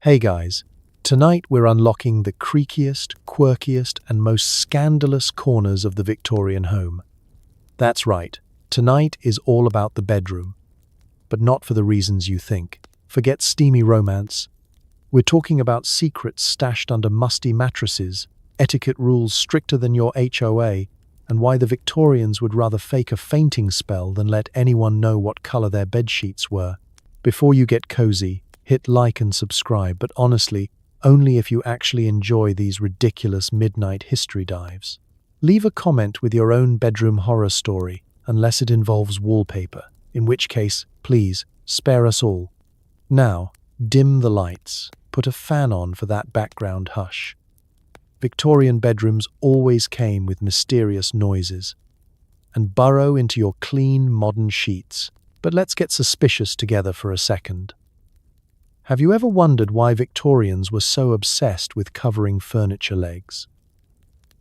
Hey guys, tonight we're unlocking the creakiest, quirkiest, and most scandalous corners of the Victorian home. That's right, tonight is all about the bedroom, but not for the reasons you think. Forget steamy romance. We're talking about secrets stashed under musty mattresses, etiquette rules stricter than your HOA, and why the Victorians would rather fake a fainting spell than let anyone know what color their bedsheets were. Before you get cozy, hit like and subscribe, but honestly, only if you actually enjoy these ridiculous midnight history dives. Leave a comment with your own bedroom horror story, unless it involves wallpaper, in which case, please, spare us all. Now, dim the lights, put a fan on for that background hush. Victorian bedrooms always came with mysterious noises, and burrow into your clean, modern sheets. But let's get suspicious together for a second. Have you ever wondered why Victorians were so obsessed with covering furniture legs?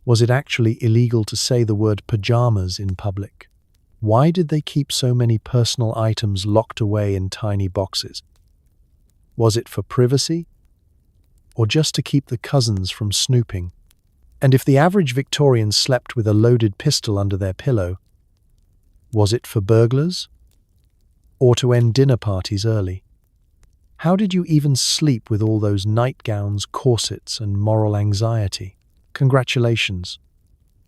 Was it actually illegal to say the word pajamas in public? Why did they keep so many personal items locked away in tiny boxes? Was it for privacy? Or just to keep the cousins from snooping? And if the average Victorian slept with a loaded pistol under their pillow, was it for burglars? Or to end dinner parties early? How did you even sleep with all those nightgowns, corsets, and moral anxiety? Congratulations.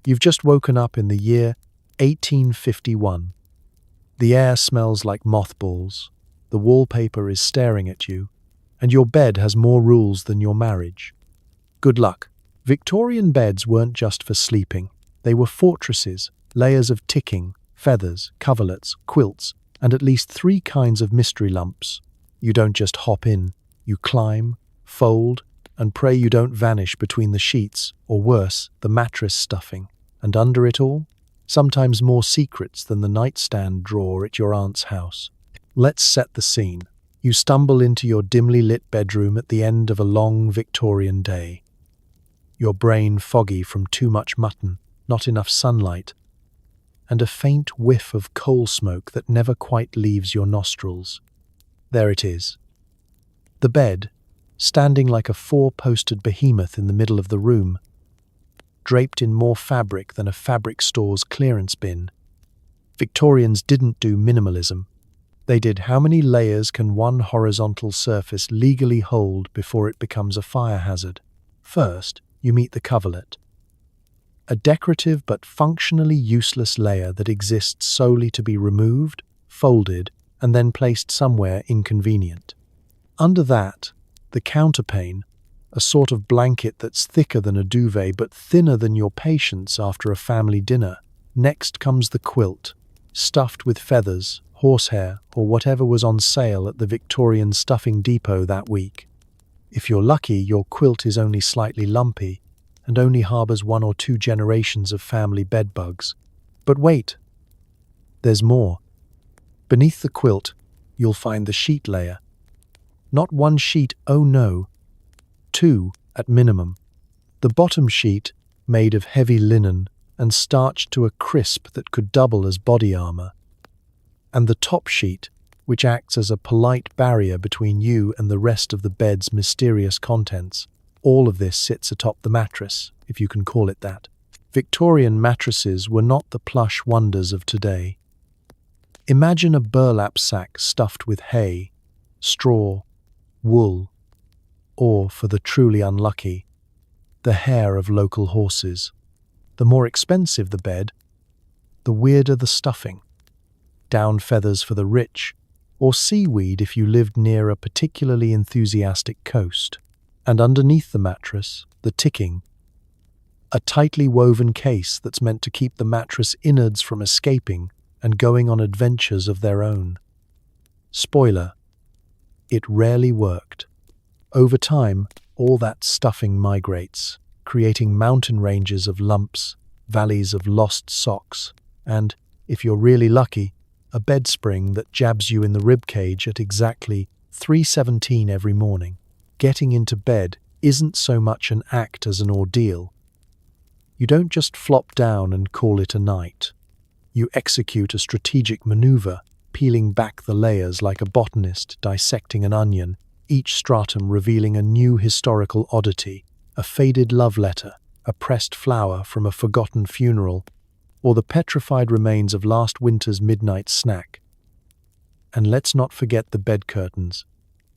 You've just woken up in the year 1851. The air smells like mothballs, the wallpaper is staring at you, and your bed has more rules than your marriage. Good luck. Victorian beds weren't just for sleeping. They were fortresses, layers of ticking, feathers, coverlets, quilts, and at least 3 kinds of mystery lumps. You don't just hop in, you climb, fold, and pray you don't vanish between the sheets, or worse, the mattress stuffing. And under it all, sometimes more secrets than the nightstand drawer at your aunt's house. Let's set the scene. You stumble into your dimly lit bedroom at the end of a long Victorian day. Your brain foggy from too much mutton, not enough sunlight, and a faint whiff of coal smoke that never quite leaves your nostrils. There it is. The bed, standing like a 4-posted behemoth in the middle of the room, draped in more fabric than a fabric store's clearance bin. Victorians didn't do minimalism. They did how many layers can one horizontal surface legally hold before it becomes a fire hazard. First, you meet the coverlet. A decorative but functionally useless layer that exists solely to be removed, folded, and then placed somewhere inconvenient. Under that, the counterpane, a sort of blanket that's thicker than a duvet but thinner than your patience after a family dinner. Next comes the quilt, stuffed with feathers, horsehair, or whatever was on sale at the Victorian stuffing depot that week. If you're lucky, your quilt is only slightly lumpy and only harbors 1 or 2 generations of family bedbugs. But wait, there's more. Beneath the quilt, you'll find the sheet layer. Not 1 sheet, oh no, 2 at minimum. The bottom sheet, made of heavy linen and starched to a crisp that could double as body armor. And the top sheet, which acts as a polite barrier between you and the rest of the bed's mysterious contents. All of this sits atop the mattress, if you can call it that. Victorian mattresses were not the plush wonders of today. Imagine a burlap sack stuffed with hay, straw, wool, or, for the truly unlucky, the hair of local horses. The more expensive the bed, the weirder the stuffing. Down feathers for the rich, or seaweed if you lived near a particularly enthusiastic coast. And underneath the mattress, the ticking. A tightly woven case that's meant to keep the mattress innards from escaping and going on adventures of their own. Spoiler, it rarely worked. Over time, all that stuffing migrates, creating mountain ranges of lumps, valleys of lost socks, and, if you're really lucky, a bed spring that jabs you in the ribcage at exactly 3:17 every morning. Getting into bed isn't so much an act as an ordeal. You don't just flop down and call it a night. You execute a strategic maneuver, peeling back the layers like a botanist dissecting an onion, each stratum revealing a new historical oddity, a faded love letter, a pressed flower from a forgotten funeral, or the petrified remains of last winter's midnight snack. And let's not forget the bed curtains,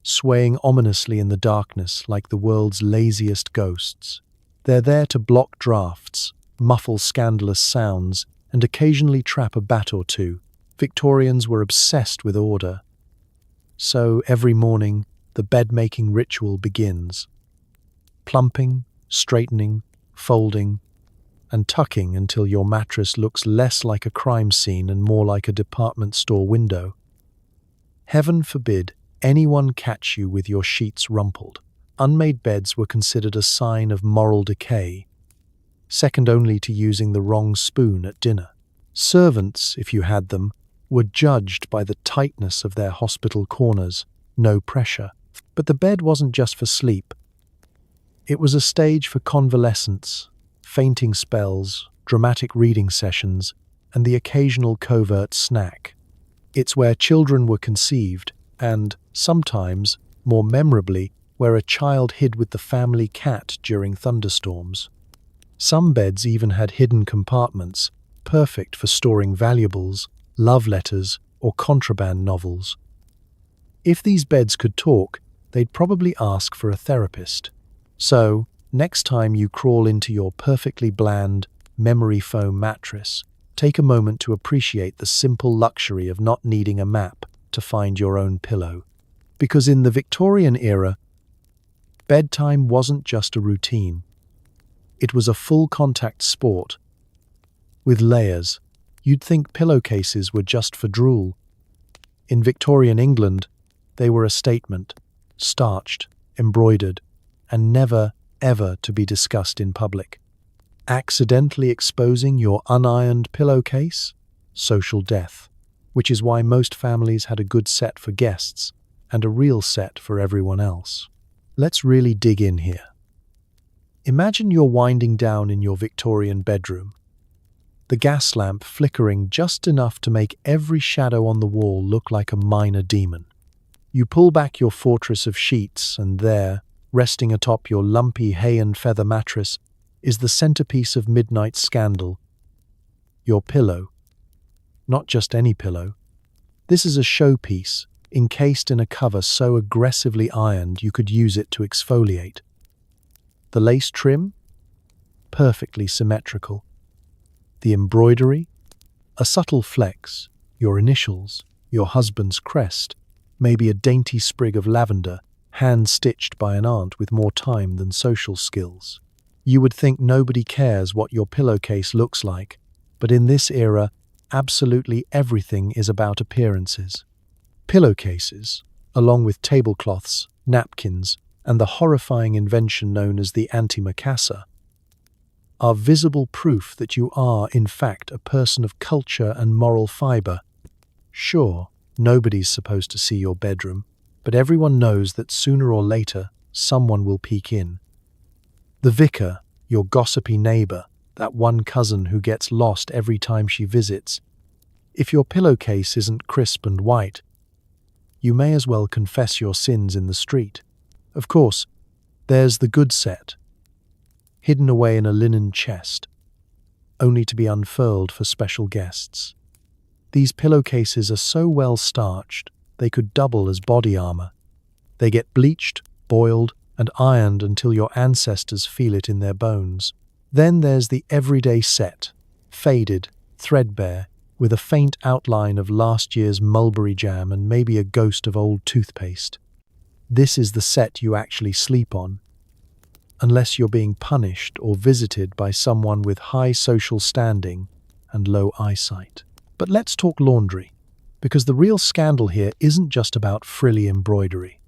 swaying ominously in the darkness like the world's laziest ghosts. They're there to block drafts, muffle scandalous sounds, and occasionally trap a bat or two. Victorians were obsessed with order. So every morning, the bed-making ritual begins. Plumping, straightening, folding, and tucking until your mattress looks less like a crime scene and more like a department store window. Heaven forbid anyone catch you with your sheets rumpled. Unmade beds were considered a sign of moral decay, second only to using the wrong spoon at dinner. Servants, if you had them, were judged by the tightness of their hospital corners, no pressure. But the bed wasn't just for sleep. It was a stage for convalescence, fainting spells, dramatic reading sessions, and the occasional covert snack. It's where children were conceived, and, sometimes, more memorably, where a child hid with the family cat during thunderstorms. Some beds even had hidden compartments, perfect for storing valuables, love letters, or contraband novels. If these beds could talk, they'd probably ask for a therapist. So, next time you crawl into your perfectly bland, memory foam mattress, take a moment to appreciate the simple luxury of not needing a map to find your own pillow. Because in the Victorian era, bedtime wasn't just a routine. It was a full-contact sport. With layers, you'd think pillowcases were just for drool. In Victorian England, they were a statement, starched, embroidered, and never, ever to be discussed in public. Accidentally exposing your unironed pillowcase? Social death, which is why most families had a good set for guests and a real set for everyone else. Let's really dig in here. Imagine you're winding down in your Victorian bedroom, the gas lamp flickering just enough to make every shadow on the wall look like a minor demon. You pull back your fortress of sheets, and there, resting atop your lumpy hay and feather mattress, is the centerpiece of midnight scandal, your pillow. Not just any pillow. This is a showpiece, encased in a cover so aggressively ironed you could use it to exfoliate. The lace trim? Perfectly symmetrical. The embroidery? A subtle flex, your initials, your husband's crest, maybe a dainty sprig of lavender, hand-stitched by an aunt with more time than social skills. You would think nobody cares what your pillowcase looks like, but in this era, absolutely everything is about appearances. Pillowcases, along with tablecloths, napkins, and the horrifying invention known as the antimacassar, are visible proof that you are, in fact, a person of culture and moral fiber. Sure, nobody's supposed to see your bedroom, but everyone knows that sooner or later, someone will peek in. The vicar, your gossipy neighbor, that one cousin who gets lost every time she visits. If your pillowcase isn't crisp and white, you may as well confess your sins in the street. Of course, there's the good set, hidden away in a linen chest, only to be unfurled for special guests. These pillowcases are so well starched, they could double as body armor. They get bleached, boiled, and ironed until your ancestors feel it in their bones. Then there's the everyday set, faded, threadbare, with a faint outline of last year's mulberry jam and maybe a ghost of old toothpaste. This is the set you actually sleep on, unless you're being punished or visited by someone with high social standing and low eyesight. But let's talk laundry, because the real scandal here isn't just about frilly embroidery.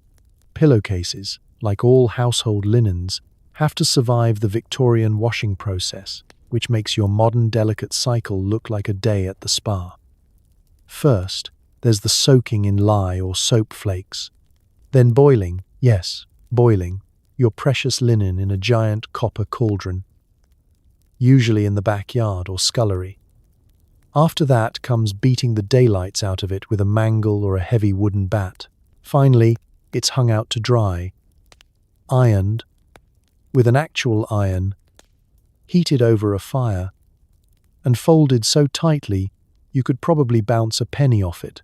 Pillowcases, like all household linens, have to survive the Victorian washing process, which makes your modern delicate cycle look like a day at the spa. First, there's the soaking in lye or soap flakes. Then boiling, yes, boiling, your precious linen in a giant copper cauldron, usually in the backyard or scullery. After that comes beating the daylights out of it with a mangle or a heavy wooden bat. Finally, It's hung out to dry, ironed, with an actual iron, heated over a fire, and folded so tightly you could probably bounce a penny off it.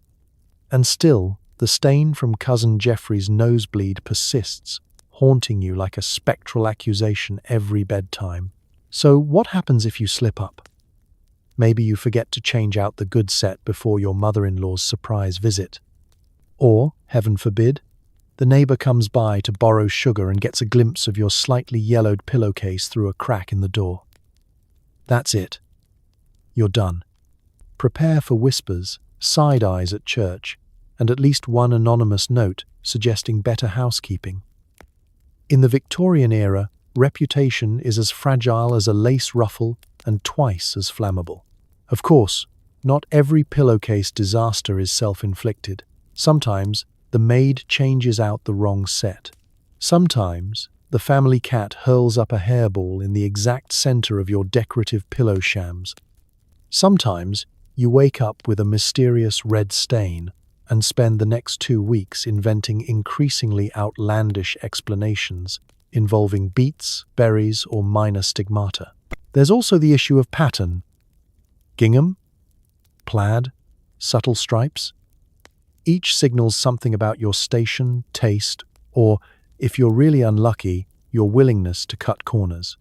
And still, the stain from Cousin Jeffrey's nosebleed persists, haunting you like a spectral accusation every bedtime. So what happens if you slip up? Maybe you forget to change out the good set before your mother-in-law's surprise visit. Or, heaven forbid, the neighbor comes by to borrow sugar and gets a glimpse of your slightly yellowed pillowcase through a crack in the door. That's it. You're done. Prepare for whispers, side eyes at church, and at least one anonymous note suggesting better housekeeping. In the Victorian era, reputation is as fragile as a lace ruffle and twice as flammable. Of course, not every pillowcase disaster is self-inflicted. Sometimes, the maid changes out the wrong set. Sometimes, the family cat hurls up a hairball in the exact center of your decorative pillow shams. Sometimes, you wake up with a mysterious red stain and spend the next 2 weeks inventing increasingly outlandish explanations involving beets, berries, or minor stigmata. There's also the issue of pattern. Gingham, plaid, subtle stripes. Each signals something about your station, taste, or, if you're really unlucky, your willingness to cut corners.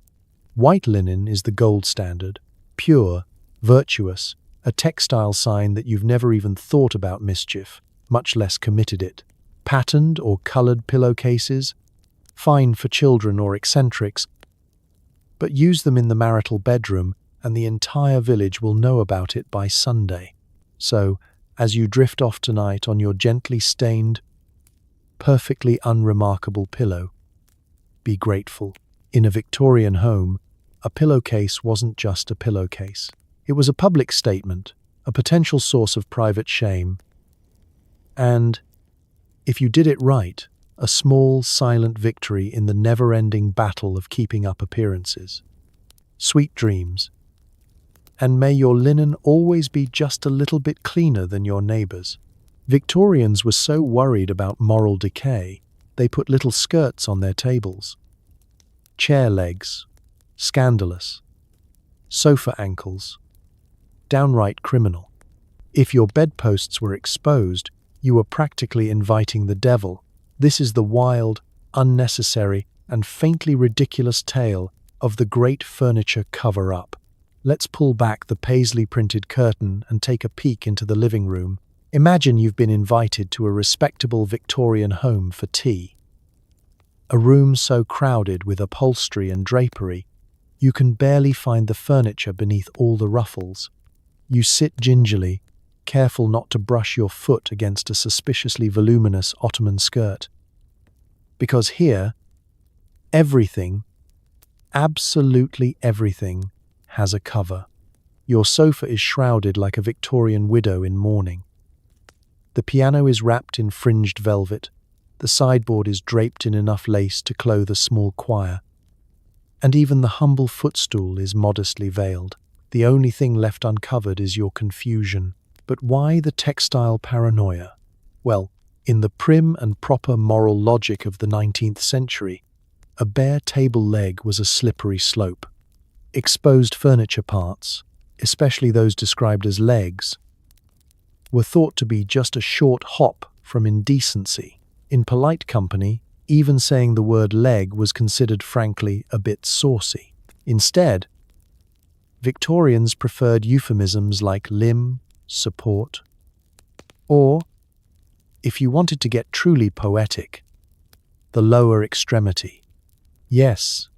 White linen is the gold standard, pure, virtuous, a textile sign that you've never even thought about mischief, much less committed it. Patterned or colored pillowcases, fine for children or eccentrics, but use them in the marital bedroom and the entire village will know about it by Sunday. So, as you drift off tonight on your gently stained, perfectly unremarkable pillow, be grateful. In a Victorian home, a pillowcase wasn't just a pillowcase. It was a public statement, a potential source of private shame, and, if you did it right, a small, silent victory in the never-ending battle of keeping up appearances. Sweet dreams. And may your linen always be just a little bit cleaner than your neighbor's. Victorians were so worried about moral decay, they put little skirts on their tables. Chair legs. Scandalous. Sofa ankles. Downright criminal. If your bedposts were exposed, you were practically inviting the devil. This is the wild, unnecessary, and faintly ridiculous tale of the great furniture cover-up. Let's pull back the paisley-printed curtain and take a peek into the living room. Imagine you've been invited to a respectable Victorian home for tea. A room so crowded with upholstery and drapery, you can barely find the furniture beneath all the ruffles. You sit gingerly, careful not to brush your foot against a suspiciously voluminous Ottoman skirt. Because here, everything, absolutely everything, has a cover. Your sofa is shrouded like a Victorian widow in mourning. The piano is wrapped in fringed velvet. The sideboard is draped in enough lace to clothe a small choir. And even the humble footstool is modestly veiled. The only thing left uncovered is your confusion. But why the textile paranoia? Well, in the prim and proper moral logic of the 19th century, a bare table leg was a slippery slope. Exposed furniture parts, especially those described as legs, were thought to be just a short hop from indecency. In polite company, even saying the word leg was considered frankly a bit saucy. Instead, Victorians preferred euphemisms like limb, support, or, if you wanted to get truly poetic, the lower extremity. Yes,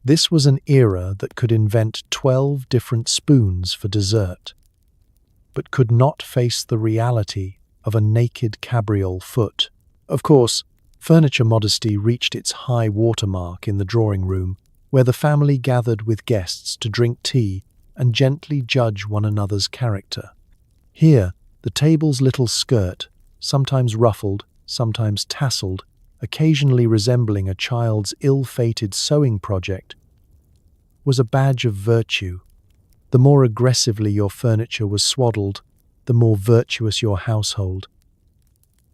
this was an era that could invent 12 different spoons for dessert, but could not face the reality of a naked cabriole foot. Of course, furniture modesty reached its high watermark in the drawing room, where the family gathered with guests to drink tea and gently judge one another's character. Here, the table's little skirt, sometimes ruffled, sometimes tasseled, occasionally resembling a child's ill-fated sewing project, was a badge of virtue. The more aggressively your furniture was swaddled, the more virtuous your household.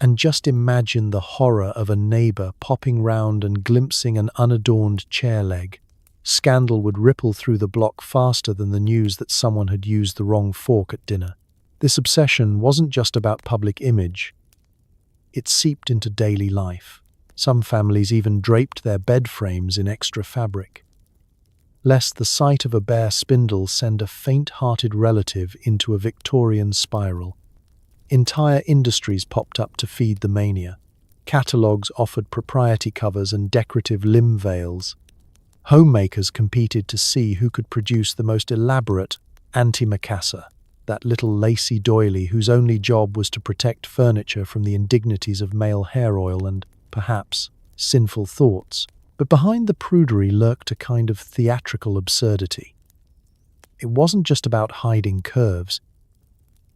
And just imagine the horror of a neighbor popping round and glimpsing an unadorned chair leg. Scandal would ripple through the block faster than the news that someone had used the wrong fork at dinner. This obsession wasn't just about public image. It seeped into daily life. Some families even draped their bed frames in extra fabric, lest the sight of a bare spindle send a faint-hearted relative into a Victorian spiral. Entire industries popped up to feed the mania. Catalogues offered propriety covers and decorative limb veils. Homemakers competed to see who could produce the most elaborate antimacassar, that little lacy doily whose only job was to protect furniture from the indignities of male hair oil and, perhaps, sinful thoughts. But behind the prudery lurked a kind of theatrical absurdity. It wasn't just about hiding curves.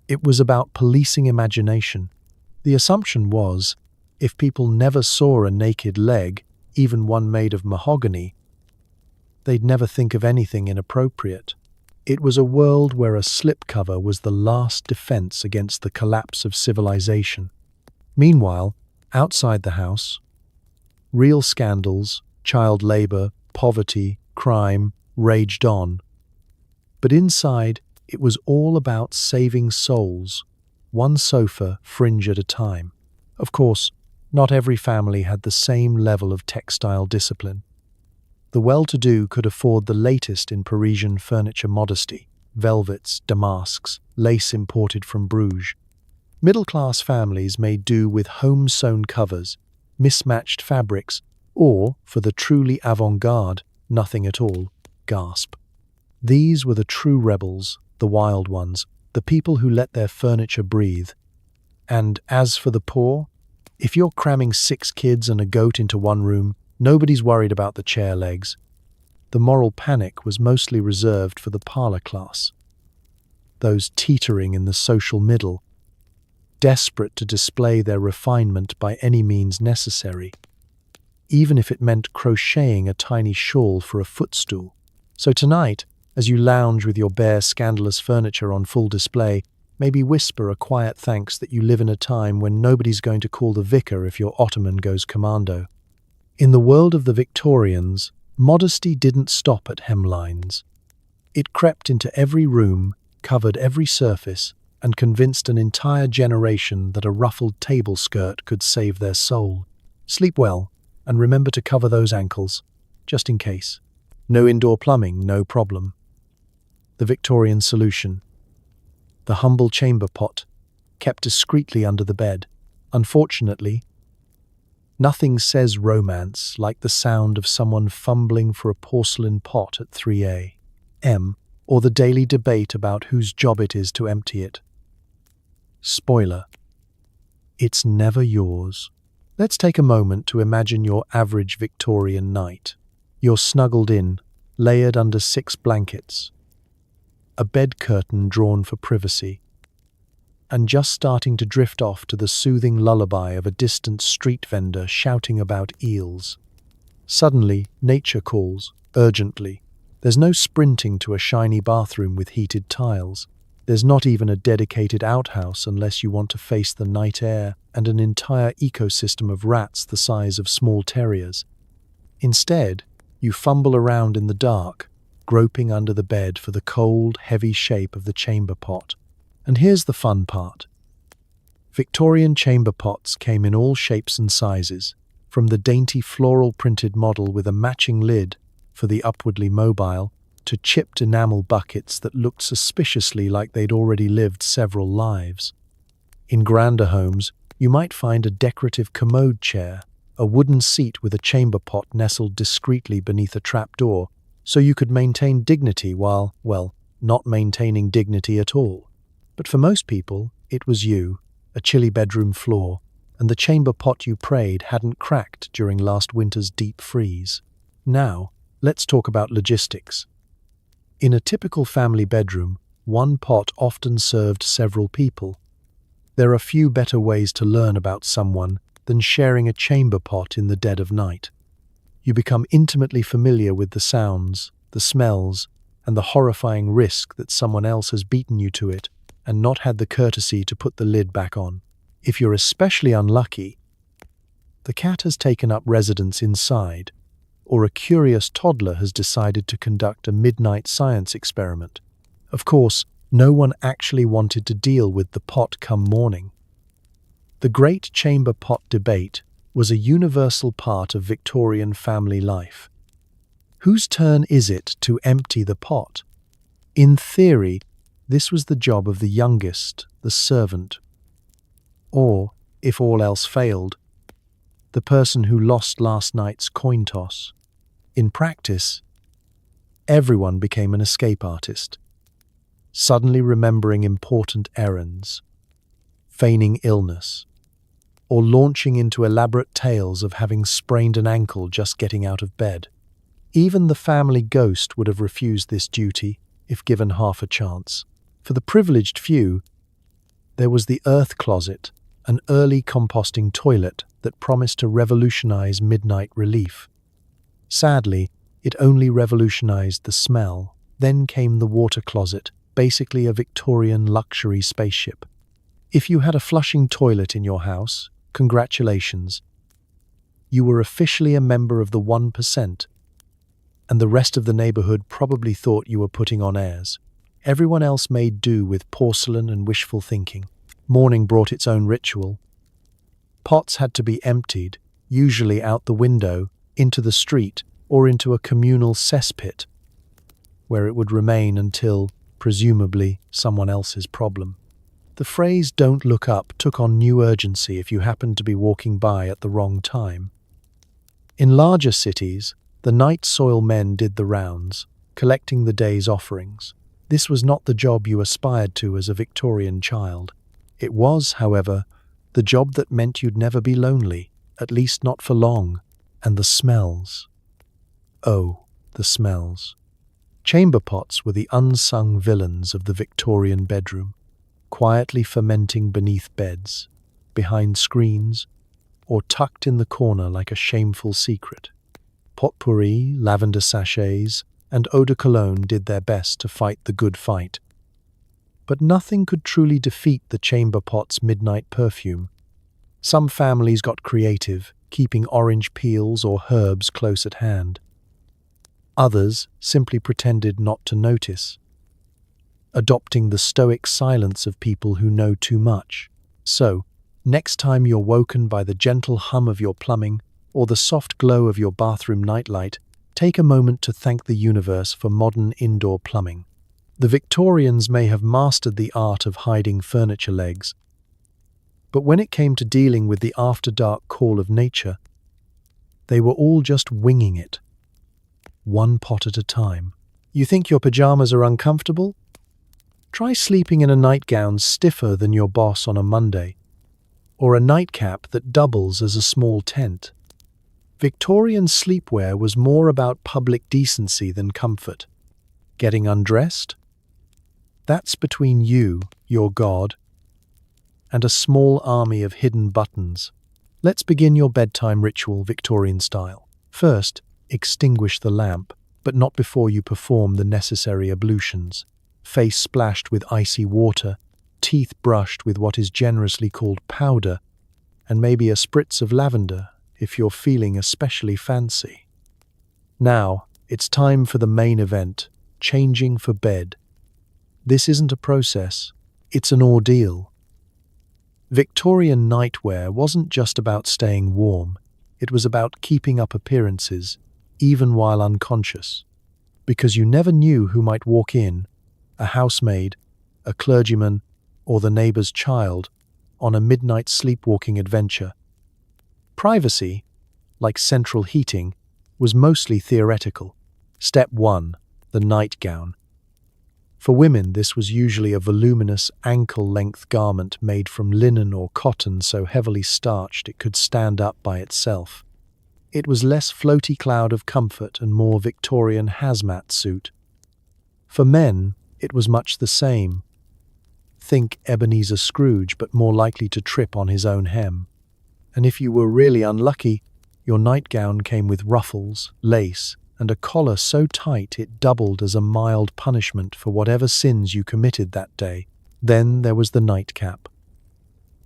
It was about policing imagination. The assumption was, if people never saw a naked leg, even one made of mahogany, they'd never think of anything inappropriate. It was a world where a slipcover was the last defense against the collapse of civilization. Meanwhile, outside the house, real scandals, child labor, poverty, crime raged on. But inside, it was all about saving souls, one sofa fringe at a time. Of course, not every family had the same level of textile discipline. The well-to-do could afford the latest in Parisian furniture modesty, velvets, damasks, lace imported from Bruges. Middle-class families made do with home-sewn covers, mismatched fabrics, or, for the truly avant-garde, nothing at all. Gasp. These were the true rebels, the wild ones, the people who let their furniture breathe. And as for the poor, if you're cramming 6 kids and a goat into one room, nobody's worried about the chair legs. The moral panic was mostly reserved for the parlor class, those teetering in the social middle, desperate to display their refinement by any means necessary, even if it meant crocheting a tiny shawl for a footstool. So tonight, as you lounge with your bare, scandalous furniture on full display, maybe whisper a quiet thanks that you live in a time when nobody's going to call the vicar if your ottoman goes commando. In the world of the Victorians, modesty didn't stop at hemlines. It crept into every room, covered every surface, and convinced an entire generation that a ruffled table skirt could save their soul. Sleep well, and remember to cover those ankles, just in case. No indoor plumbing, no problem. The Victorian solution. The humble chamber pot, kept discreetly under the bed. Unfortunately, nothing says romance like the sound of someone fumbling for a porcelain pot at 3 a.m., or the daily debate about whose job it is to empty it. Spoiler: it's never yours. Let's take a moment to imagine your average Victorian night. You're snuggled in, layered under 6 blankets, a bed curtain drawn for privacy, and just starting to drift off to the soothing lullaby of a distant street vendor shouting about eels. Suddenly, nature calls, urgently. There's no sprinting to a shiny bathroom with heated tiles. There's not even a dedicated outhouse unless you want to face the night air and an entire ecosystem of rats the size of small terriers. Instead, you fumble around in the dark, groping under the bed for the cold, heavy shape of the chamber pot. And here's the fun part. Victorian chamber pots came in all shapes and sizes, from the dainty floral-printed model with a matching lid for the upwardly mobile, to chipped enamel buckets that looked suspiciously like they'd already lived several lives. In grander homes, you might find a decorative commode chair, a wooden seat with a chamber pot nestled discreetly beneath a trapdoor, so you could maintain dignity while, well, not maintaining dignity at all. But for most people, it was you, a chilly bedroom floor, and the chamber pot you prayed hadn't cracked during last winter's deep freeze. Now, let's talk about logistics. In a typical family bedroom, one pot often served several people. There are few better ways to learn about someone than sharing a chamber pot in the dead of night. You become intimately familiar with the sounds, the smells, and the horrifying risk that someone else has beaten you to it and not had the courtesy to put the lid back on. If you're especially unlucky, the cat has taken up residence inside, or a curious toddler has decided to conduct a midnight science experiment. Of course, no one actually wanted to deal with the pot come morning. The great chamber pot debate was a universal part of Victorian family life. Whose turn is it to empty the pot? In theory, this was the job of the youngest, the servant, or, if all else failed, the person who lost last night's coin toss. In practice, everyone became an escape artist, suddenly remembering important errands, feigning illness, or launching into elaborate tales of having sprained an ankle just getting out of bed. Even the family ghost would have refused this duty if given half a chance. For the privileged few, there was the earth closet, an early composting toilet that promised to revolutionize midnight relief. Sadly, it only revolutionized the smell. Then came the water closet, basically a Victorian luxury spaceship. If you had a flushing toilet in your house, congratulations. You were officially a member of the 1%, and the rest of the neighborhood probably thought you were putting on airs. Everyone else made do with porcelain and wishful thinking. Morning brought its own ritual. Pots had to be emptied, usually out the window, into the street, or into a communal cesspit, where it would remain until, presumably, someone else's problem. The phrase "don't look up" took on new urgency if you happened to be walking by at the wrong time. In larger cities, the night soil men did the rounds, collecting the day's offerings. This was not the job you aspired to as a Victorian child. It was, however, the job that meant you'd never be lonely, at least not for long. And the smells. Oh, the smells. Chamber pots were the unsung villains of the Victorian bedroom, quietly fermenting beneath beds, behind screens, or tucked in the corner like a shameful secret. Potpourri, lavender sachets, and eau de cologne did their best to fight the good fight. But nothing could truly defeat the chamber pot's midnight perfume. Some families got creative, keeping orange peels or herbs close at hand. Others simply pretended not to notice, adopting the stoic silence of people who know too much. So, next time you're woken by the gentle hum of your plumbing or the soft glow of your bathroom nightlight, take a moment to thank the universe for modern indoor plumbing. The Victorians may have mastered the art of hiding furniture legs, but when it came to dealing with the after-dark call of nature, they were all just winging it, one pot at a time. You think your pajamas are uncomfortable? Try sleeping in a nightgown stiffer than your boss on a Monday, or a nightcap that doubles as a small tent. Victorian sleepwear was more about public decency than comfort. Getting undressed? That's between you, your God, and a small army of hidden buttons. Let's begin your bedtime ritual Victorian style. First, extinguish the lamp, but not before you perform the necessary ablutions. Face splashed with icy water, teeth brushed with what is generously called powder, and maybe a spritz of lavender if you're feeling especially fancy. Now, it's time for the main event, changing for bed. This isn't a process, it's an ordeal. Victorian nightwear wasn't just about staying warm, it was about keeping up appearances, even while unconscious. Because you never knew who might walk in, a housemaid, a clergyman, or the neighbor's child, on a midnight sleepwalking adventure. Privacy, like central heating, was mostly theoretical. Step 1. The nightgown. For women, this was usually a voluminous, ankle-length garment made from linen or cotton so heavily starched it could stand up by itself. It was less floaty cloud of comfort and more Victorian hazmat suit. For men, it was much the same. Think Ebenezer Scrooge, but more likely to trip on his own hem. And if you were really unlucky, your nightgown came with ruffles, lace, and a collar so tight it doubled as a mild punishment for whatever sins you committed that day. Then there was the nightcap.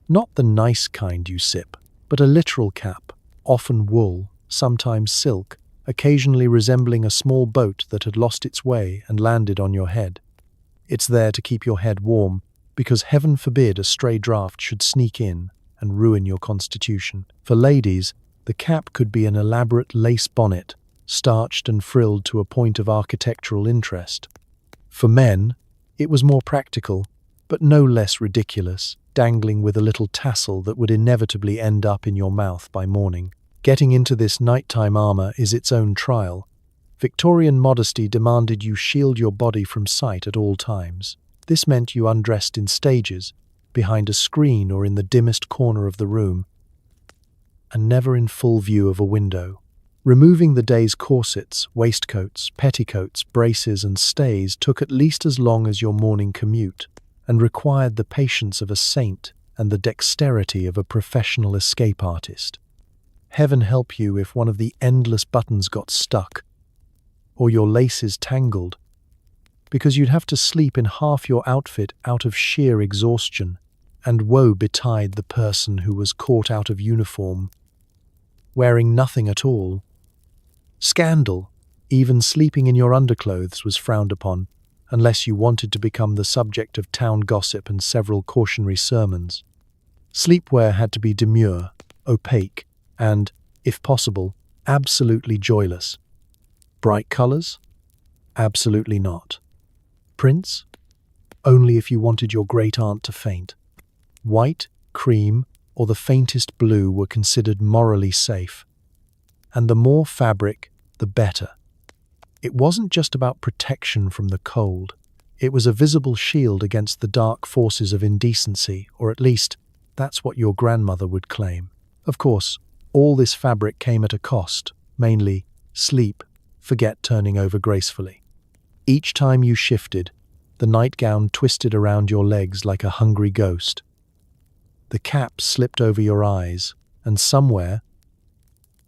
Not the nice kind you sip, but a literal cap, often wool, sometimes silk, occasionally resembling a small boat that had lost its way and landed on your head. It's there to keep your head warm, because heaven forbid a stray draft should sneak in and ruin your constitution. For ladies, the cap could be an elaborate lace bonnet, starched and frilled to a point of architectural interest. For men, it was more practical, but no less ridiculous, dangling with a little tassel that would inevitably end up in your mouth by morning. Getting into this nighttime armor is its own trial. Victorian modesty demanded you shield your body from sight at all times. This meant you undressed in stages, behind a screen or in the dimmest corner of the room, and never in full view of a window. Removing the day's corsets, waistcoats, petticoats, braces and stays took at least as long as your morning commute, and required the patience of a saint and the dexterity of a professional escape artist. Heaven help you if one of the endless buttons got stuck, or your laces tangled, because you'd have to sleep in half your outfit out of sheer exhaustion, and woe betide the person who was caught out of uniform, wearing nothing at all. Scandal! Even sleeping in your underclothes was frowned upon, unless you wanted to become the subject of town gossip and several cautionary sermons. Sleepwear had to be demure, opaque, and, if possible, absolutely joyless. Bright colors? Absolutely not. Prints? Only if you wanted your great-aunt to faint. White, cream, or the faintest blue were considered morally safe. And the more fabric, the better. It wasn't just about protection from the cold. It was a visible shield against the dark forces of indecency, or at least, that's what your grandmother would claim. Of course, all this fabric came at a cost, mainly sleep, forget turning over gracefully. Each time you shifted, the nightgown twisted around your legs like a hungry ghost. The cap slipped over your eyes, and somewhere,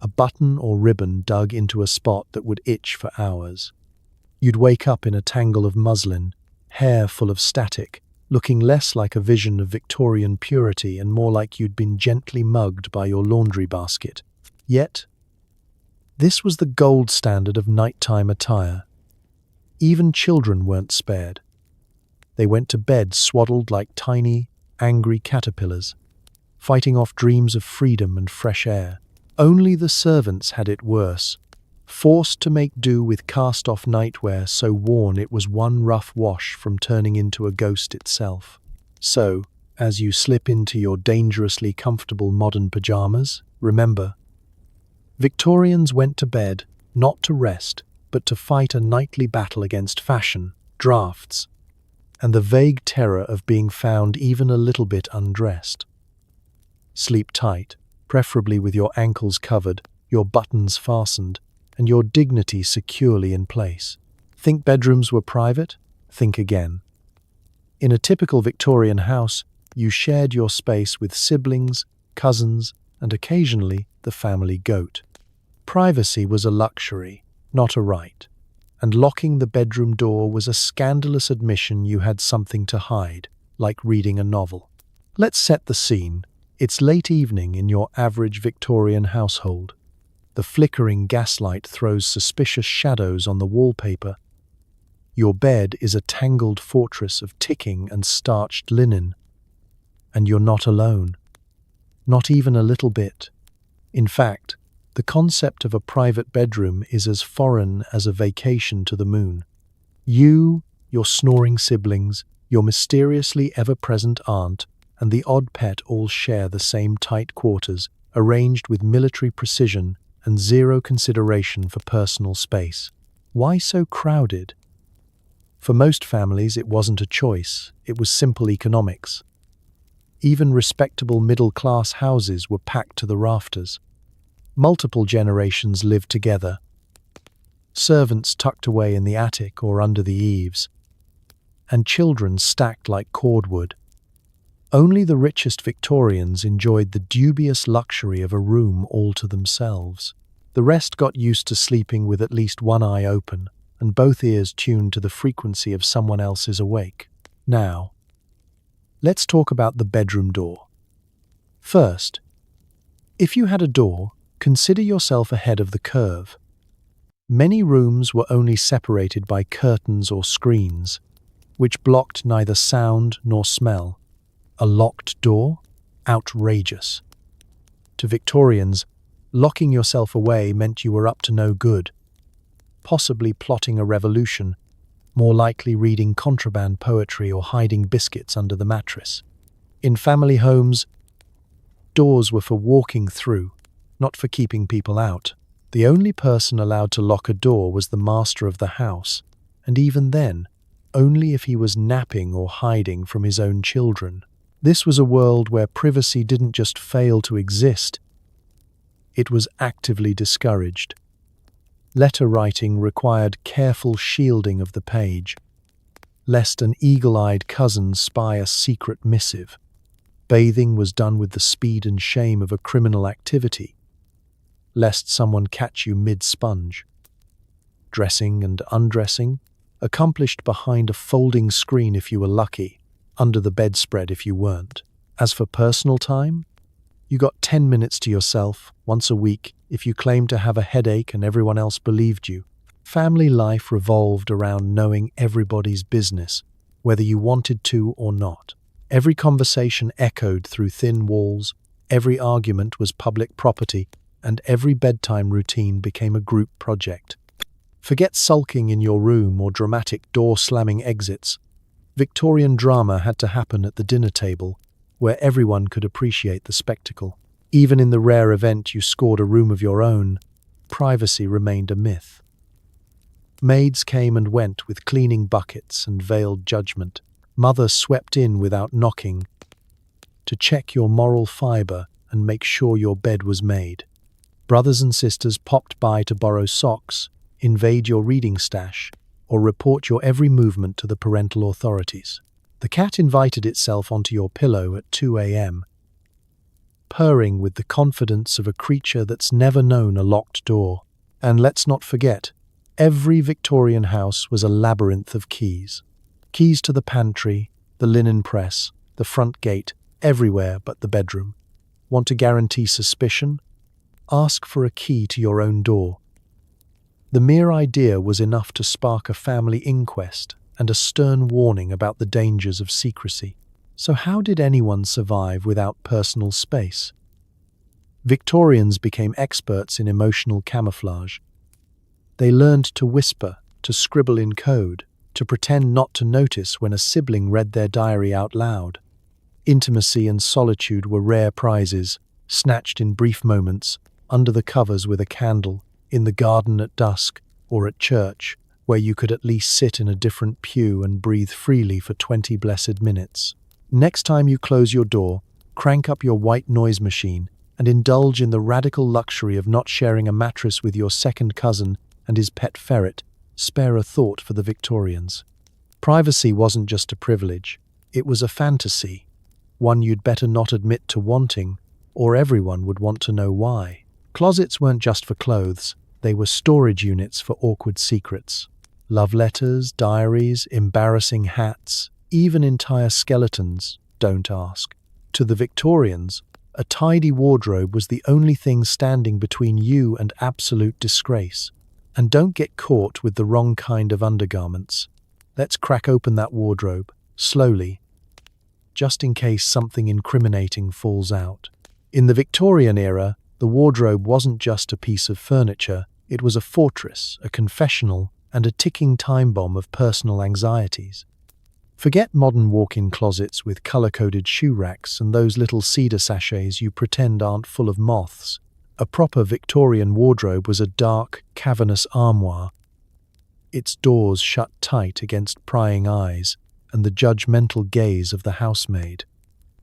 a button or ribbon dug into a spot that would itch for hours. You'd wake up in a tangle of muslin, hair full of static, looking less like a vision of Victorian purity and more like you'd been gently mugged by your laundry basket. Yet, this was the gold standard of nighttime attire. Even children weren't spared. They went to bed swaddled like tiny, angry caterpillars, fighting off dreams of freedom and fresh air. Only the servants had it worse, forced to make do with cast-off nightwear so worn it was one rough wash from turning into a ghost itself. So, as you slip into your dangerously comfortable modern pajamas, remember, Victorians went to bed not to rest, but to fight a nightly battle against fashion, drafts, and the vague terror of being found even a little bit undressed. Sleep tight, preferably with your ankles covered, your buttons fastened, and your dignity securely in place. Think bedrooms were private? Think again. In a typical Victorian house, you shared your space with siblings, cousins, and occasionally the family goat. Privacy was a luxury, not a right, and locking the bedroom door was a scandalous admission you had something to hide, like reading a novel. Let's set the scene. It's late evening in your average Victorian household. The flickering gaslight throws suspicious shadows on the wallpaper. Your bed is a tangled fortress of ticking and starched linen. And you're not alone. Not even a little bit. In fact, the concept of a private bedroom is as foreign as a vacation to the moon. You, your snoring siblings, your mysteriously ever-present aunt, and the odd pet all share the same tight quarters, arranged with military precision and zero consideration for personal space. Why so crowded? For most families, it wasn't a choice, it was simple economics. Even respectable middle-class houses were packed to the rafters. Multiple generations lived together. Servants tucked away in the attic or under the eaves, and children stacked like cordwood. Only the richest Victorians enjoyed the dubious luxury of a room all to themselves. The rest got used to sleeping with at least one eye open and both ears tuned to the frequency of someone else's awake. Now, let's talk about the bedroom door. First, if you had a door, consider yourself ahead of the curve. Many rooms were only separated by curtains or screens, which blocked neither sound nor smell. A locked door? Outrageous. To Victorians, locking yourself away meant you were up to no good, possibly plotting a revolution, more likely reading contraband poetry or hiding biscuits under the mattress. In family homes, doors were for walking through, not for keeping people out. The only person allowed to lock a door was the master of the house, and even then, only if he was napping or hiding from his own children. This was a world where privacy didn't just fail to exist, it was actively discouraged. Letter writing required careful shielding of the page, lest an eagle-eyed cousin spy a secret missive. Bathing was done with the speed and shame of a criminal activity, lest someone catch you mid-sponge. Dressing and undressing, accomplished behind a folding screen if you were lucky, under the bedspread if you weren't. As for personal time, you got 10 minutes to yourself, once a week, if you claimed to have a headache and everyone else believed you. Family life revolved around knowing everybody's business, whether you wanted to or not. Every conversation echoed through thin walls, every argument was public property, and every bedtime routine became a group project. Forget sulking in your room or dramatic door-slamming exits. Victorian drama had to happen at the dinner table, where everyone could appreciate the spectacle. Even in the rare event you scored a room of your own, privacy remained a myth. Maids came and went with cleaning buckets and veiled judgment. Mother swept in without knocking to check your moral fibre and make sure your bed was made. Brothers and sisters popped by to borrow socks, invade your reading stash, or report your every movement to the parental authorities. The cat invited itself onto your pillow at 2 a.m., purring with the confidence of a creature that's never known a locked door. And let's not forget, every Victorian house was a labyrinth of keys. Keys to the pantry, the linen press, the front gate, everywhere but the bedroom. Want to guarantee suspicion? Ask for a key to your own door. The mere idea was enough to spark a family inquest and a stern warning about the dangers of secrecy. So how did anyone survive without personal space? Victorians became experts in emotional camouflage. They learned to whisper, to scribble in code, to pretend not to notice when a sibling read their diary out loud. Intimacy and solitude were rare prizes, snatched in brief moments, under the covers with a candle, in the garden at dusk, or at church, where you could at least sit in a different pew and breathe freely for 20 blessed minutes. Next time you close your door, crank up your white noise machine and indulge in the radical luxury of not sharing a mattress with your second cousin and his pet ferret. Spare a thought for the Victorians. Privacy wasn't just a privilege, it was a fantasy, one you'd better not admit to wanting, or everyone would want to know why. Closets weren't just for clothes, they were storage units for awkward secrets. Love letters, diaries, embarrassing hats, even entire skeletons, don't ask. To the Victorians, a tidy wardrobe was the only thing standing between you and absolute disgrace. And don't get caught with the wrong kind of undergarments. Let's crack open that wardrobe, slowly, just in case something incriminating falls out. In the Victorian era, the wardrobe wasn't just a piece of furniture, it was a fortress, a confessional, and a ticking time bomb of personal anxieties. Forget modern walk-in closets with color-coded shoe racks and those little cedar sachets you pretend aren't full of moths. A proper Victorian wardrobe was a dark, cavernous armoire, its doors shut tight against prying eyes and the judgmental gaze of the housemaid.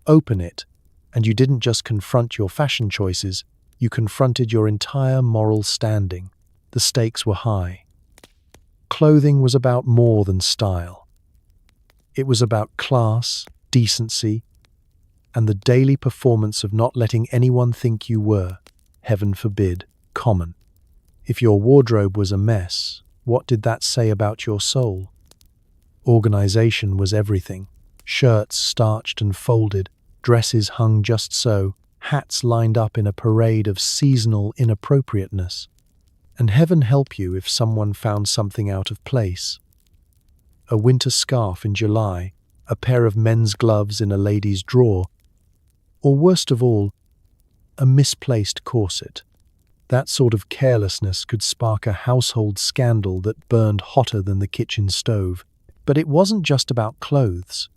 Open it, and you didn't just confront your fashion choices, you confronted your entire moral standing. The stakes were high. Clothing was about more than style. It was about class, decency, and the daily performance of not letting anyone think you were, heaven forbid, common. If your wardrobe was a mess, what did that say about your soul? Organization was everything. Shirts starched and folded, dresses hung just so, hats lined up in a parade of seasonal inappropriateness. And heaven help you if someone found something out of place. A winter scarf in July, a pair of men's gloves in a lady's drawer, or worst of all, a misplaced corset. That sort of carelessness could spark a household scandal that burned hotter than the kitchen stove. But it wasn't just about clothes.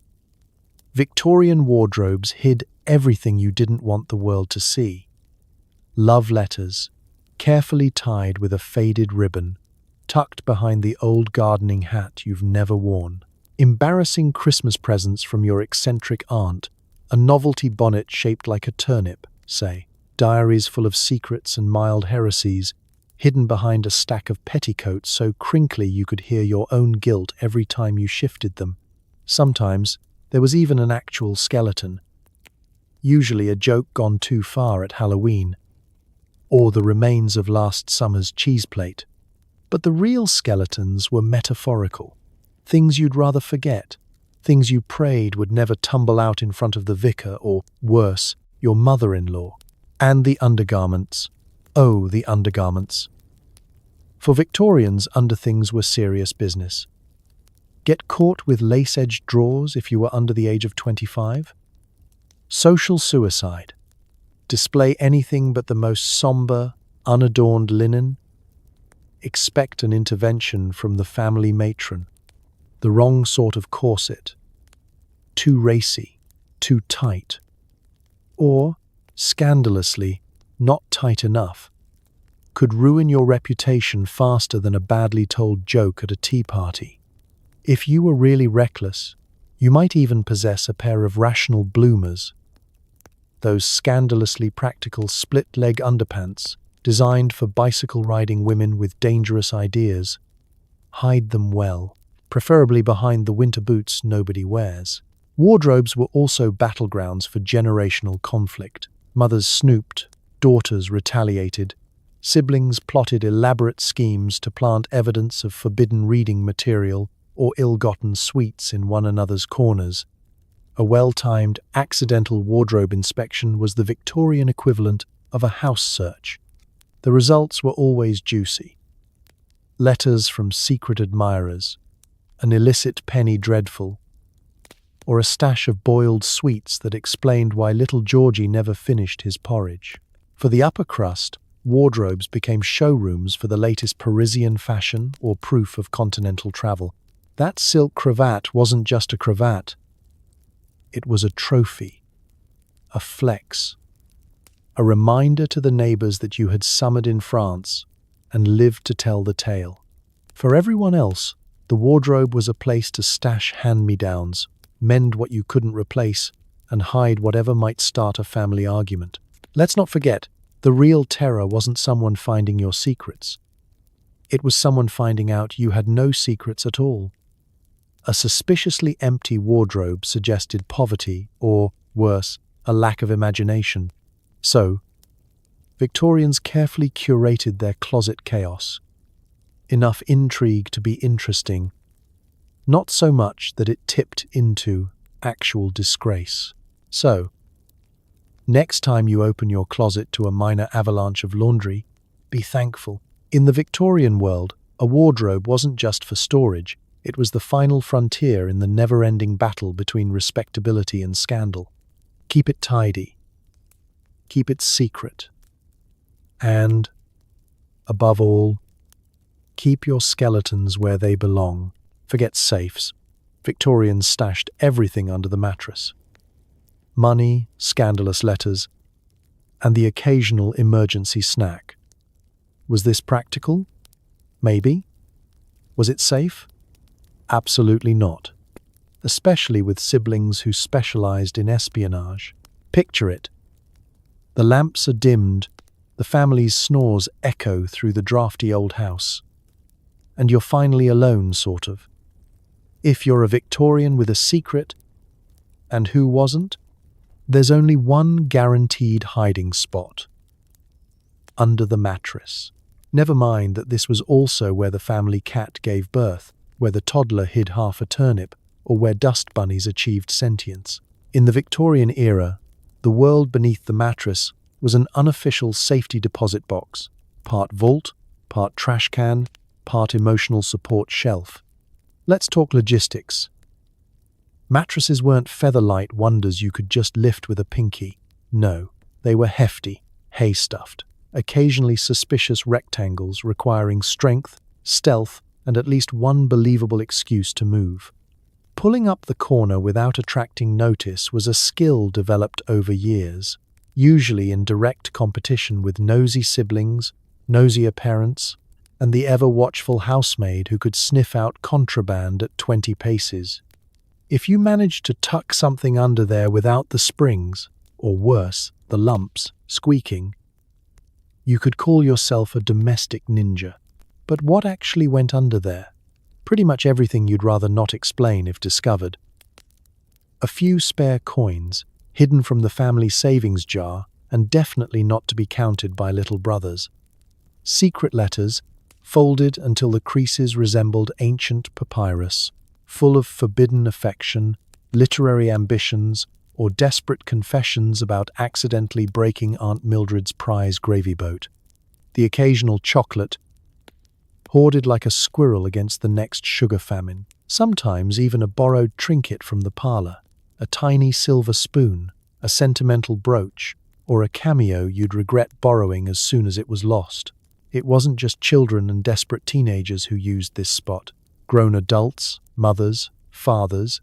Victorian wardrobes hid everything you didn't want the world to see. Love letters, carefully tied with a faded ribbon, tucked behind the old gardening hat you've never worn. Embarrassing Christmas presents from your eccentric aunt, a novelty bonnet shaped like a turnip, say. Diaries full of secrets and mild heresies, hidden behind a stack of petticoats so crinkly you could hear your own guilt every time you shifted them. Sometimes there was even an actual skeleton, usually a joke gone too far at Halloween, or the remains of last summer's cheese plate. But the real skeletons were metaphorical, things you'd rather forget, things you prayed would never tumble out in front of the vicar or, worse, your mother-in-law. And the undergarments. Oh, the undergarments. For Victorians, underthings were serious business. Get caught with lace-edged drawers if you were under the age of 25? Social suicide. Display anything but the most somber, unadorned linen? Expect an intervention from the family matron. The wrong sort of corset. Too racy, too tight. Or, scandalously, not tight enough, could ruin your reputation faster than a badly told joke at a tea party. If you were really reckless, you might even possess a pair of rational bloomers, those scandalously practical split-leg underpants designed for bicycle-riding women with dangerous ideas. Hide them well, preferably behind the winter boots nobody wears. Wardrobes were also battlegrounds for generational conflict. Mothers snooped, daughters retaliated, siblings plotted elaborate schemes to plant evidence of forbidden reading material or ill-gotten sweets in one another's corners. A well-timed, accidental wardrobe inspection was the Victorian equivalent of a house search. The results were always juicy. Letters from secret admirers, an illicit penny dreadful, or a stash of boiled sweets that explained why little Georgie never finished his porridge. For the upper crust, wardrobes became showrooms for the latest Parisian fashion or proof of continental travel. That silk cravat wasn't just a cravat. It was a trophy, a flex, a reminder to the neighbors that you had summered in France and lived to tell the tale. For everyone else, the wardrobe was a place to stash hand-me-downs, mend what you couldn't replace, and hide whatever might start a family argument. Let's not forget, the real terror wasn't someone finding your secrets. It was someone finding out you had no secrets at all. A suspiciously empty wardrobe suggested poverty, or, worse, a lack of imagination. So, Victorians carefully curated their closet chaos. Enough intrigue to be interesting, not so much that it tipped into actual disgrace. So, next time you open your closet to a minor avalanche of laundry, be thankful. In the Victorian world, a wardrobe wasn't just for storage, it was the final frontier in the never-ending battle between respectability and scandal. Keep it tidy. Keep it secret. And, above all, keep your skeletons where they belong. Forget safes. Victorians stashed everything under the mattress. Money, scandalous letters, and the occasional emergency snack. Was this practical? Maybe. Was it safe? Absolutely not. Especially with siblings who specialized in espionage. Picture it. The lamps are dimmed, the family's snores echo through the drafty old house. And you're finally alone, sort of. If you're a Victorian with a secret, and who wasn't, there's only one guaranteed hiding spot. Under the mattress. Never mind that this was also where the family cat gave birth, where the toddler hid half a turnip, or where dust bunnies achieved sentience. In the Victorian era, The world beneath the mattress was an unofficial safety deposit box, part vault, part trash can, part emotional support shelf. Let's talk logistics. Mattresses weren't feather-light wonders you could just lift with a pinky. No, they were hefty, hay-stuffed, occasionally suspicious rectangles requiring strength, stealth, and at least one believable excuse to move. Pulling up the corner without attracting notice was a skill developed over years, usually in direct competition with nosy siblings, nosier parents, and the ever-watchful housemaid who could sniff out contraband at 20 paces. If you managed to tuck something under there without the springs, or worse, the lumps, squeaking, you could call yourself a domestic ninja. But what actually went under there? Pretty much everything you'd rather not explain if discovered. A few spare coins, hidden from the family savings jar, and definitely not to be counted by little brothers. Secret letters, folded until the creases resembled ancient papyrus, full of forbidden affection, literary ambitions, or desperate confessions about accidentally breaking Aunt Mildred's prize gravy boat. The occasional chocolate, hoarded like a squirrel against the next sugar famine. Sometimes even a borrowed trinket from the parlor, a tiny silver spoon, a sentimental brooch, or a cameo you'd regret borrowing as soon as it was lost. It wasn't just children and desperate teenagers who used this spot. Grown adults, mothers, fathers,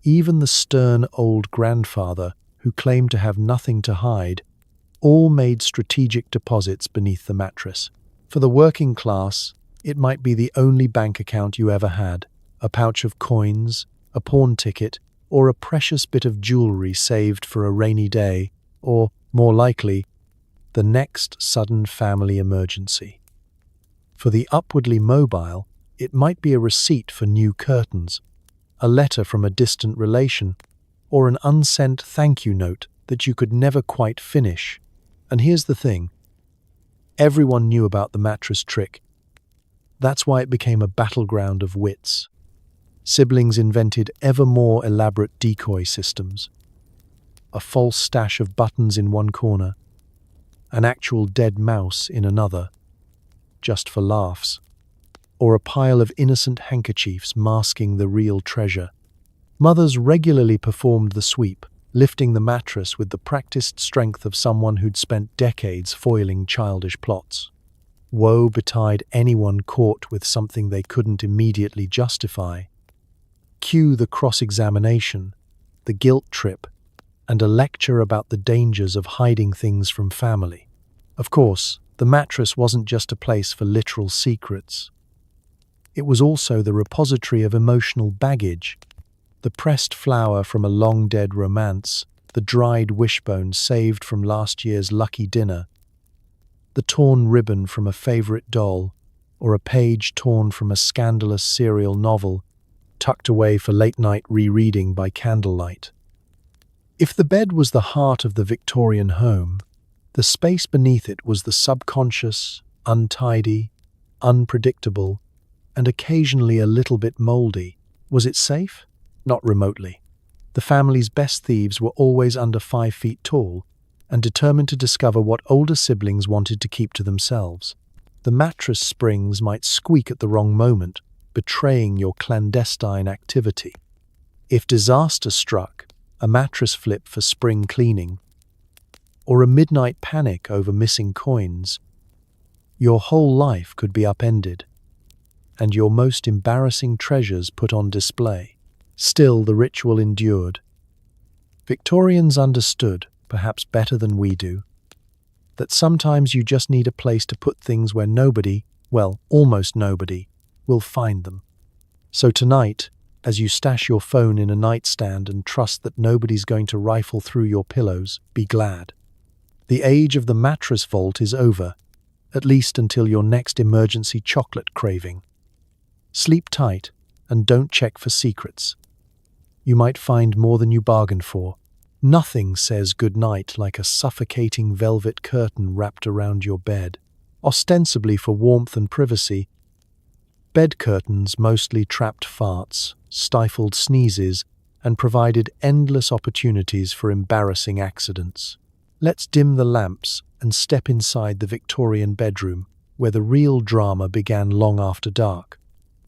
even the stern old grandfather who claimed to have nothing to hide, all made strategic deposits beneath the mattress. For the working class, it might be the only bank account you ever had, a pouch of coins, a pawn ticket, or a precious bit of jewelry saved for a rainy day, or, more likely, the next sudden family emergency. For the upwardly mobile, it might be a receipt for new curtains, a letter from a distant relation, or an unsent thank you note that you could never quite finish. And here's the thing. Everyone knew about the mattress trick. That's why it became a battleground of wits. Siblings invented ever more elaborate decoy systems. A false stash of buttons in one corner, an actual dead mouse in another, just for laughs, or a pile of innocent handkerchiefs masking the real treasure. Mothers regularly performed the sweep, lifting the mattress with the practiced strength of someone who'd spent decades foiling childish plots. Woe betide anyone caught with something they couldn't immediately justify. Cue the cross-examination, the guilt trip, and a lecture about the dangers of hiding things from family. Of course, the mattress wasn't just a place for literal secrets. It was also the repository of emotional baggage. The pressed flower from a long-dead romance, the dried wishbone saved from last year's lucky dinner, the torn ribbon from a favorite doll, or a page torn from a scandalous serial novel, tucked away for late-night rereading by candlelight. If the bed was the heart of the Victorian home, the space beneath it was the subconscious, untidy, unpredictable, and occasionally a little bit moldy. Was it safe? Not remotely. The family's best thieves were always under 5 feet tall and determined to discover what older siblings wanted to keep to themselves. The mattress springs might squeak at the wrong moment, betraying your clandestine activity. If disaster struck, a mattress flip for spring cleaning, or a midnight panic over missing coins, your whole life could be upended, and your most embarrassing treasures put on display. Still, the ritual endured. Victorians understood, perhaps better than we do, that sometimes you just need a place to put things where nobody, well, almost nobody, will find them. So tonight, as you stash your phone in a nightstand and trust that nobody's going to rifle through your pillows, be glad. The age of the mattress vault is over, at least until your next emergency chocolate craving. Sleep tight and don't check for secrets. You might find more than you bargained for. Nothing says goodnight like a suffocating velvet curtain wrapped around your bed, ostensibly for warmth and privacy. Bed curtains mostly trapped farts, stifled sneezes, and provided endless opportunities for embarrassing accidents. Let's dim the lamps and step inside the Victorian bedroom, where the real drama began long after dark.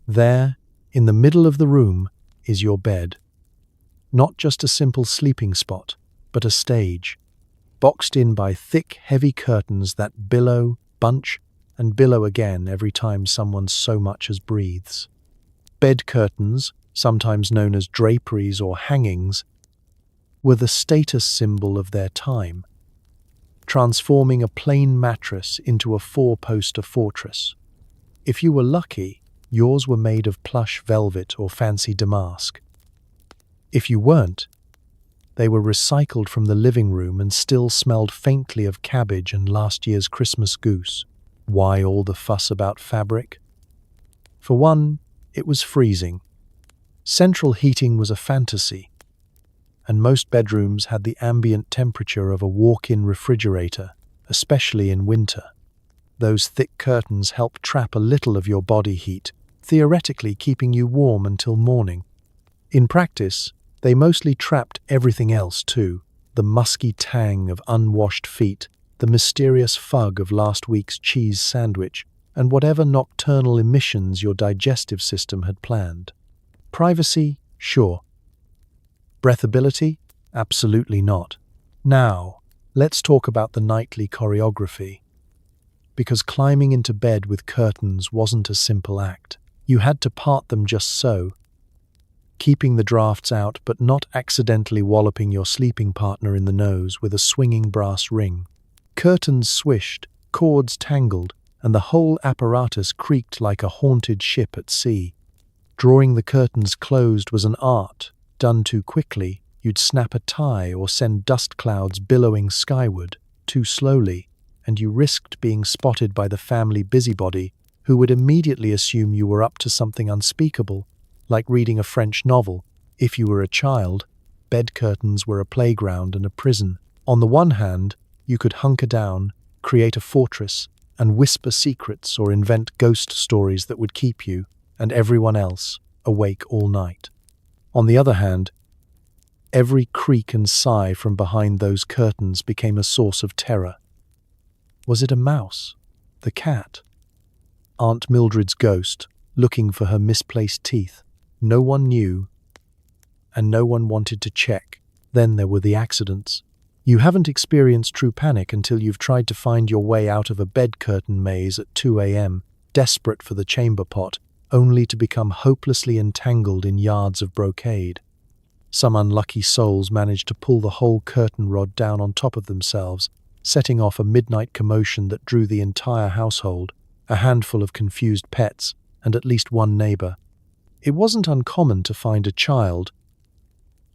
There, in the middle of the room, is your bed. Not just a simple sleeping spot, but a stage, boxed in by thick, heavy curtains that billow, bunch, and billow again every time someone so much as breathes. Bed curtains, sometimes known as draperies or hangings, were the status symbol of their time, transforming a plain mattress into a four-poster fortress. If you were lucky, yours were made of plush velvet or fancy damask. If you weren't, they were recycled from the living room and still smelled faintly of cabbage and last year's Christmas goose. Why all the fuss about fabric? For one, it was freezing. Central heating was a fantasy, and most bedrooms had the ambient temperature of a walk-in refrigerator, especially in winter. Those thick curtains help trap a little of your body heat, theoretically keeping you warm until morning. In practice, they mostly trapped everything else too: the musky tang of unwashed feet, the mysterious fug of last week's cheese sandwich, and whatever nocturnal emissions your digestive system had planned. Privacy? Sure. Breathability? Absolutely not. Now, let's talk about the nightly choreography. Because climbing into bed with curtains wasn't a simple act. You had to part them just so, keeping the drafts out but not accidentally walloping your sleeping partner in the nose with a swinging brass ring. Curtains swished, cords tangled, and the whole apparatus creaked like a haunted ship at sea. Drawing the curtains closed was an art. Done too quickly, you'd snap a tie or send dust clouds billowing skyward. Too slowly, and you risked being spotted by the family busybody, who would immediately assume you were up to something unspeakable, like reading a French novel. If you were a child, bed curtains were a playground and a prison. On the one hand, you could hunker down, create a fortress, and whisper secrets or invent ghost stories that would keep you, and everyone else, awake all night. On the other hand, every creak and sigh from behind those curtains became a source of terror. Was it a mouse? The cat? Aunt Mildred's ghost, looking for her misplaced teeth? No one knew, and no one wanted to check. Then there were the accidents. You haven't experienced true panic until you've tried to find your way out of a bed curtain maze at 2 a.m., desperate for the chamber pot, only to become hopelessly entangled in yards of brocade. Some unlucky souls managed to pull the whole curtain rod down on top of themselves, setting off a midnight commotion that drew the entire household, a handful of confused pets, and at least one neighbor. It wasn't uncommon to find a child,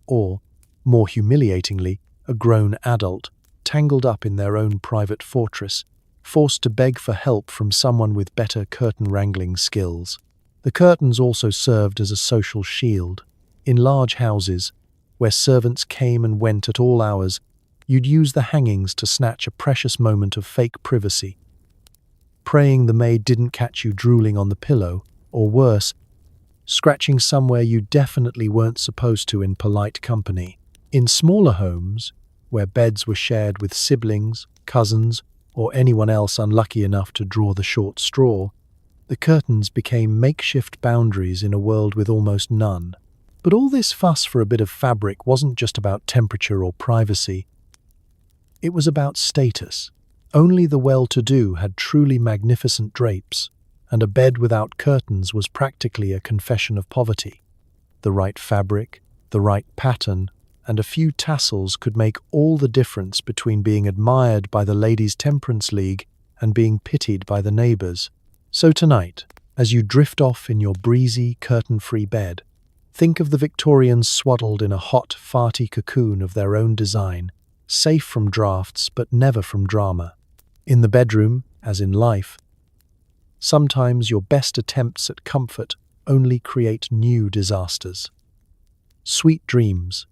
or, more humiliatingly, a grown adult, tangled up in their own private fortress, forced to beg for help from someone with better curtain-wrangling skills. The curtains also served as a social shield. In large houses, where servants came and went at all hours, you'd use the hangings to snatch a precious moment of fake privacy, praying the maid didn't catch you drooling on the pillow, or worse, scratching somewhere you definitely weren't supposed to in polite company. In smaller homes, where beds were shared with siblings, cousins, or anyone else unlucky enough to draw the short straw, the curtains became makeshift boundaries in a world with almost none. But all this fuss for a bit of fabric wasn't just about temperature or privacy. It was about status. Only the well-to-do had truly magnificent drapes, and a bed without curtains was practically a confession of poverty. The right fabric, the right pattern, and a few tassels could make all the difference between being admired by the Ladies' Temperance League and being pitied by the neighbors. So tonight, as you drift off in your breezy, curtain-free bed, think of the Victorians swaddled in a hot, farty cocoon of their own design, safe from drafts but never from drama. In the bedroom, as in life, sometimes your best attempts at comfort only create new disasters. Sweet dreams,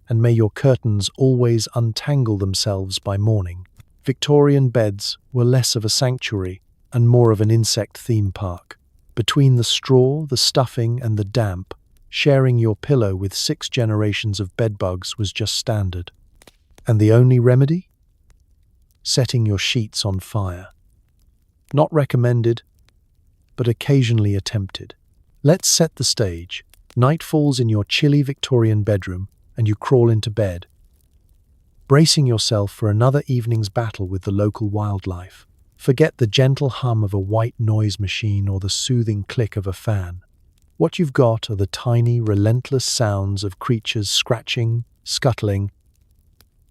and may your curtains always untangle themselves by morning. Victorian beds were less of a sanctuary and more of an insect theme park. Between the straw, the stuffing, and the damp, Sharing your pillow with 6 generations of bedbugs was just standard. And the only remedy? Setting your sheets on fire. Not recommended, but occasionally attempted. Let's set the stage. Night falls in your chilly Victorian bedroom, and you crawl into bed, bracing yourself for another evening's battle with the local wildlife. Forget the gentle hum of a white noise machine or the soothing click of a fan. What you've got are the tiny, relentless sounds of creatures scratching, scuttling,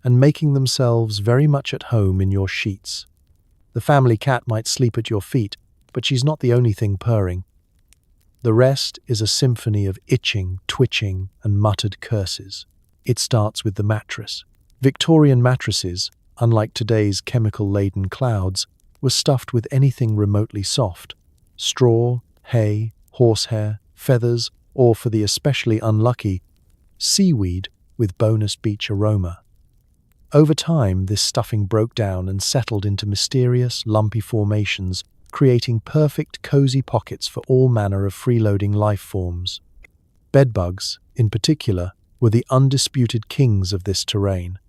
and making themselves very much at home in your sheets. The family cat might sleep at your feet, but she's not the only thing purring. The rest is a symphony of itching, twitching, and muttered curses. It starts with the mattress. Victorian mattresses, unlike today's chemical-laden clouds, were stuffed with anything remotely soft: straw, hay, horsehair, feathers, or, for the especially unlucky, seaweed with bonus beach aroma. Over time, this stuffing broke down and settled into mysterious, lumpy formations, creating perfect, cozy pockets for all manner of freeloading life forms. Bedbugs, in particular, were the undisputed kings of this terrain.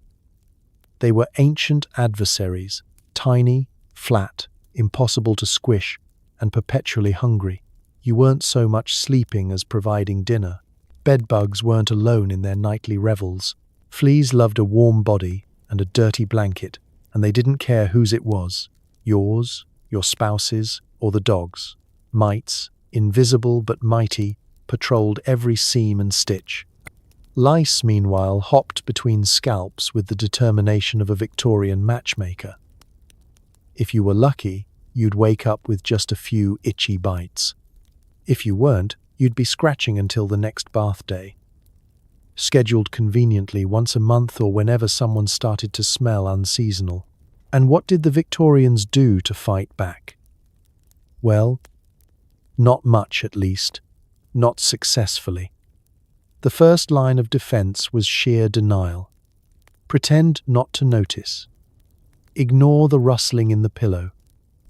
They were ancient adversaries, tiny, flat, impossible to squish, and perpetually hungry. You weren't so much sleeping as providing dinner. Bedbugs weren't alone in their nightly revels. Fleas loved a warm body and a dirty blanket, and they didn't care whose it was, yours, your spouse's, or the dog's. Mites, invisible but mighty, patrolled every seam and stitch. Lice, meanwhile, hopped between scalps with the determination of a Victorian matchmaker. If you were lucky, you'd wake up with just a few itchy bites. If you weren't, you'd be scratching until the next bath day, scheduled conveniently once a month or whenever someone started to smell unseasonal. And what did the Victorians do to fight back? Well, not much at least, not successfully. The first line of defense was sheer denial. Pretend not to notice. Ignore the rustling in the pillow.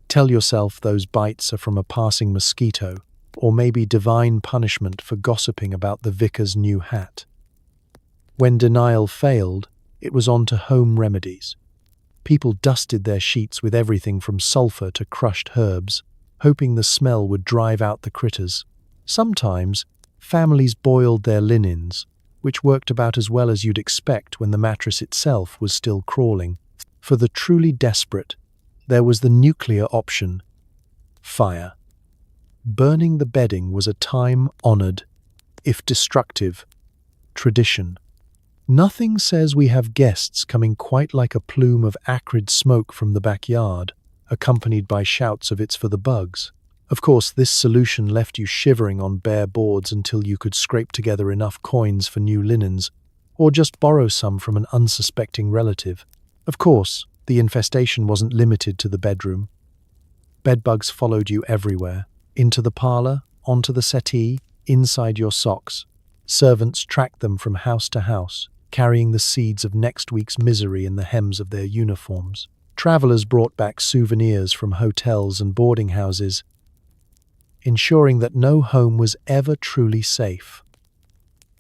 Tell yourself those bites are from a passing mosquito, or maybe divine punishment for gossiping about the vicar's new hat. When denial failed, it was on to home remedies. People dusted their sheets with everything from sulfur to crushed herbs, hoping the smell would drive out the critters. Sometimes, families boiled their linens, which worked about as well as you'd expect when the mattress itself was still crawling. For the truly desperate, there was the nuclear option: fire. Burning the bedding was a time-honored, if destructive, tradition. Nothing says we have guests coming quite like a plume of acrid smoke from the backyard, accompanied by shouts of "it's for the bugs." Of course, this solution left you shivering on bare boards until you could scrape together enough coins for new linens, or just borrow some from an unsuspecting relative. Of course, the infestation wasn't limited to the bedroom. Bedbugs followed you everywhere, into the parlor, onto the settee, inside your socks. Servants tracked them from house to house, carrying the seeds of next week's misery in the hems of their uniforms. Travelers brought back souvenirs from hotels and boarding houses, ensuring that no home was ever truly safe.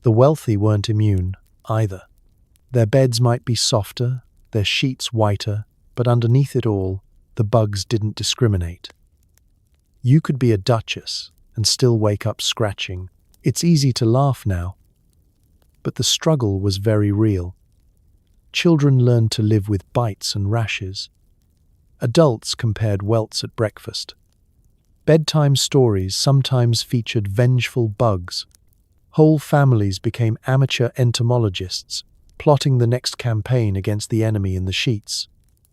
The wealthy weren't immune, either. Their beds might be softer, their sheets whiter, but underneath it all, the bugs didn't discriminate. You could be a duchess and still wake up scratching. It's easy to laugh now, but the struggle was very real. Children learned to live with bites and rashes. Adults compared welts at breakfast. Bedtime stories sometimes featured vengeful bugs. Whole families became amateur entomologists, plotting the next campaign against the enemy in the sheets.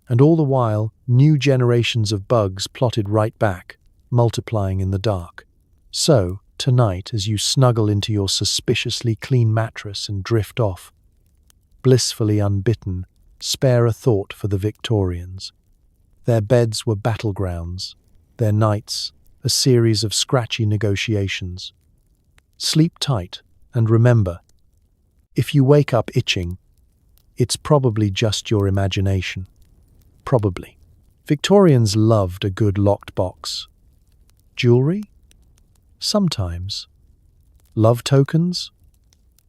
And all the while, new generations of bugs plotted right back, multiplying in the dark. So, tonight, as you snuggle into your suspiciously clean mattress and drift off, blissfully unbitten, spare a thought for the Victorians. Their beds were battlegrounds, their nights a series of scratchy negotiations. Sleep tight, and remember, if you wake up itching, it's probably just your imagination. Probably. Victorians loved a good locked box. Jewelry? Sometimes. Love tokens?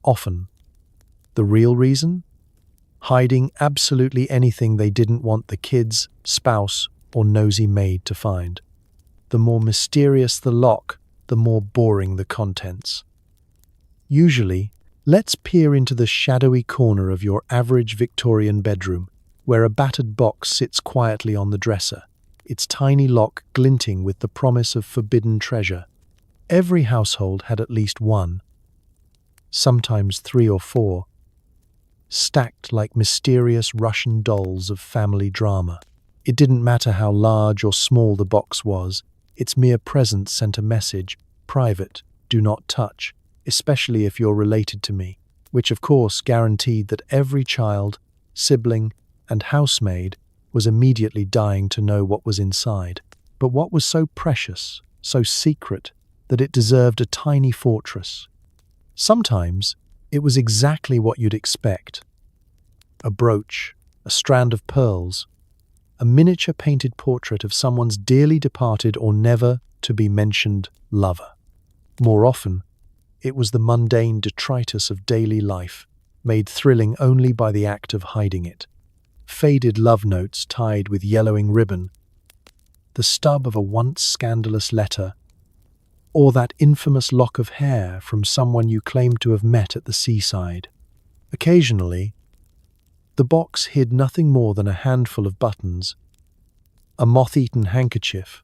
Often. The real reason? Hiding absolutely anything they didn't want the kids, spouse, or nosy maid to find. The more mysterious the lock, the more boring the contents. Usually, let's peer into the shadowy corner of your average Victorian bedroom, where a battered box sits quietly on the dresser, its tiny lock glinting with the promise of forbidden treasure. Every household had at least one, sometimes 3 or 4, stacked like mysterious Russian dolls of family drama. It didn't matter how large or small the box was, its mere presence sent a message: private, do not touch, especially if you're related to me, which of course guaranteed that every child, sibling, and housemaid was immediately dying to know what was inside. But what was so precious, so secret, that it deserved a tiny fortress? Sometimes it was exactly what you'd expect. A brooch, a strand of pearls, a miniature painted portrait of someone's dearly departed or never to be mentioned lover. More often, it was the mundane detritus of daily life, made thrilling only by the act of hiding it. Faded love notes tied with yellowing ribbon, the stub of a once scandalous letter, or that infamous lock of hair from someone you claimed to have met at the seaside. Occasionally, the box hid nothing more than a handful of buttons, a moth-eaten handkerchief,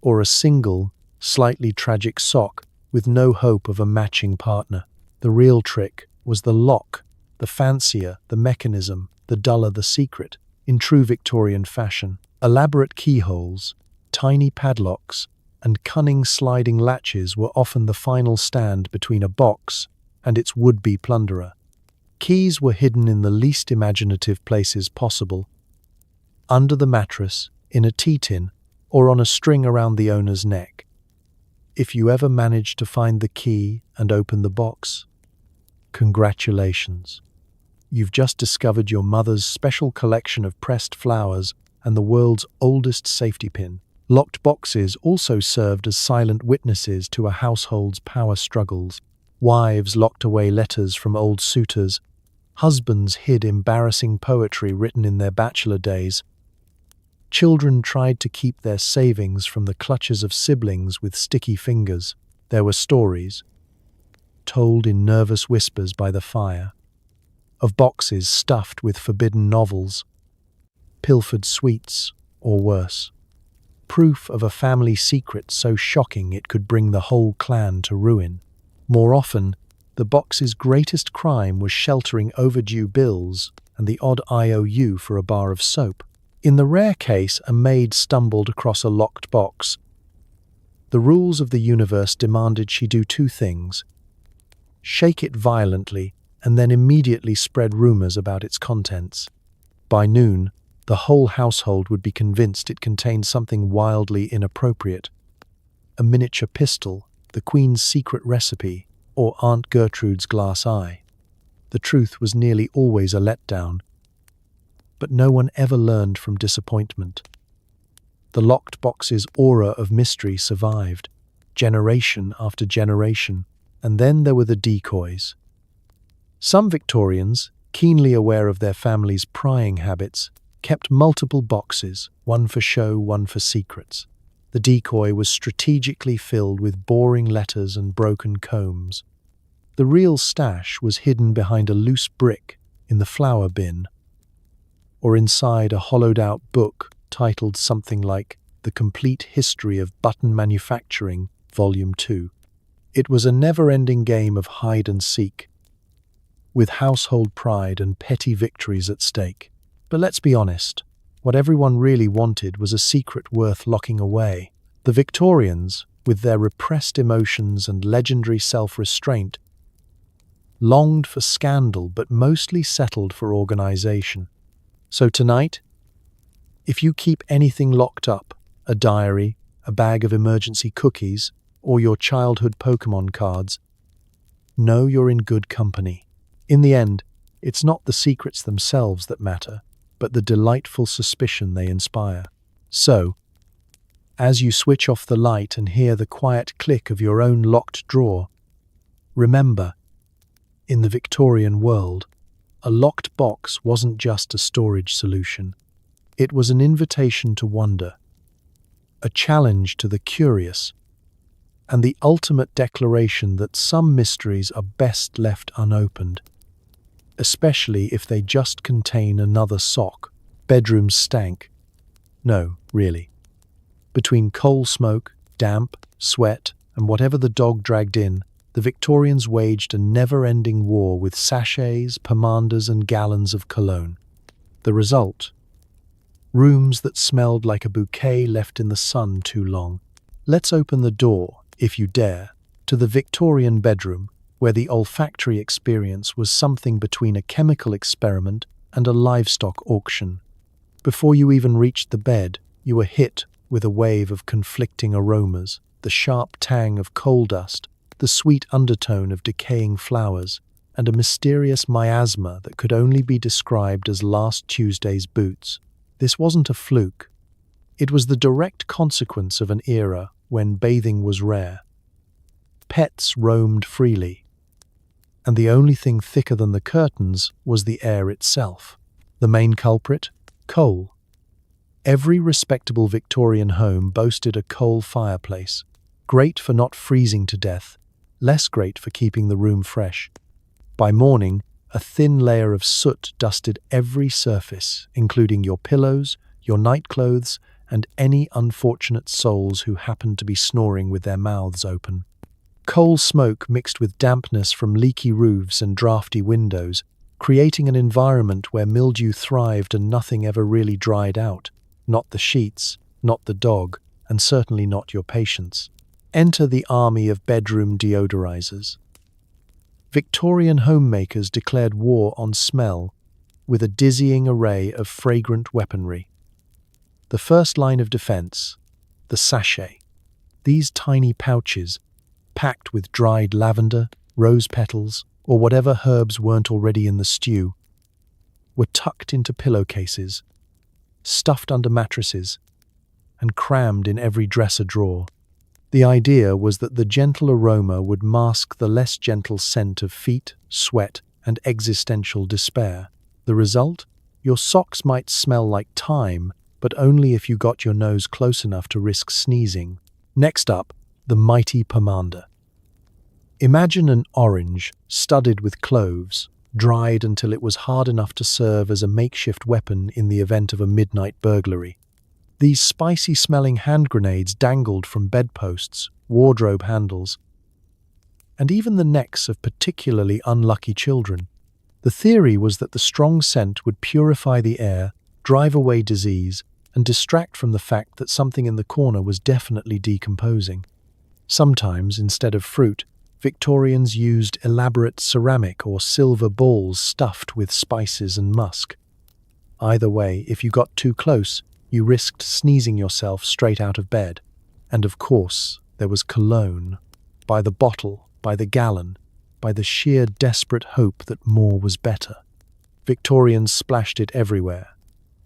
or a single, slightly tragic sock with no hope of a matching partner. The real trick was the lock, the fancier the mechanism, the duller the secret. In true Victorian fashion, elaborate keyholes, tiny padlocks, and cunning sliding latches were often the final stand between a box and its would-be plunderer. Keys were hidden in the least imaginative places possible: under the mattress, in a tea tin, or on a string around the owner's neck. If you ever managed to find the key and open the box, congratulations. You've just discovered your mother's special collection of pressed flowers and the world's oldest safety pin. Locked boxes also served as silent witnesses to a household's power struggles. Wives locked away letters from old suitors. Husbands hid embarrassing poetry written in their bachelor days. Children tried to keep their savings from the clutches of siblings with sticky fingers. There were stories, told in nervous whispers by the fire, of boxes stuffed with forbidden novels, pilfered sweets, or worse. Proof of a family secret so shocking it could bring the whole clan to ruin. More often, the box's greatest crime was sheltering overdue bills and the odd IOU for a bar of soap. In the rare case a maid stumbled across a locked box, the rules of the universe demanded she do 2 things: shake it violently and then immediately spread rumors about its contents. By noon, the whole household would be convinced it contained something wildly inappropriate: a miniature pistol, the Queen's secret recipe, or Aunt Gertrude's glass eye. The truth was nearly always a letdown, but no one ever learned from disappointment. The locked box's aura of mystery survived, generation after generation, and then there were the decoys. Some Victorians, keenly aware of their family's prying habits, kept multiple boxes, one for show, one for secrets. The decoy was strategically filled with boring letters and broken combs. The real stash was hidden behind a loose brick in the flower bin, or inside a hollowed-out book titled something like The Complete History of Button Manufacturing, Volume 2. It was a never-ending game of hide-and-seek, with household pride and petty victories at stake. But let's be honest, what everyone really wanted was a secret worth locking away. The Victorians, with their repressed emotions and legendary self-restraint, longed for scandal but mostly settled for organization. So tonight, if you keep anything locked up, a diary, a bag of emergency cookies, or your childhood Pokemon cards, know you're in good company. In the end, it's not the secrets themselves that matter, but the delightful suspicion they inspire. So, as you switch off the light and hear the quiet click of your own locked drawer, Remember, in the Victorian world, a locked box wasn't just a storage solution. It was an invitation to wonder, a challenge to the curious, and the ultimate declaration that some mysteries are best left unopened, especially if they just contain another sock. Bedrooms stank. No, really. Between coal smoke, damp, sweat, and whatever the dog dragged in, the Victorians waged a never-ending war with sachets, pomanders, and gallons of cologne. The result? Rooms that smelled like a bouquet left in the sun too long. Let's open the door, if you dare, to the Victorian bedroom, where the olfactory experience was something between a chemical experiment and a livestock auction. Before you even reached the bed, you were hit with a wave of conflicting aromas, the sharp tang of coal dust, the sweet undertone of decaying flowers, and a mysterious miasma that could only be described as last Tuesday's boots. This wasn't a fluke. It was the direct consequence of an era when bathing was rare. Pets roamed freely, and the only thing thicker than the curtains was the air itself. The main culprit? Coal. Every respectable Victorian home boasted a coal fireplace, great for not freezing to death, less great for keeping the room fresh. By morning, a thin layer of soot dusted every surface, including your pillows, your nightclothes, and any unfortunate souls who happened to be snoring with their mouths open. Coal smoke mixed with dampness from leaky roofs and drafty windows, creating an environment where mildew thrived and nothing ever really dried out. Not the sheets, not the dog, and certainly not your patients. Enter the army of bedroom deodorizers. Victorian homemakers declared war on smell with a dizzying array of fragrant weaponry. The first line of defense, the sachet. These tiny pouches, packed with dried lavender, rose petals, or whatever herbs weren't already in the stew, were tucked into pillowcases, stuffed under mattresses, and crammed in every dresser drawer. The idea was that the gentle aroma would mask the less gentle scent of feet, sweat, and existential despair. The result? Your socks might smell like thyme, but only if you got your nose close enough to risk sneezing. Next up, the mighty pomander. Imagine an orange studded with cloves, dried until it was hard enough to serve as a makeshift weapon in the event of a midnight burglary. These spicy-smelling hand grenades dangled from bedposts, wardrobe handles, and even the necks of particularly unlucky children. The theory was that the strong scent would purify the air, drive away disease, and distract from the fact that something in the corner was definitely decomposing. Sometimes, instead of fruit, Victorians used elaborate ceramic or silver balls stuffed with spices and musk. Either way, if you got too close, you risked sneezing yourself straight out of bed. And of course, there was cologne. By the bottle, by the gallon, by the sheer desperate hope that more was better. Victorians splashed it everywhere.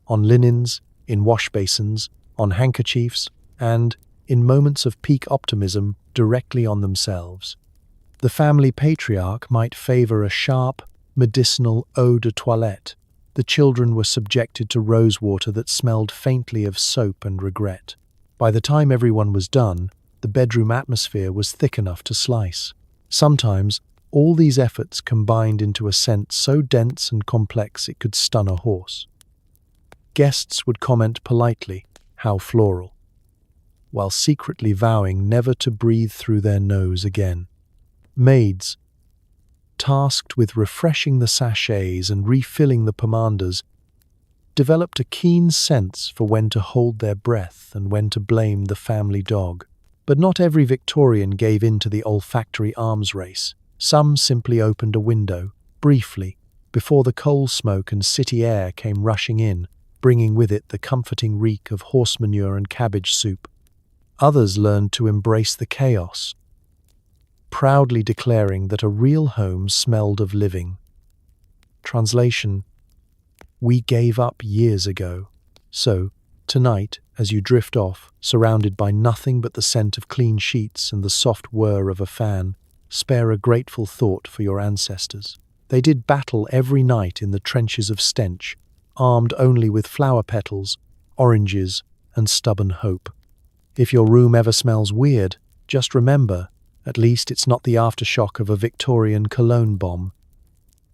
On linens, in wash basins, on handkerchiefs, and, in moments of peak optimism, directly on themselves. The family patriarch might favor a sharp, medicinal eau de toilette. The children were subjected to rosewater that smelled faintly of soap and regret. By the time everyone was done, the bedroom atmosphere was thick enough to slice. Sometimes, all these efforts combined into a scent so dense and complex it could stun a horse. Guests would comment politely, "How floral," while secretly vowing never to breathe through their nose again. Maids, tasked with refreshing the sachets and refilling the pomanders, developed a keen sense for when to hold their breath and when to blame the family dog. But not every Victorian gave in to the olfactory arms race. Some simply opened a window, briefly, before the coal smoke and city air came rushing in, bringing with it the comforting reek of horse manure and cabbage soup. Others learned to embrace the chaos, proudly declaring that a real home smelled of living. Translation: we gave up years ago. So, tonight, as you drift off, surrounded by nothing but the scent of clean sheets and the soft whir of a fan, Spare a grateful thought for your ancestors. They did battle every night in the trenches of stench, armed only with flower petals, oranges, and stubborn hope. If your room ever smells weird, just remember, at least it's not the aftershock of a Victorian cologne bomb.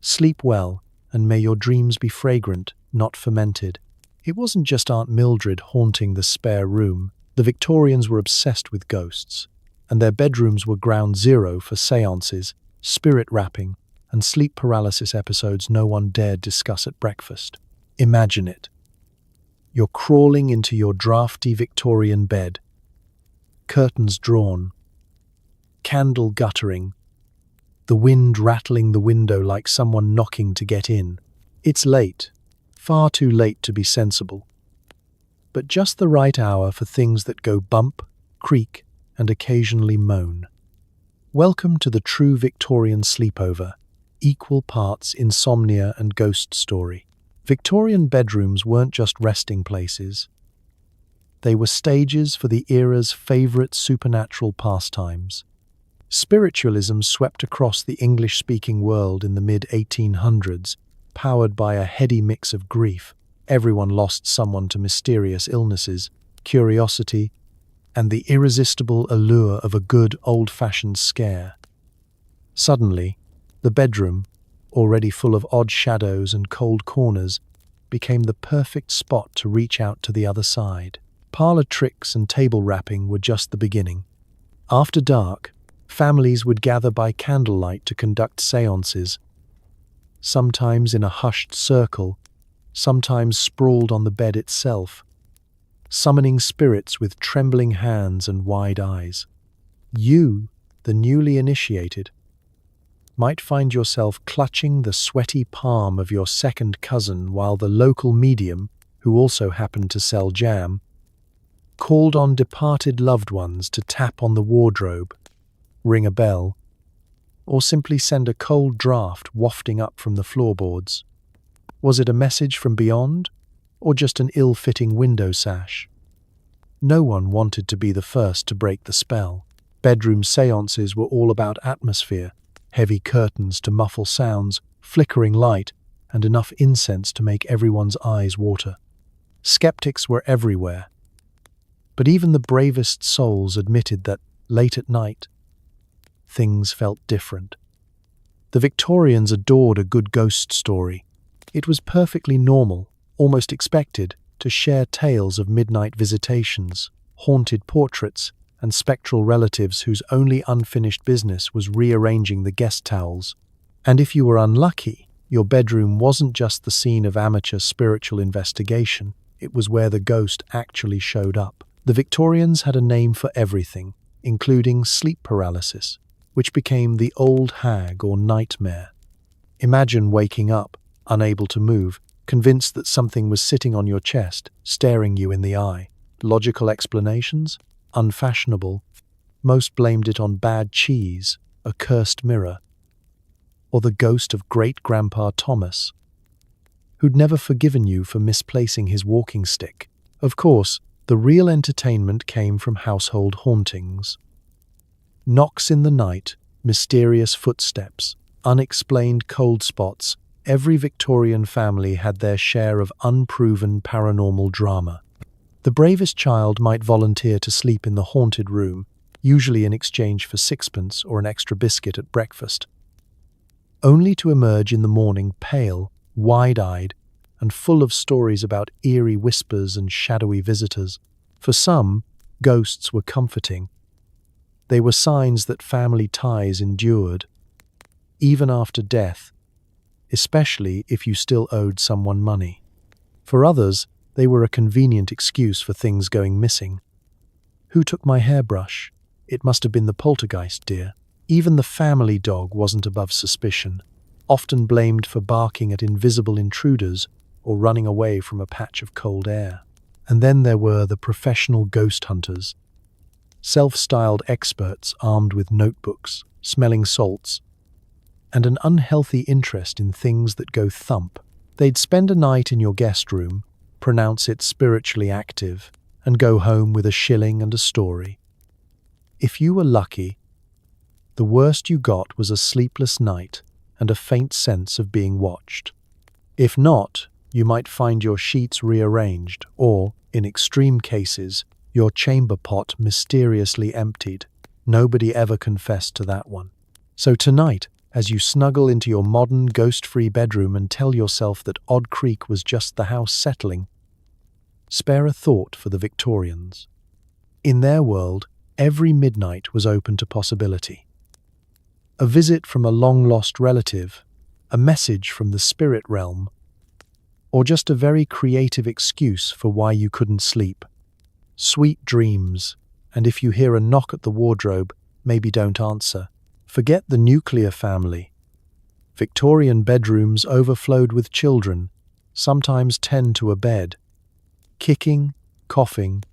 Sleep well, and may your dreams be fragrant, not fermented. It wasn't just Aunt Mildred haunting the spare room. The Victorians were obsessed with ghosts, and their bedrooms were ground zero for seances, spirit rapping, and sleep paralysis episodes no one dared discuss at breakfast. Imagine it. You're crawling into your drafty Victorian bed, curtains drawn, candle guttering, the wind rattling the window like someone knocking to get in. It's late, far too late to be sensible, but just the right hour for things that go bump, creak, and occasionally moan. Welcome to the true Victorian sleepover, equal parts insomnia and ghost story. Victorian bedrooms weren't just resting places. They were stages for the era's favorite supernatural pastimes. Spiritualism swept across the English-speaking world in the mid-1800s, powered by a heady mix of grief. Everyone lost someone to mysterious illnesses, curiosity, and the irresistible allure of a good old-fashioned scare. Suddenly, the bedroom, already full of odd shadows and cold corners, became the perfect spot to reach out to the other side. Parlor tricks and table rapping were just the beginning. After dark, families would gather by candlelight to conduct seances, sometimes in a hushed circle, sometimes sprawled on the bed itself, summoning spirits with trembling hands and wide eyes. You, the newly initiated, might find yourself clutching the sweaty palm of your second cousin while the local medium, who also happened to sell jam, called on departed loved ones to tap on the wardrobe, ring a bell, or simply send a cold draft wafting up from the floorboards. Was it a message from beyond, or just an ill-fitting window sash? No one wanted to be the first to break the spell. Bedroom seances were all about atmosphere, heavy curtains to muffle sounds, flickering light, and enough incense to make everyone's eyes water. Skeptics were everywhere, but even the bravest souls admitted that, late at night, things felt different. The Victorians adored a good ghost story. It was perfectly normal, almost expected, to share tales of midnight visitations, haunted portraits, and spectral relatives whose only unfinished business was rearranging the guest towels. And if you were unlucky, your bedroom wasn't just the scene of amateur spiritual investigation, it was where the ghost actually showed up. The Victorians had a name for everything, including sleep paralysis, which became the old hag or nightmare. Imagine waking up, unable to move, convinced that something was sitting on your chest, staring you in the eye. Logical explanations? Unfashionable. Most blamed it on bad cheese, a cursed mirror, or the ghost of great-grandpa Thomas, who'd never forgiven you for misplacing his walking stick. Of course, the real entertainment came from household hauntings. Knocks in the night, mysterious footsteps, unexplained cold spots. Every Victorian family had their share of unproven paranormal drama. The bravest child might volunteer to sleep in the haunted room, usually in exchange for sixpence or an extra biscuit at breakfast, only to emerge in the morning pale, wide-eyed, and full of stories about eerie whispers and shadowy visitors. For some, ghosts were comforting. They were signs that family ties endured, even after death, especially if you still owed someone money. For others, they were a convenient excuse for things going missing. Who took my hairbrush? It must have been the poltergeist, dear. Even the family dog wasn't above suspicion, often blamed for barking at invisible intruders or running away from a patch of cold air. And then there were the professional ghost hunters, self-styled experts armed with notebooks, smelling salts, and an unhealthy interest in things that go thump. They'd spend a night in your guest room, pronounce it spiritually active, and go home with a shilling and a story. If you were lucky, The worst you got was a sleepless night and a faint sense of being watched. If not, you might find your sheets rearranged or, in extreme cases, your chamber pot mysteriously emptied. Nobody ever confessed to that one. So tonight, as you snuggle into your modern, ghost-free bedroom and tell yourself that Odd Creek was just the house settling, spare a thought for the Victorians. In their world, every midnight was open to possibility. A visit from a long-lost relative, a message from the spirit realm, or just a very creative excuse for why you couldn't sleep. Sweet dreams, and if you hear a knock at the wardrobe, maybe don't answer. Forget the nuclear family. Victorian bedrooms overflowed with children, sometimes 10 to a bed, kicking, coughing,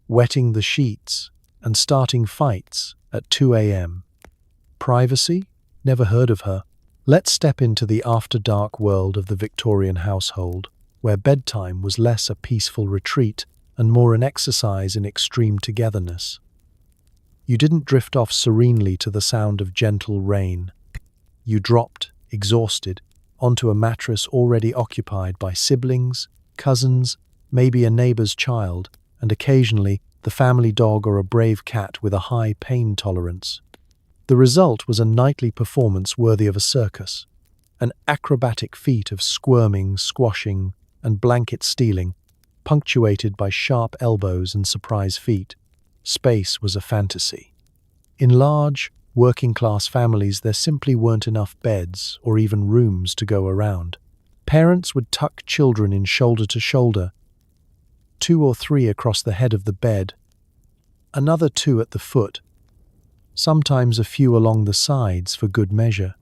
wetting the sheets, and starting fights at 2 a.m. Privacy? Never heard of her. Let's step into the after-dark world of the Victorian household, where bedtime was less a peaceful retreat and more an exercise in extreme togetherness. You didn't drift off serenely to the sound of gentle rain. You dropped, exhausted, onto a mattress already occupied by siblings, cousins, maybe a neighbor's child, and occasionally the family dog or a brave cat with a high pain tolerance. The result was a nightly performance worthy of a circus, an acrobatic feat of squirming, squashing, and blanket stealing, punctuated by sharp elbows and surprise feet. Space was a fantasy. In large, working-class families, there simply weren't enough beds or even rooms to go around. Parents would tuck children in shoulder to shoulder, 2 or 3 across the head of the bed, another 2 at the foot, sometimes a few along the sides for good measure.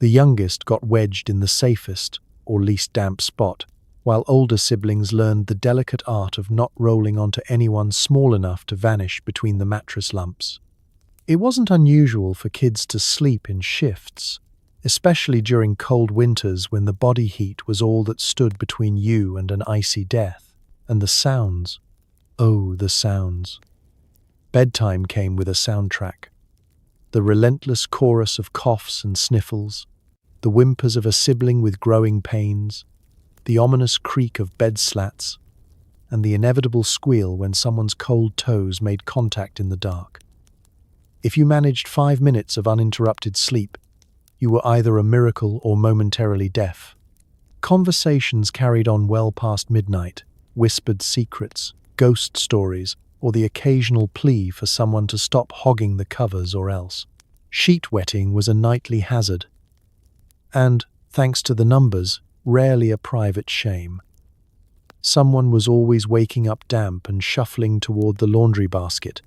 The youngest got wedged in the safest or least damp spot, while older siblings learned the delicate art of not rolling onto anyone small enough to vanish between the mattress lumps. It wasn't unusual for kids to sleep in shifts, especially during cold winters when the body heat was all that stood between you and an icy death. And the sounds. Oh, the sounds. Bedtime came with a soundtrack. The relentless chorus of coughs and sniffles, the whimpers of a sibling with growing pains, the ominous creak of bed slats, and the inevitable squeal when someone's cold toes made contact in the dark. If you managed 5 minutes of uninterrupted sleep, you were either a miracle or momentarily deaf. Conversations carried on well past midnight, whispered secrets, ghost stories, or the occasional plea for someone to stop hogging the covers or else. Sheet wetting was a nightly hazard, and, thanks to the numbers, rarely a private shame. Someone was always waking up damp and shuffling toward the laundry basket,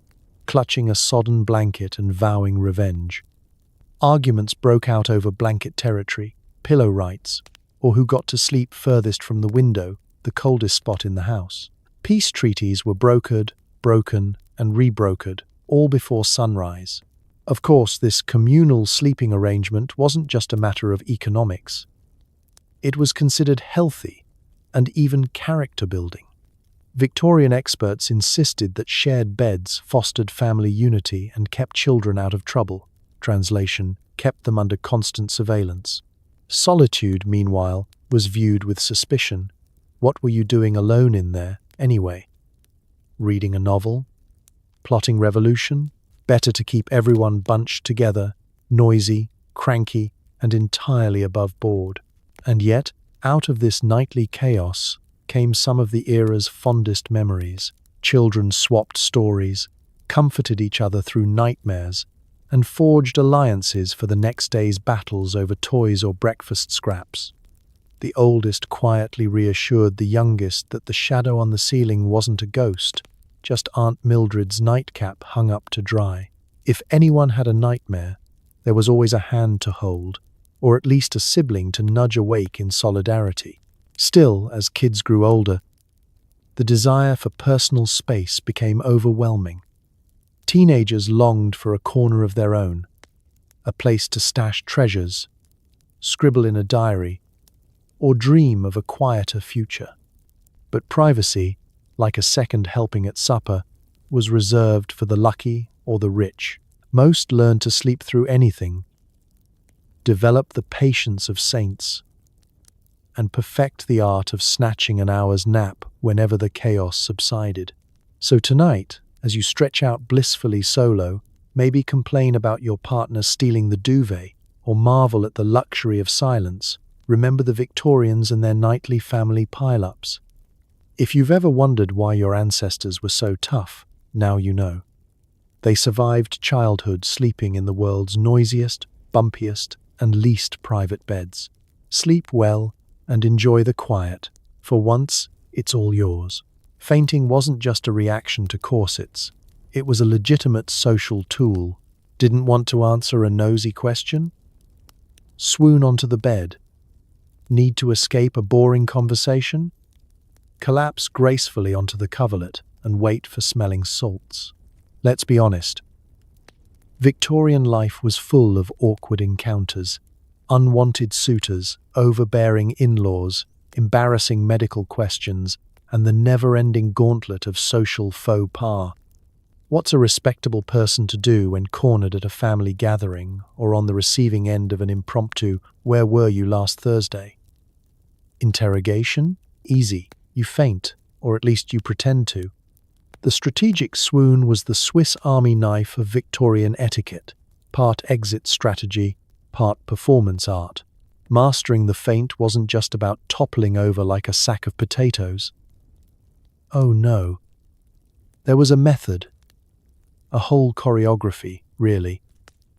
clutching a sodden blanket and vowing revenge. Arguments broke out over blanket territory, pillow rights, or who got to sleep furthest from the window, the coldest spot in the house. Peace treaties were brokered, broken, and rebrokered, all before sunrise. Of course, this communal sleeping arrangement wasn't just a matter of economics. It was considered healthy and even character-building. Victorian experts insisted that shared beds fostered family unity and kept children out of trouble. Translation, kept them under constant surveillance. Solitude, meanwhile, was viewed with suspicion. What were you doing alone in there, anyway? Reading a novel? Plotting revolution? Better to keep everyone bunched together, noisy, cranky, and entirely above board. And yet, out of this nightly chaos came some of the era's fondest memories. Children swapped stories, comforted each other through nightmares, and forged alliances for the next day's battles over toys or breakfast scraps. The oldest quietly reassured the youngest that the shadow on the ceiling wasn't a ghost, just Aunt Mildred's nightcap hung up to dry. If anyone had a nightmare, there was always a hand to hold, or at least a sibling to nudge awake in solidarity. Still, as kids grew older, the desire for personal space became overwhelming. Teenagers longed for a corner of their own, a place to stash treasures, scribble in a diary, or dream of a quieter future. But privacy, like a second helping at supper, was reserved for the lucky or the rich. Most learn to sleep through anything, develop the patience of saints, and perfect the art of snatching an hour's nap whenever the chaos subsided. So tonight, as you stretch out blissfully solo, maybe complain about your partner stealing the duvet, or marvel at the luxury of silence, remember the Victorians and their nightly family pile-ups. If you've ever wondered why your ancestors were so tough, now you know. They survived childhood sleeping in the world's noisiest, bumpiest, and least private beds. Sleep well and enjoy the quiet. For once, it's all yours. Fainting wasn't just a reaction to corsets. It was a legitimate social tool. Didn't want to answer a nosy question? Swoon onto the bed. Need to escape a boring conversation? Collapse gracefully onto the coverlet and wait for smelling salts. Let's be honest. Victorian life was full of awkward encounters, unwanted suitors, overbearing in-laws, embarrassing medical questions, and the never-ending gauntlet of social faux pas. What's a respectable person to do when cornered at a family gathering or on the receiving end of an impromptu "Where were you last Thursday?" Interrogation? Easy. You faint, or at least you pretend to. The strategic swoon was the Swiss Army knife of Victorian etiquette, part exit strategy, part performance art. Mastering the feint wasn't just about toppling over like a sack of potatoes. Oh no. There was a method. A whole choreography, really.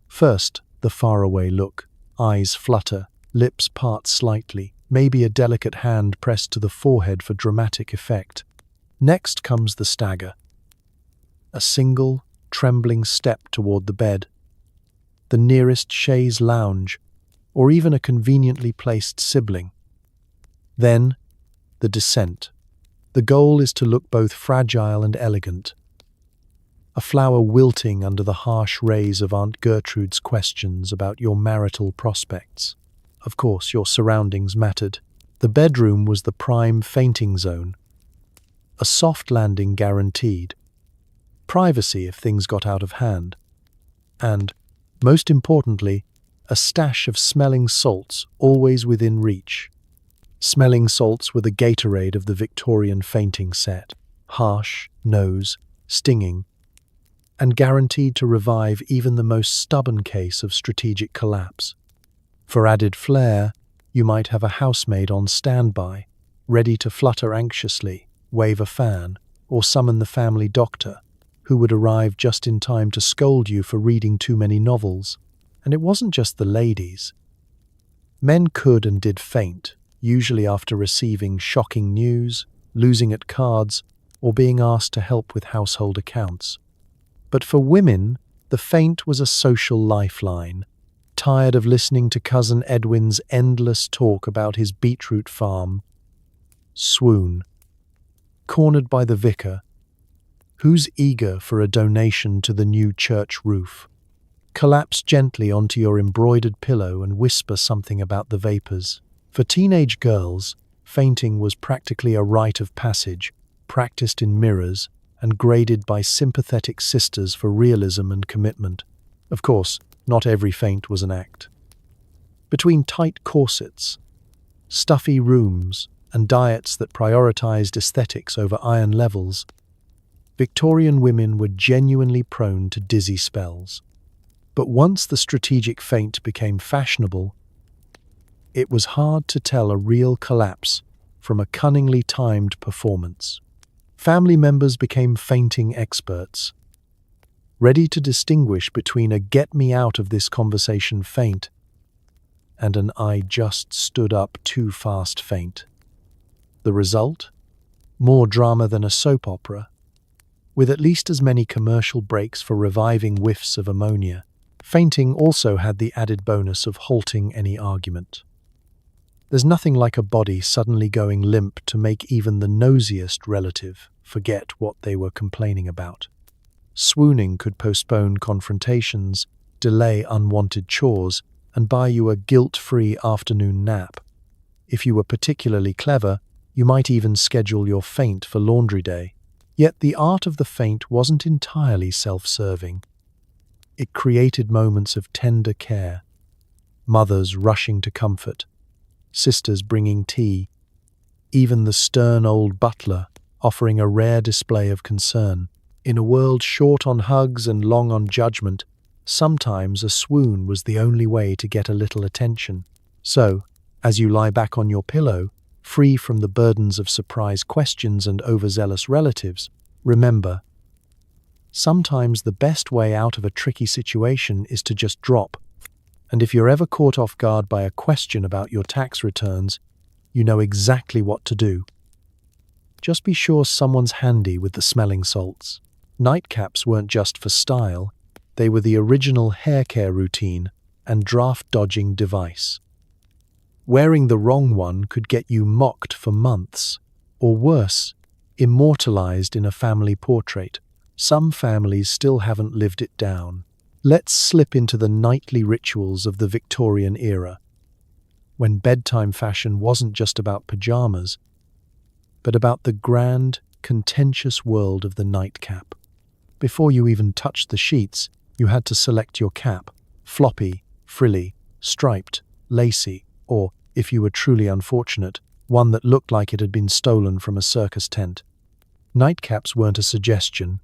First, the faraway look. Eyes flutter, lips part slightly, maybe a delicate hand pressed to the forehead for dramatic effect. Next comes the stagger. A single, trembling step toward the bed, the nearest chaise lounge, or even a conveniently placed sibling. Then, the descent. The goal is to look both fragile and elegant. A flower wilting under the harsh rays of Aunt Gertrude's questions about your marital prospects. Of course, your surroundings mattered. The bedroom was the prime fainting zone. A soft landing guaranteed. Privacy if things got out of hand. And, most importantly, a stash of smelling salts always within reach. Smelling salts were the Gatorade of the Victorian fainting set. Harsh, nose, stinging, and guaranteed to revive even the most stubborn case of strategic collapse. For added flair, you might have a housemaid on standby, ready to flutter anxiously, wave a fan, or summon the family doctor, who would arrive just in time to scold you for reading too many novels. And it wasn't just the ladies. Men could and did faint, usually after receiving shocking news, losing at cards, or being asked to help with household accounts. But for women, the faint was a social lifeline. Tired of listening to Cousin Edwin's endless talk about his beetroot farm? Swoon. Cornered by the vicar, who's eager for a donation to the new church roof? Collapse gently onto your embroidered pillow and whisper something about the vapors. For teenage girls, fainting was practically a rite of passage, practiced in mirrors and graded by sympathetic sisters for realism and commitment. Of course, not every faint was an act. Between tight corsets, stuffy rooms, and diets that prioritized aesthetics over iron levels, Victorian women were genuinely prone to dizzy spells. But once the strategic feint became fashionable, it was hard to tell a real collapse from a cunningly timed performance. Family members became fainting experts, ready to distinguish between a get-me-out-of-this-conversation feint and an I just stood up too fast feint. The result? More drama than a soap opera, with at least as many commercial breaks for reviving whiffs of ammonia. Fainting also had the added bonus of halting any argument. There's nothing like a body suddenly going limp to make even the nosiest relative forget what they were complaining about. Swooning could postpone confrontations, delay unwanted chores, and buy you a guilt-free afternoon nap. If you were particularly clever, you might even schedule your feint for laundry day. Yet the art of the feint wasn't entirely self-serving. It created moments of tender care, mothers rushing to comfort, sisters bringing tea, even the stern old butler offering a rare display of concern. In a world short on hugs and long on judgment, sometimes a swoon was the only way to get a little attention. So, as you lie back on your pillow, free from the burdens of surprise questions and overzealous relatives, remember, sometimes the best way out of a tricky situation is to just drop. And if you're ever caught off guard by a question about your tax returns, you know exactly what to do. Just be sure someone's handy with the smelling salts. Nightcaps weren't just for style, they were the original hair care routine and draft-dodging device. Wearing the wrong one could get you mocked for months, or worse, immortalized in a family portrait. Some families still haven't lived it down. Let's slip into the nightly rituals of the Victorian era, when bedtime fashion wasn't just about pajamas, but about the grand, contentious world of the nightcap. Before you even touched the sheets, you had to select your cap: floppy, frilly, striped, lacy, or, if you were truly unfortunate, one that looked like it had been stolen from a circus tent. Nightcaps weren't a suggestion.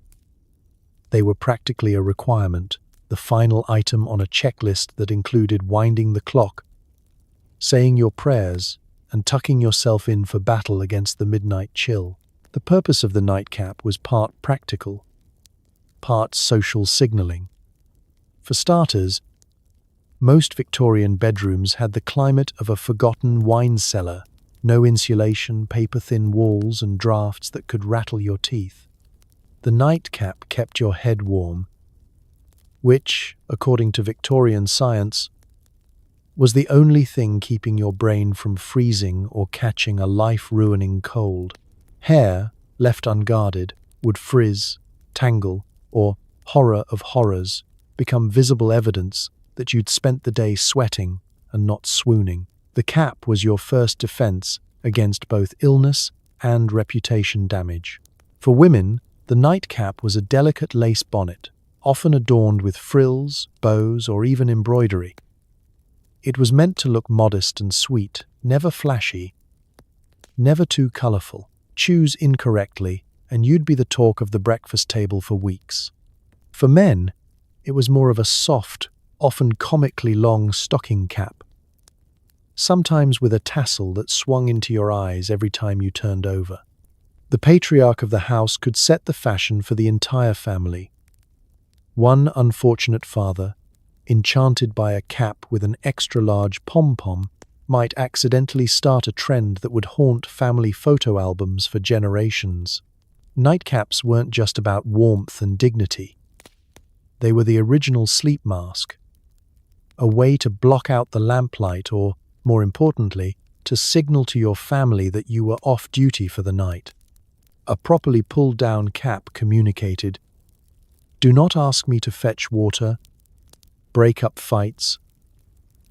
They were practically a requirement, the final item on a checklist that included winding the clock, saying your prayers, and tucking yourself in for battle against the midnight chill. The purpose of the nightcap was part practical, part social signaling. For starters, most Victorian bedrooms had the climate of a forgotten wine cellar, no insulation, paper-thin walls, and drafts that could rattle your teeth. The nightcap kept your head warm, which, according to Victorian science, was the only thing keeping your brain from freezing or catching a life-ruining cold. Hair, left unguarded, would frizz, tangle, or, horror of horrors, become visible evidence that you'd spent the day sweating and not swooning. The cap was your first defense against both illness and reputation damage. For women, the nightcap was a delicate lace bonnet, often adorned with frills, bows, or even embroidery. It was meant to look modest and sweet, never flashy, never too colorful. Choose incorrectly, and you'd be the talk of the breakfast table for weeks. For men, it was more of a soft, often comically long stocking cap, sometimes with a tassel that swung into your eyes every time you turned over. The patriarch of the house could set the fashion for the entire family. One unfortunate father, enchanted by a cap with an extra-large pom-pom, might accidentally start a trend that would haunt family photo albums for generations. Nightcaps weren't just about warmth and dignity. They were the original sleep mask, a way to block out the lamplight or, more importantly, to signal to your family that you were off duty for the night. A properly pulled-down cap communicated, "Do not ask me to fetch water, break up fights,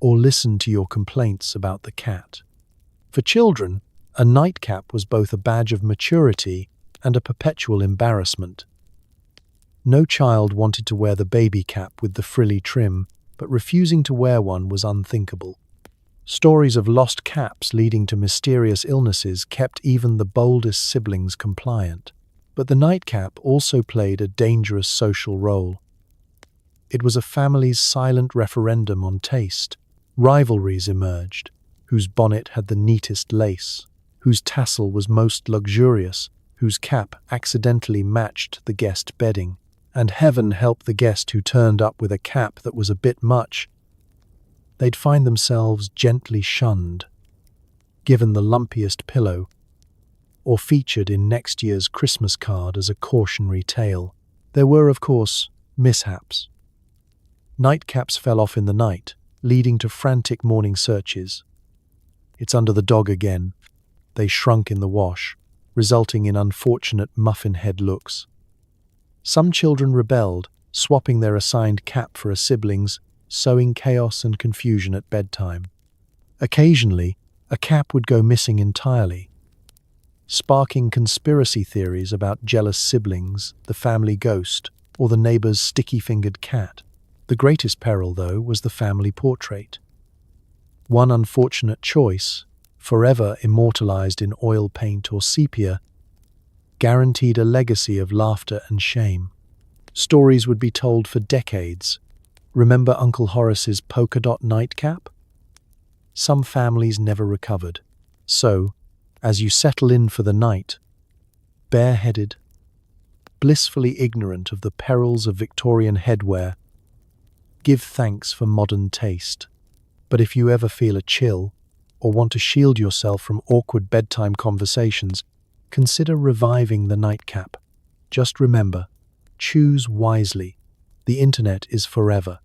or listen to your complaints about the cat." For children, a nightcap was both a badge of maturity and a perpetual embarrassment. No child wanted to wear the baby cap with the frilly trim, but refusing to wear one was unthinkable. Stories of lost caps leading to mysterious illnesses kept even the boldest siblings compliant. But the nightcap also played a dangerous social role. It was a family's silent referendum on taste. Rivalries emerged: whose bonnet had the neatest lace, whose tassel was most luxurious, whose cap accidentally matched the guest bedding. And heaven help the guest who turned up with a cap that was a bit much. They'd find themselves gently shunned, given the lumpiest pillow, or featured in next year's Christmas card as a cautionary tale. There were, of course, mishaps. Nightcaps fell off in the night, leading to frantic morning searches. It's under the dog again. They shrunk in the wash, resulting in unfortunate muffin head looks. Some children rebelled, swapping their assigned cap for a sibling's, sowing chaos and confusion at bedtime. Occasionally, a cap would go missing entirely, sparking conspiracy theories about jealous siblings, the family ghost, or the neighbor's sticky-fingered cat. The greatest peril, though, was the family portrait. One unfortunate choice, forever immortalized in oil paint or sepia, guaranteed a legacy of laughter and shame. Stories would be told for decades. Remember Uncle Horace's polka dot nightcap? Some families never recovered. So, as you settle in for the night, bareheaded, blissfully ignorant of the perils of Victorian headwear, give thanks for modern taste. But if you ever feel a chill, or want to shield yourself from awkward bedtime conversations, consider reviving the nightcap. Just remember, choose wisely. The internet is forever.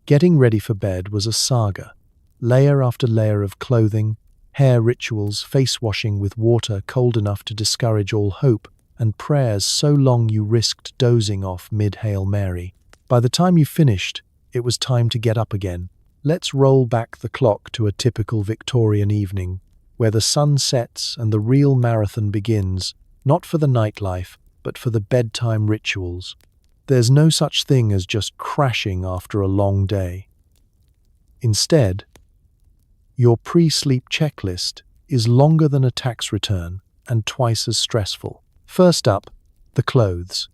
Getting ready for bed was a saga. Layer after layer of clothing, hair rituals, face washing with water cold enough to discourage all hope, and prayers so long you risked dozing off mid-Hail Mary. By the time you finished, it was time to get up again. Let's roll back the clock to a typical Victorian evening, where the sun sets and the real marathon begins, not for the nightlife, but for the bedtime rituals. There's no such thing as just crashing after a long day. Instead, your pre-sleep checklist is longer than a tax return and twice as stressful. First up, the clothes.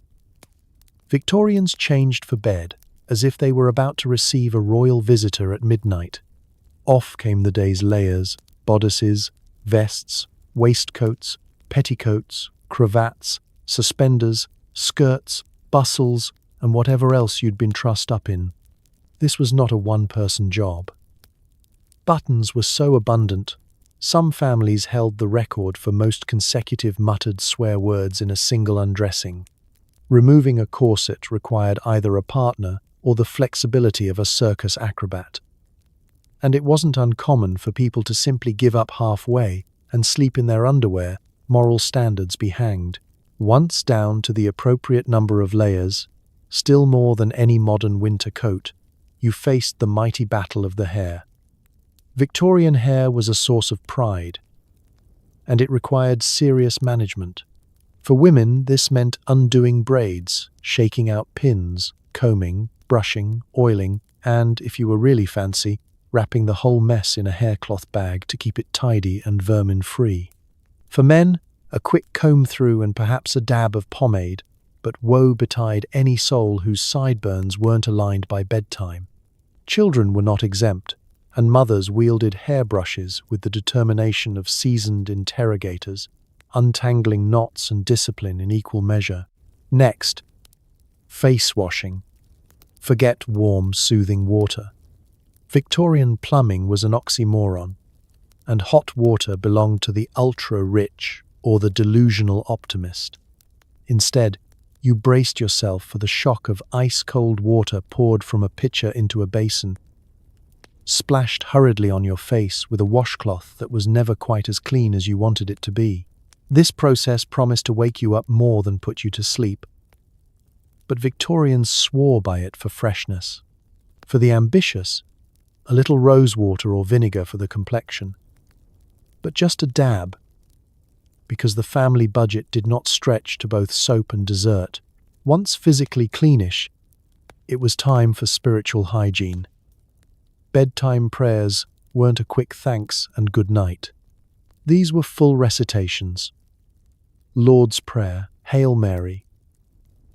Victorians changed for bed as if they were about to receive a royal visitor at midnight. Off came the day's layers, bodices, vests, waistcoats, petticoats, cravats, suspenders, skirts, bustles, and whatever else you'd been trussed up in. This was not a one-person job. Buttons were so abundant, some families held the record for most consecutive muttered swear words in a single undressing. Removing a corset required either a partner or the flexibility of a circus acrobat. And it wasn't uncommon for people to simply give up halfway and sleep in their underwear, moral standards be hanged. Once down to the appropriate number of layers, still more than any modern winter coat, you faced the mighty battle of the hair. Victorian hair was a source of pride, and it required serious management. For women, this meant undoing braids, shaking out pins, combing, brushing, oiling, and, if you were really fancy, wrapping the whole mess in a haircloth bag to keep it tidy and vermin-free. For men, a quick comb-through and perhaps a dab of pomade, but woe betide any soul whose sideburns weren't aligned by bedtime. Children were not exempt, and mothers wielded hairbrushes with the determination of seasoned interrogators, untangling knots and discipline in equal measure. Next, face washing. Forget warm, soothing water. Victorian plumbing was an oxymoron, and hot water belonged to the ultra-rich or the delusional optimist. Instead, you braced yourself for the shock of ice-cold water poured from a pitcher into a basin, splashed hurriedly on your face with a washcloth that was never quite as clean as you wanted it to be. This process promised to wake you up more than put you to sleep, but Victorians swore by it for freshness. For the ambitious, a little rose water or vinegar for the complexion, but just a dab, because the family budget did not stretch to both soap and dessert. Once physically cleanish, it was time for spiritual hygiene. Bedtime prayers weren't a quick thanks and good night. These were full recitations. Lord's Prayer, Hail Mary,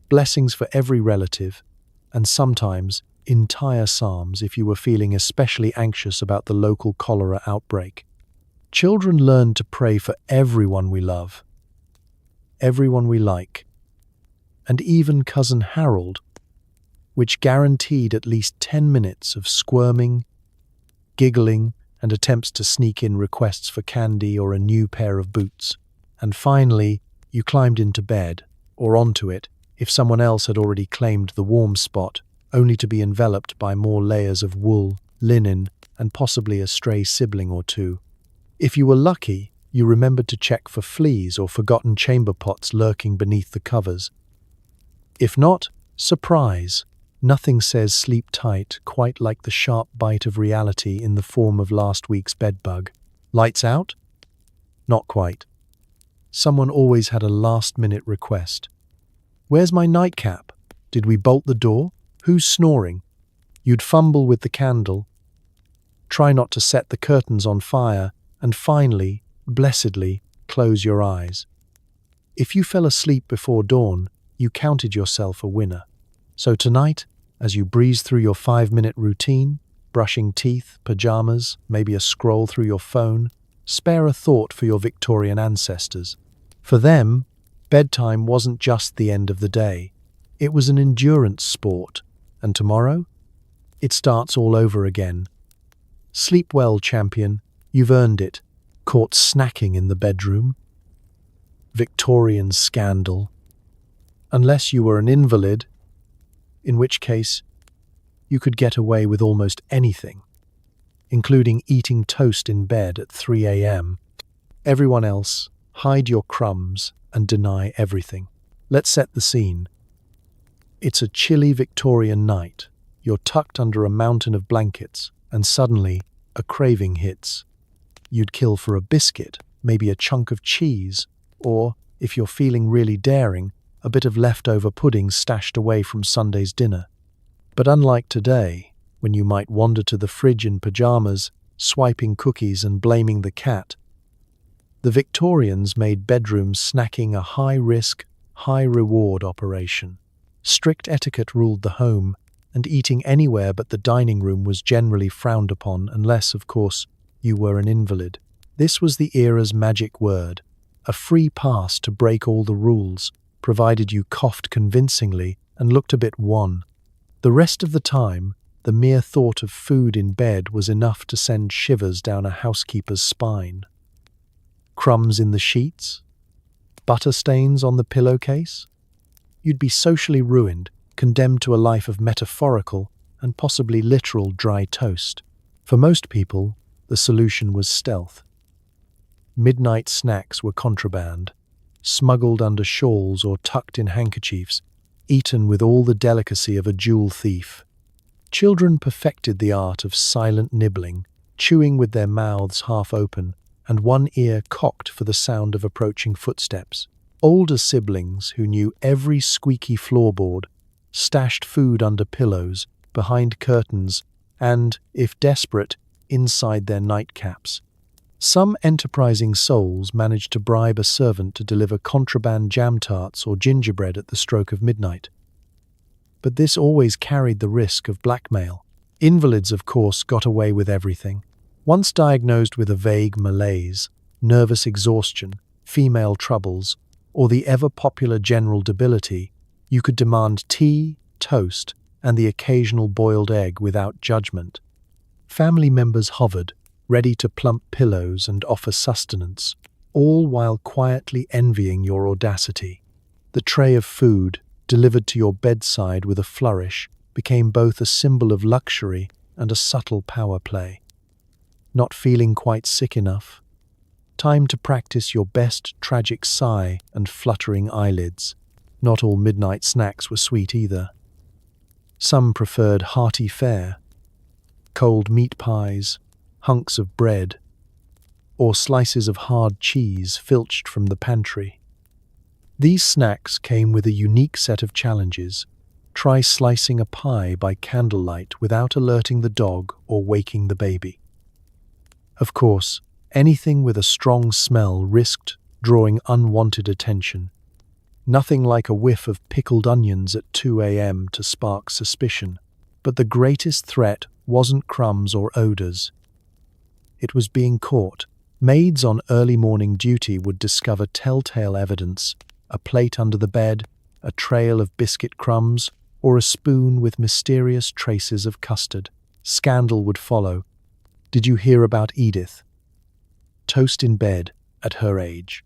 blessings for every relative, and sometimes entire psalms if you were feeling especially anxious about the local cholera outbreak. Children learned to pray for everyone we love, everyone we like, and even Cousin Harold, which guaranteed at least 10 minutes of squirming, giggling, and attempts to sneak in requests for candy or a new pair of boots. And finally, you climbed into bed, or onto it, if someone else had already claimed the warm spot, only to be enveloped by more layers of wool, linen, and possibly a stray sibling or two. If you were lucky, you remembered to check for fleas or forgotten chamber pots lurking beneath the covers. If not, surprise! Nothing says sleep tight quite like the sharp bite of reality in the form of last week's bedbug. Lights out? Not quite. Someone always had a last-minute request. Where's my nightcap? Did we bolt the door? Who's snoring? You'd fumble with the candle, try not to set the curtains on fire, and finally, blessedly, close your eyes. If you fell asleep before dawn, you counted yourself a winner. So tonight, as you breeze through your 5-minute routine, brushing teeth, pajamas, maybe a scroll through your phone, spare a thought for your Victorian ancestors. For them, bedtime wasn't just the end of the day. It was an endurance sport. And tomorrow? It starts all over again. Sleep well, champion. You've earned it. Caught snacking in the bedroom? Victorian scandal. Unless you were an invalid, in which case you could get away with almost anything, including eating toast in bed at 3 a.m. Everyone else, hide your crumbs and deny everything. Let's set the scene. It's a chilly Victorian night. You're tucked under a mountain of blankets, and suddenly a craving hits. You'd kill for a biscuit, maybe a chunk of cheese, or, if you're feeling really daring, a bit of leftover pudding stashed away from Sunday's dinner. But unlike today, when you might wander to the fridge in pajamas, swiping cookies and blaming the cat, the Victorians made bedroom snacking a high-risk, high-reward operation. Strict etiquette ruled the home, and eating anywhere but the dining room was generally frowned upon unless, of course, you were an invalid. This was the era's magic word, a free pass to break all the rules, provided you coughed convincingly and looked a bit wan. The rest of the time, the mere thought of food in bed was enough to send shivers down a housekeeper's spine. Crumbs in the sheets? Butter stains on the pillowcase? You'd be socially ruined, condemned to a life of metaphorical and possibly literal dry toast. For most people, the solution was stealth. Midnight snacks were contraband, smuggled under shawls or tucked in handkerchiefs, eaten with all the delicacy of a jewel thief. Children perfected the art of silent nibbling, chewing with their mouths half open and one ear cocked for the sound of approaching footsteps. Older siblings who knew every squeaky floorboard stashed food under pillows, behind curtains, and, if desperate, inside their nightcaps. Some enterprising souls managed to bribe a servant to deliver contraband jam tarts or gingerbread at the stroke of midnight. But this always carried the risk of blackmail. Invalids, of course, got away with everything. Once diagnosed with a vague malaise, nervous exhaustion, female troubles, or the ever-popular general debility, you could demand tea, toast, and the occasional boiled egg without judgment. Family members hovered, ready to plump pillows and offer sustenance, all while quietly envying your audacity. The tray of food, delivered to your bedside with a flourish, became both a symbol of luxury and a subtle power play. Not feeling quite sick enough? Time to practice your best tragic sigh and fluttering eyelids. Not all midnight snacks were sweet either. Some preferred hearty fare, cold meat pies, hunks of bread, or slices of hard cheese filched from the pantry. These snacks came with a unique set of challenges. Try slicing a pie by candlelight without alerting the dog or waking the baby. Of course, anything with a strong smell risked drawing unwanted attention. Nothing like a whiff of pickled onions at 2 a.m. to spark suspicion. But the greatest threat wasn't crumbs or odors. It was being caught. Maids on early morning duty would discover telltale evidence: a plate under the bed, a trail of biscuit crumbs, or a spoon with mysterious traces of custard. Scandal would follow. Did you hear about Edith? Toast in bed at her age.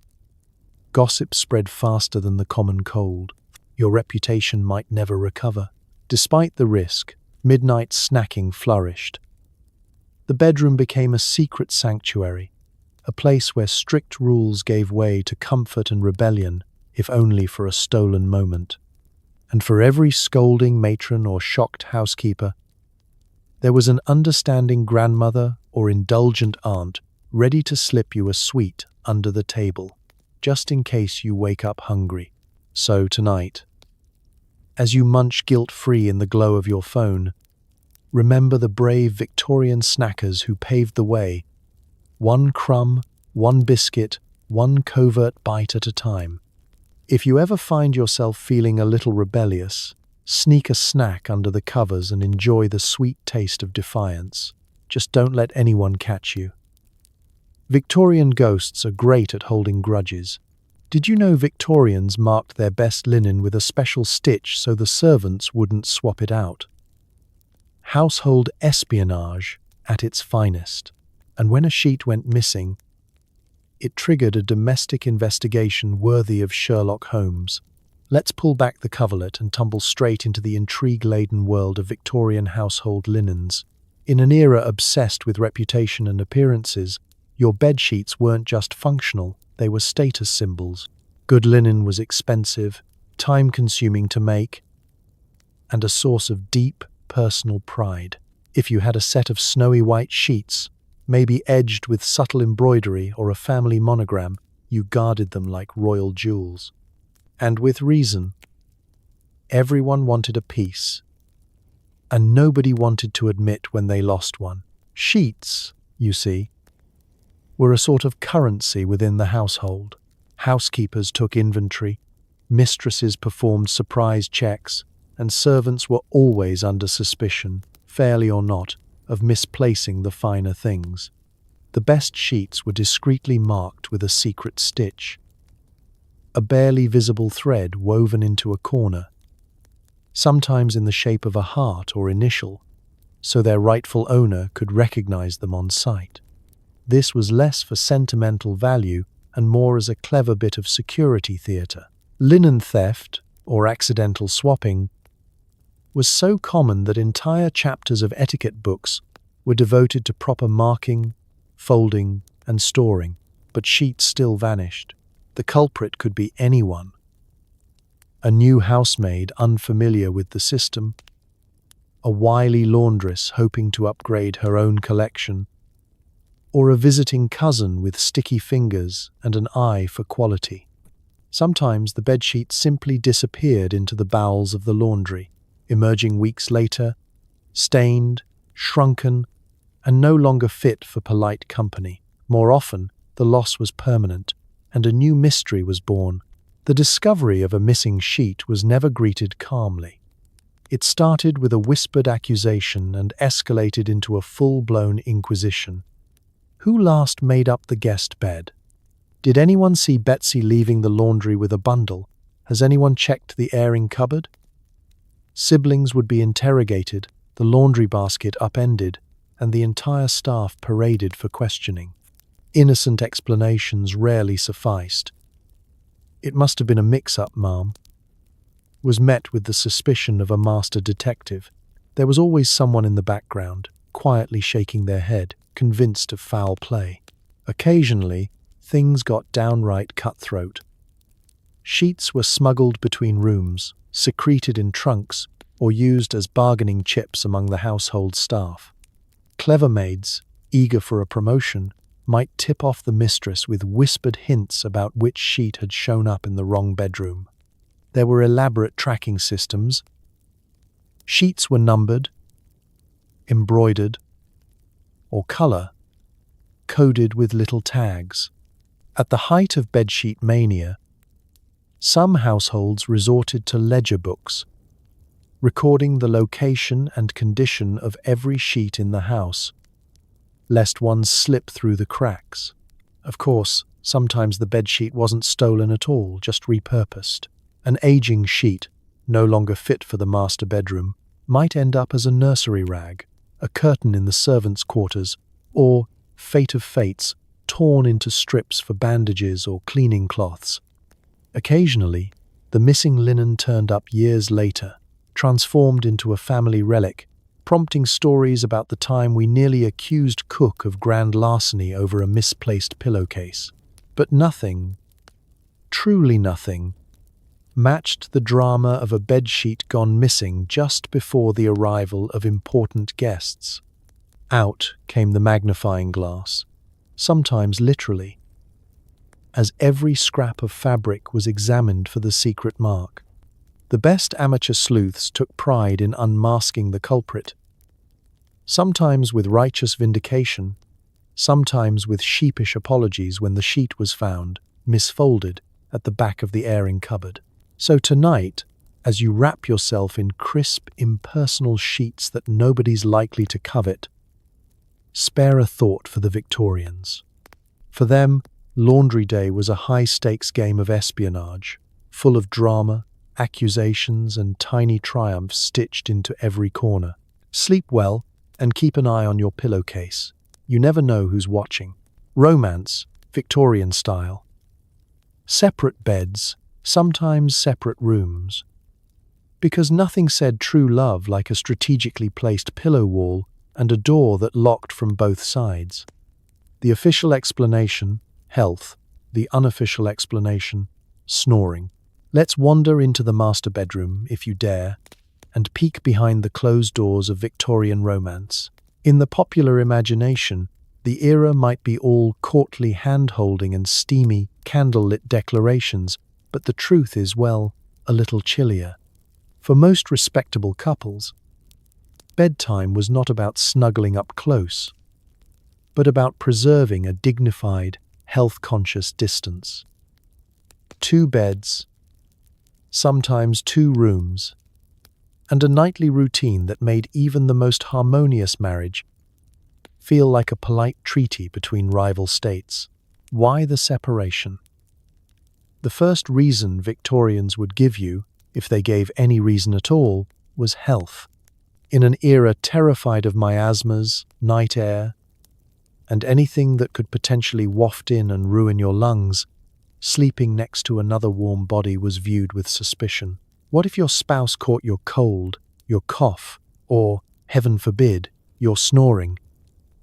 Gossip spread faster than the common cold. Your reputation might never recover. Despite the risk, midnight snacking flourished. The bedroom became a secret sanctuary, a place where strict rules gave way to comfort and rebellion, if only for a stolen moment. And for every scolding matron or shocked housekeeper, there was an understanding grandmother or indulgent aunt ready to slip you a sweet under the table, just in case you wake up hungry. So tonight, as you munch guilt-free in the glow of your phone, Remember the brave Victorian snackers who paved the way, one crumb, one biscuit, one covert bite at a time. If you ever find yourself feeling a little rebellious, sneak a snack under the covers and enjoy the sweet taste of defiance. Just don't let anyone catch you. Victorian ghosts are great at holding grudges. Did you know Victorians marked their best linen with a special stitch so the servants wouldn't swap it out? Household espionage at its finest. And when a sheet went missing, it triggered a domestic investigation worthy of Sherlock Holmes. Let's pull back the coverlet and tumble straight into the intrigue-laden world of Victorian household linens. In an era obsessed with reputation and appearances, your bedsheets weren't just functional, they were status symbols. Good linen was expensive, time-consuming to make, and a source of deep, personal pride. If you had a set of snowy white sheets, maybe edged with subtle embroidery or a family monogram, you guarded them like royal jewels. And with reason. Everyone wanted a piece, and nobody wanted to admit when they lost one. Sheets, you see, were a sort of currency within the household. Housekeepers took inventory, mistresses performed surprise checks, and servants were always under suspicion, fairly or not, of misplacing the finer things. The best sheets were discreetly marked with a secret stitch, a barely visible thread woven into a corner, sometimes in the shape of a heart or initial, so their rightful owner could recognize them on sight. This was less for sentimental value and more as a clever bit of security theatre. Linen theft, or accidental swapping, was so common that entire chapters of etiquette books were devoted to proper marking, folding, and storing, but sheets still vanished. The culprit could be anyone. A new housemaid unfamiliar with the system, a wily laundress hoping to upgrade her own collection, or a visiting cousin with sticky fingers and an eye for quality. Sometimes the bedsheet simply disappeared into the bowels of the laundry, emerging weeks later, stained, shrunken, and no longer fit for polite company. More often, the loss was permanent, and a new mystery was born. The discovery of a missing sheet was never greeted calmly. It started with a whispered accusation and escalated into a full-blown inquisition. Who last made up the guest bed? Did anyone see Betsy leaving the laundry with a bundle? Has anyone checked the airing cupboard? Siblings would be interrogated, the laundry basket upended, and the entire staff paraded for questioning. Innocent explanations rarely sufficed. "It must have been a mix-up, ma'am," was met with the suspicion of a master detective. There was always someone in the background, quietly shaking their head, convinced of foul play. Occasionally, things got downright cutthroat. Sheets were smuggled between rooms, secreted in trunks, or used as bargaining chips among the household staff. Clever maids, eager for a promotion, might tip off the mistress with whispered hints about which sheet had shown up in the wrong bedroom. There were elaborate tracking systems. Sheets were numbered, embroidered, or color-coded with little tags. At the height of bedsheet mania, some households resorted to ledger books, recording the location and condition of every sheet in the house, lest one slip through the cracks. Of course, sometimes the bedsheet wasn't stolen at all, just repurposed. An aging sheet, no longer fit for the master bedroom, might end up as a nursery rag, a curtain in the servants' quarters, or, fate of fates, torn into strips for bandages or cleaning cloths. Occasionally, the missing linen turned up years later, transformed into a family relic, prompting stories about the time we nearly accused cook of grand larceny over a misplaced pillowcase. But nothing, truly nothing, matched the drama of a bedsheet gone missing just before the arrival of important guests. Out came the magnifying glass, sometimes literally, as every scrap of fabric was examined for the secret mark. The best amateur sleuths took pride in unmasking the culprit, sometimes with righteous vindication, sometimes with sheepish apologies when the sheet was found, misfolded, at the back of the airing cupboard. So tonight, as you wrap yourself in crisp, impersonal sheets that nobody's likely to covet, spare a thought for the Victorians. For them, laundry day was a high-stakes game of espionage, full of drama, accusations, and tiny triumphs stitched into every corner. Sleep well and keep an eye on your pillowcase. You never know who's watching. Romance, Victorian style. Separate beds, sometimes separate rooms. Because nothing said true love like a strategically placed pillow wall and a door that locked from both sides. The official explanation, health. The unofficial explanation, snoring. Let's wander into the master bedroom, if you dare, and peek behind the closed doors of Victorian romance. In the popular imagination, the era might be all courtly hand-holding and steamy, candlelit declarations, but the truth is, well, a little chillier. For most respectable couples, bedtime was not about snuggling up close, but about preserving a dignified, health-conscious distance. 2 beds, sometimes 2 rooms, and a nightly routine that made even the most harmonious marriage feel like a polite treaty between rival states. Why the separation? The first reason Victorians would give you, if they gave any reason at all, was health. In an era terrified of miasmas, night air, and anything that could potentially waft in and ruin your lungs, sleeping next to another warm body was viewed with suspicion. What if your spouse caught your cold, your cough, or, heaven forbid, your snoring?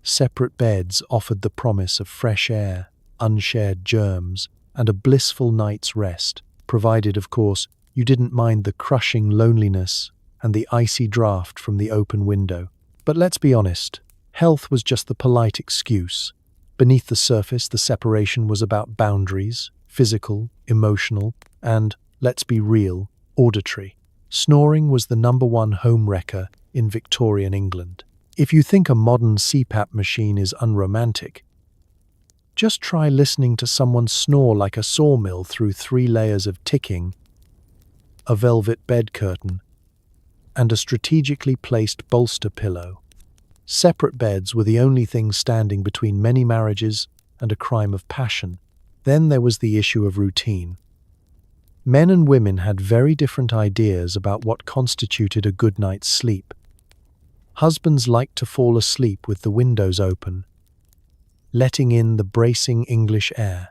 Separate beds offered the promise of fresh air, unshared germs, and a blissful night's rest, provided, of course, you didn't mind the crushing loneliness and the icy draft from the open window. But let's be honest, health was just the polite excuse. Beneath the surface, the separation was about boundaries, physical, emotional, and, let's be real, auditory. Snoring was the #1 home wrecker in Victorian England. If you think a modern CPAP machine is unromantic, just try listening to someone snore like a sawmill through 3 layers of ticking, a velvet bed curtain, and a strategically placed bolster pillow. Separate beds were the only thing standing between many marriages and a crime of passion. Then there was the issue of routine. Men and women had very different ideas about what constituted a good night's sleep. Husbands liked to fall asleep with the windows open, letting in the bracing English air.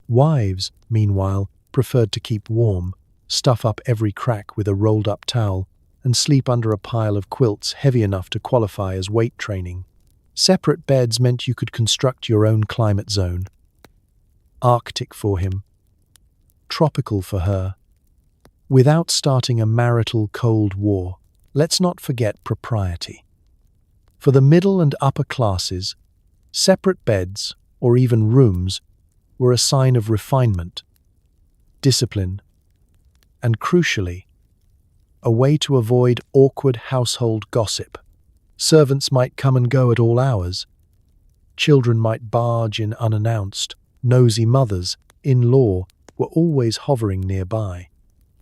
Wives, meanwhile, preferred to keep warm, stuff up every crack with a rolled-up towel, and sleep under a pile of quilts heavy enough to qualify as weight training. Separate beds meant you could construct your own climate zone. Arctic for him, tropical for her, without starting a marital Cold War. Let's not forget propriety. For the middle and upper classes, separate beds, or even rooms, were a sign of refinement, discipline, and crucially, a way to avoid awkward household gossip. Servants might come and go at all hours. Children might barge in unannounced. Nosy mothers, in-law, were always hovering nearby.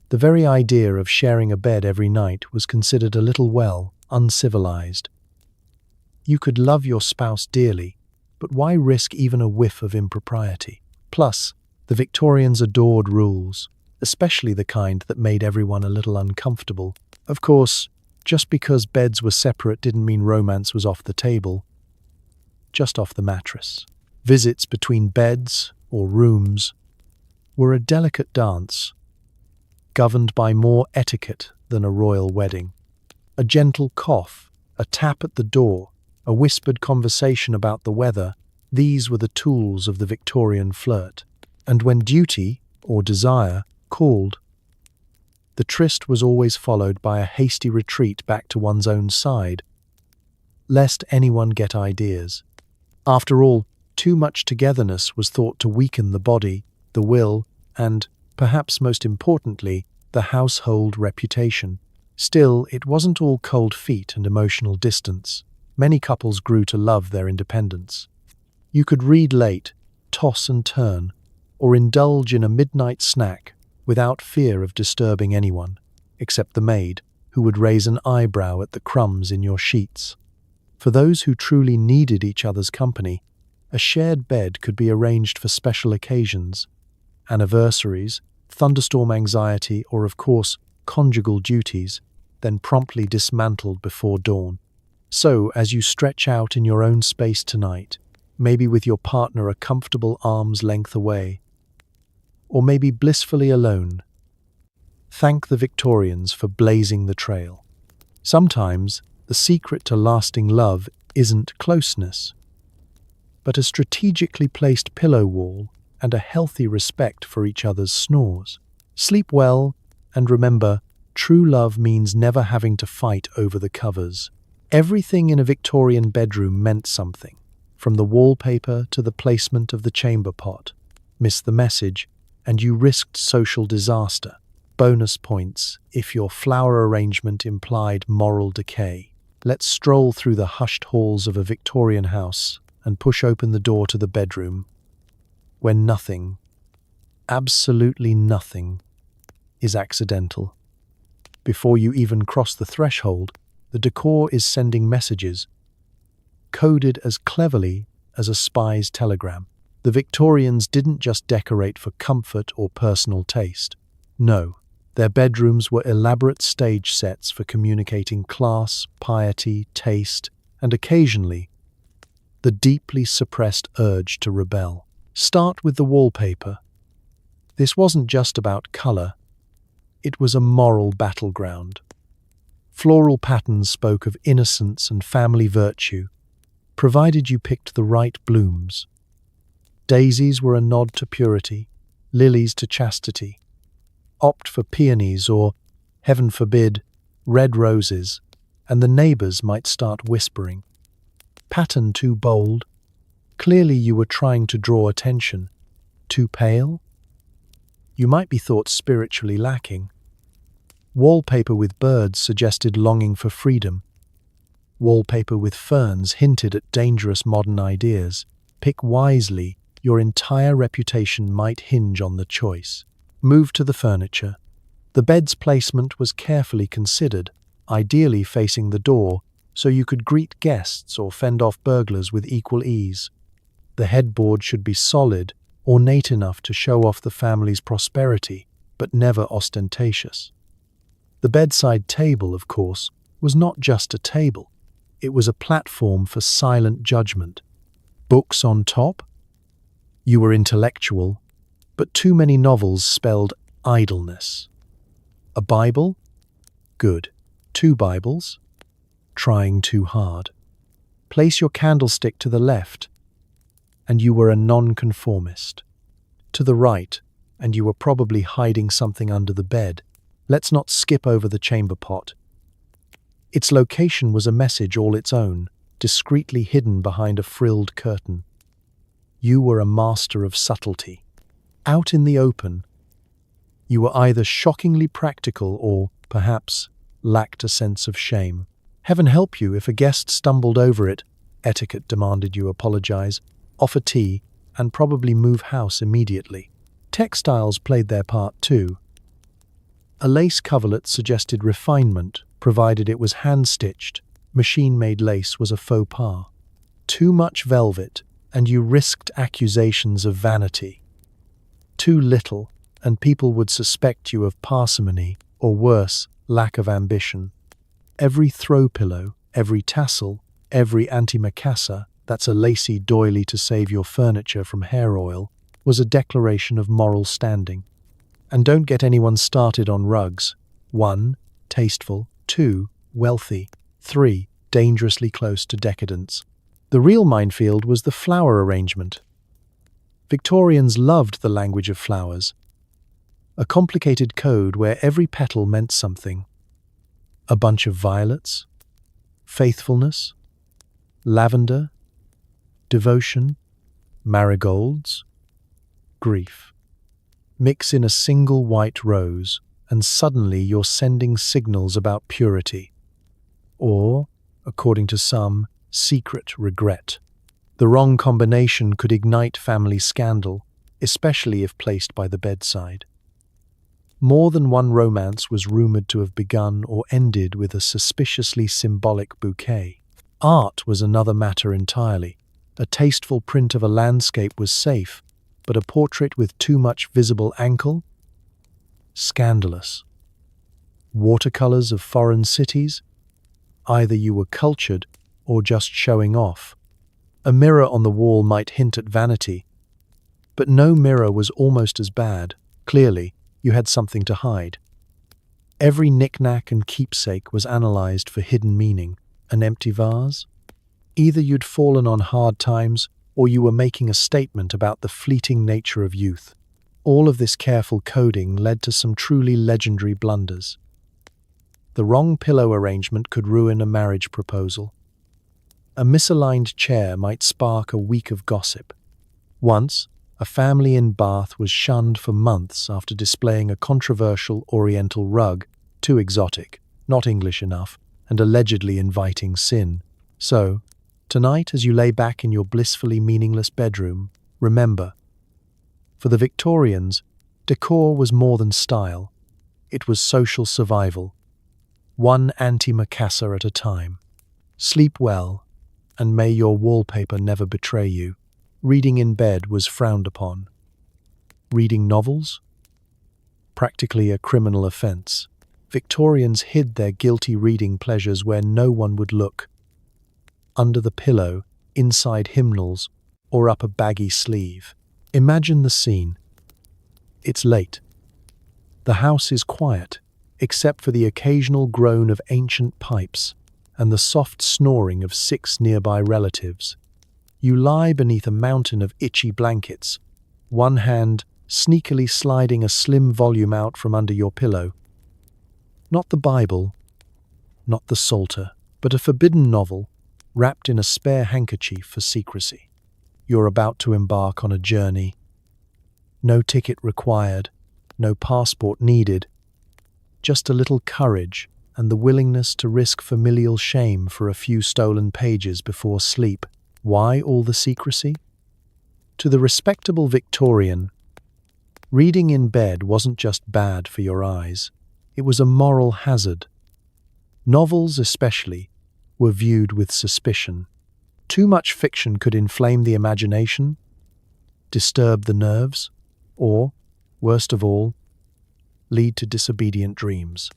The very idea of sharing a bed every night was considered a little, well, uncivilized. You could love your spouse dearly, but why risk even a whiff of impropriety? Plus, the Victorians adored rules, especially the kind that made everyone a little uncomfortable. Of course, just because beds were separate didn't mean romance was off the table, just off the mattress. Visits between beds, or rooms, were a delicate dance, governed by more etiquette than a royal wedding. A gentle cough, a tap at the door, a whispered conversation about the weather, these were the tools of the Victorian flirt. And when duty, or desire, called, the tryst was always followed by a hasty retreat back to one's own side, lest anyone get ideas. After all, too much togetherness was thought to weaken the body, the will, and, perhaps most importantly, the household reputation. Still, it wasn't all cold feet and emotional distance. many couples grew to love their independence. You could read late, toss and turn, or indulge in a midnight snack without fear of disturbing anyone, except the maid, who would raise an eyebrow at the crumbs in your sheets. For those who truly needed each other's company, a shared bed could be arranged for special occasions, anniversaries, thunderstorm anxiety, or of course, conjugal duties, then promptly dismantled before dawn. So, as you stretch out in your own space tonight, maybe with your partner a comfortable arm's length away, or maybe blissfully alone, thank the Victorians for blazing the trail. Sometimes, the secret to lasting love isn't closeness, but a strategically placed pillow wall and a healthy respect for each other's snores. Sleep well, and remember, true love means never having to fight over the covers. Everything in a Victorian bedroom meant something, from the wallpaper to the placement of the chamber pot. Miss the message, and you risked social disaster. Bonus points if your flower arrangement implied moral decay. Let's stroll through the hushed halls of a Victorian house and push open the door to the bedroom, where nothing, absolutely nothing, is accidental. Before you even cross the threshold, the decor is sending messages, coded as cleverly as a spy's telegram. The Victorians didn't just decorate for comfort or personal taste. No, their bedrooms were elaborate stage sets for communicating class, piety, taste, and occasionally, the deeply suppressed urge to rebel. Start with the wallpaper. This wasn't just about color. It was a moral battleground. Floral patterns spoke of innocence and family virtue, provided you picked the right blooms. Daisies were a nod to purity, lilies to chastity. Opt for peonies or, heaven forbid, red roses, and the neighbors might start whispering. Pattern too bold? Clearly you were trying to draw attention. Too pale? You might be thought spiritually lacking. Wallpaper with birds suggested longing for freedom. Wallpaper with ferns hinted at dangerous modern ideas. Pick wisely, your entire reputation might hinge on the choice. Move to the furniture. The bed's placement was carefully considered, ideally facing the door, so you could greet guests or fend off burglars with equal ease. The headboard should be solid, ornate enough to show off the family's prosperity, but never ostentatious. The bedside table, of course, was not just a table. It was a platform for silent judgment. Books on top? You were intellectual, but too many novels spelled idleness. A Bible? Good. 2 Bibles? Trying too hard. Place your candlestick to the left, and you were a nonconformist. To the right, and you were probably hiding something under the bed. Let's not skip over the chamber pot. Its location was a message all its own, discreetly hidden behind a frilled curtain. You were a master of subtlety. Out in the open, you were either shockingly practical or, perhaps, lacked a sense of shame. Heaven help you if a guest stumbled over it. Etiquette demanded you apologize, offer tea, and probably move house immediately. Textiles played their part too. A lace coverlet suggested refinement, provided it was hand-stitched. Machine-made lace was a faux pas. Too much velvet, and you risked accusations of vanity. Too little, and people would suspect you of parsimony, or worse, lack of ambition. Every throw pillow, every tassel, every antimacassar, that's a lacy doily to save your furniture from hair oil, was a declaration of moral standing. And don't get anyone started on rugs. 1. Tasteful. 2. Wealthy. 3. Dangerously close to decadence. The real minefield was the flower arrangement. Victorians loved the language of flowers. A complicated code where every petal meant something. A bunch of violets, faithfulness, lavender, devotion, marigolds, grief. Mix in a single white rose, and suddenly you're sending signals about purity. Or, according to some, secret regret. The wrong combination could ignite family scandal, especially if placed by the bedside. More than one romance was rumored to have begun or ended with a suspiciously symbolic bouquet. Art was another matter entirely. A tasteful print of a landscape was safe, but a portrait with too much visible ankle? Scandalous. Watercolors of foreign cities? Either you were cultured or just showing off. A mirror on the wall might hint at vanity, but no mirror was almost as bad. Clearly, you had something to hide. Every knick-knack and keepsake was analyzed for hidden meaning. An empty vase? Either you'd fallen on hard times, or you were making a statement about the fleeting nature of youth. All of this careful coding led to some truly legendary blunders. The wrong pillow arrangement could ruin a marriage proposal. A misaligned chair might spark a week of gossip. Once, a family in Bath was shunned for months after displaying a controversial Oriental rug, too exotic, not English enough, and allegedly inviting sin. So, tonight as you lay back in your blissfully meaningless bedroom, remember, for the Victorians, decor was more than style. It was social survival. One antimacassar at a time. Sleep well, and may your wallpaper never betray you. Reading in bed was frowned upon. Reading novels? Practically a criminal offense. Victorians hid their guilty reading pleasures where no one would look. Under the pillow, inside hymnals, or up a baggy sleeve. Imagine the scene. It's late. The house is quiet, except for the occasional groan of ancient pipes and the soft snoring of 6 nearby relatives. You lie beneath a mountain of itchy blankets, one hand sneakily sliding a slim volume out from under your pillow. Not the Bible, not the Psalter, but a forbidden novel wrapped in a spare handkerchief for secrecy. You're about to embark on a journey. No ticket required, no passport needed, just a little courage and the willingness to risk familial shame for a few stolen pages before sleep. Why all the secrecy? To the respectable Victorian, reading in bed wasn't just bad for your eyes, it was a moral hazard. Novels, especially, were viewed with suspicion. Too much fiction could inflame the imagination, disturb the nerves, or, worst of all, lead to disobedient dreams.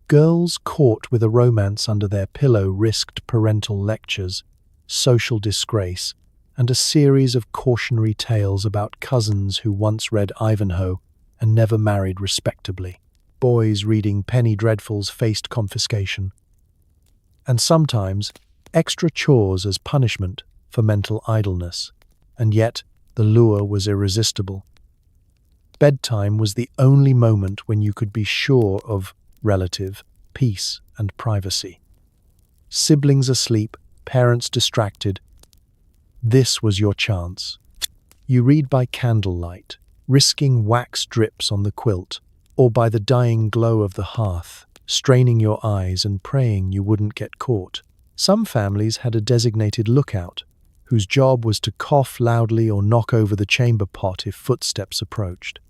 Girls caught with a romance under their pillow risked parental lectures, social disgrace, and a series of cautionary tales about cousins who once read Ivanhoe and never married respectably. Boys reading penny dreadfuls faced confiscation. And sometimes, extra chores as punishment for mental idleness. And yet, the lure was irresistible. Bedtime was the only moment when you could be sure of relative peace and privacy. Siblings asleep, parents distracted. This was your chance. You read by candlelight, risking wax drips on the quilt, or by the dying glow of the hearth, straining your eyes and praying you wouldn't get caught. Some families had a designated lookout, whose job was to cough loudly or knock over the chamber pot if footsteps approached.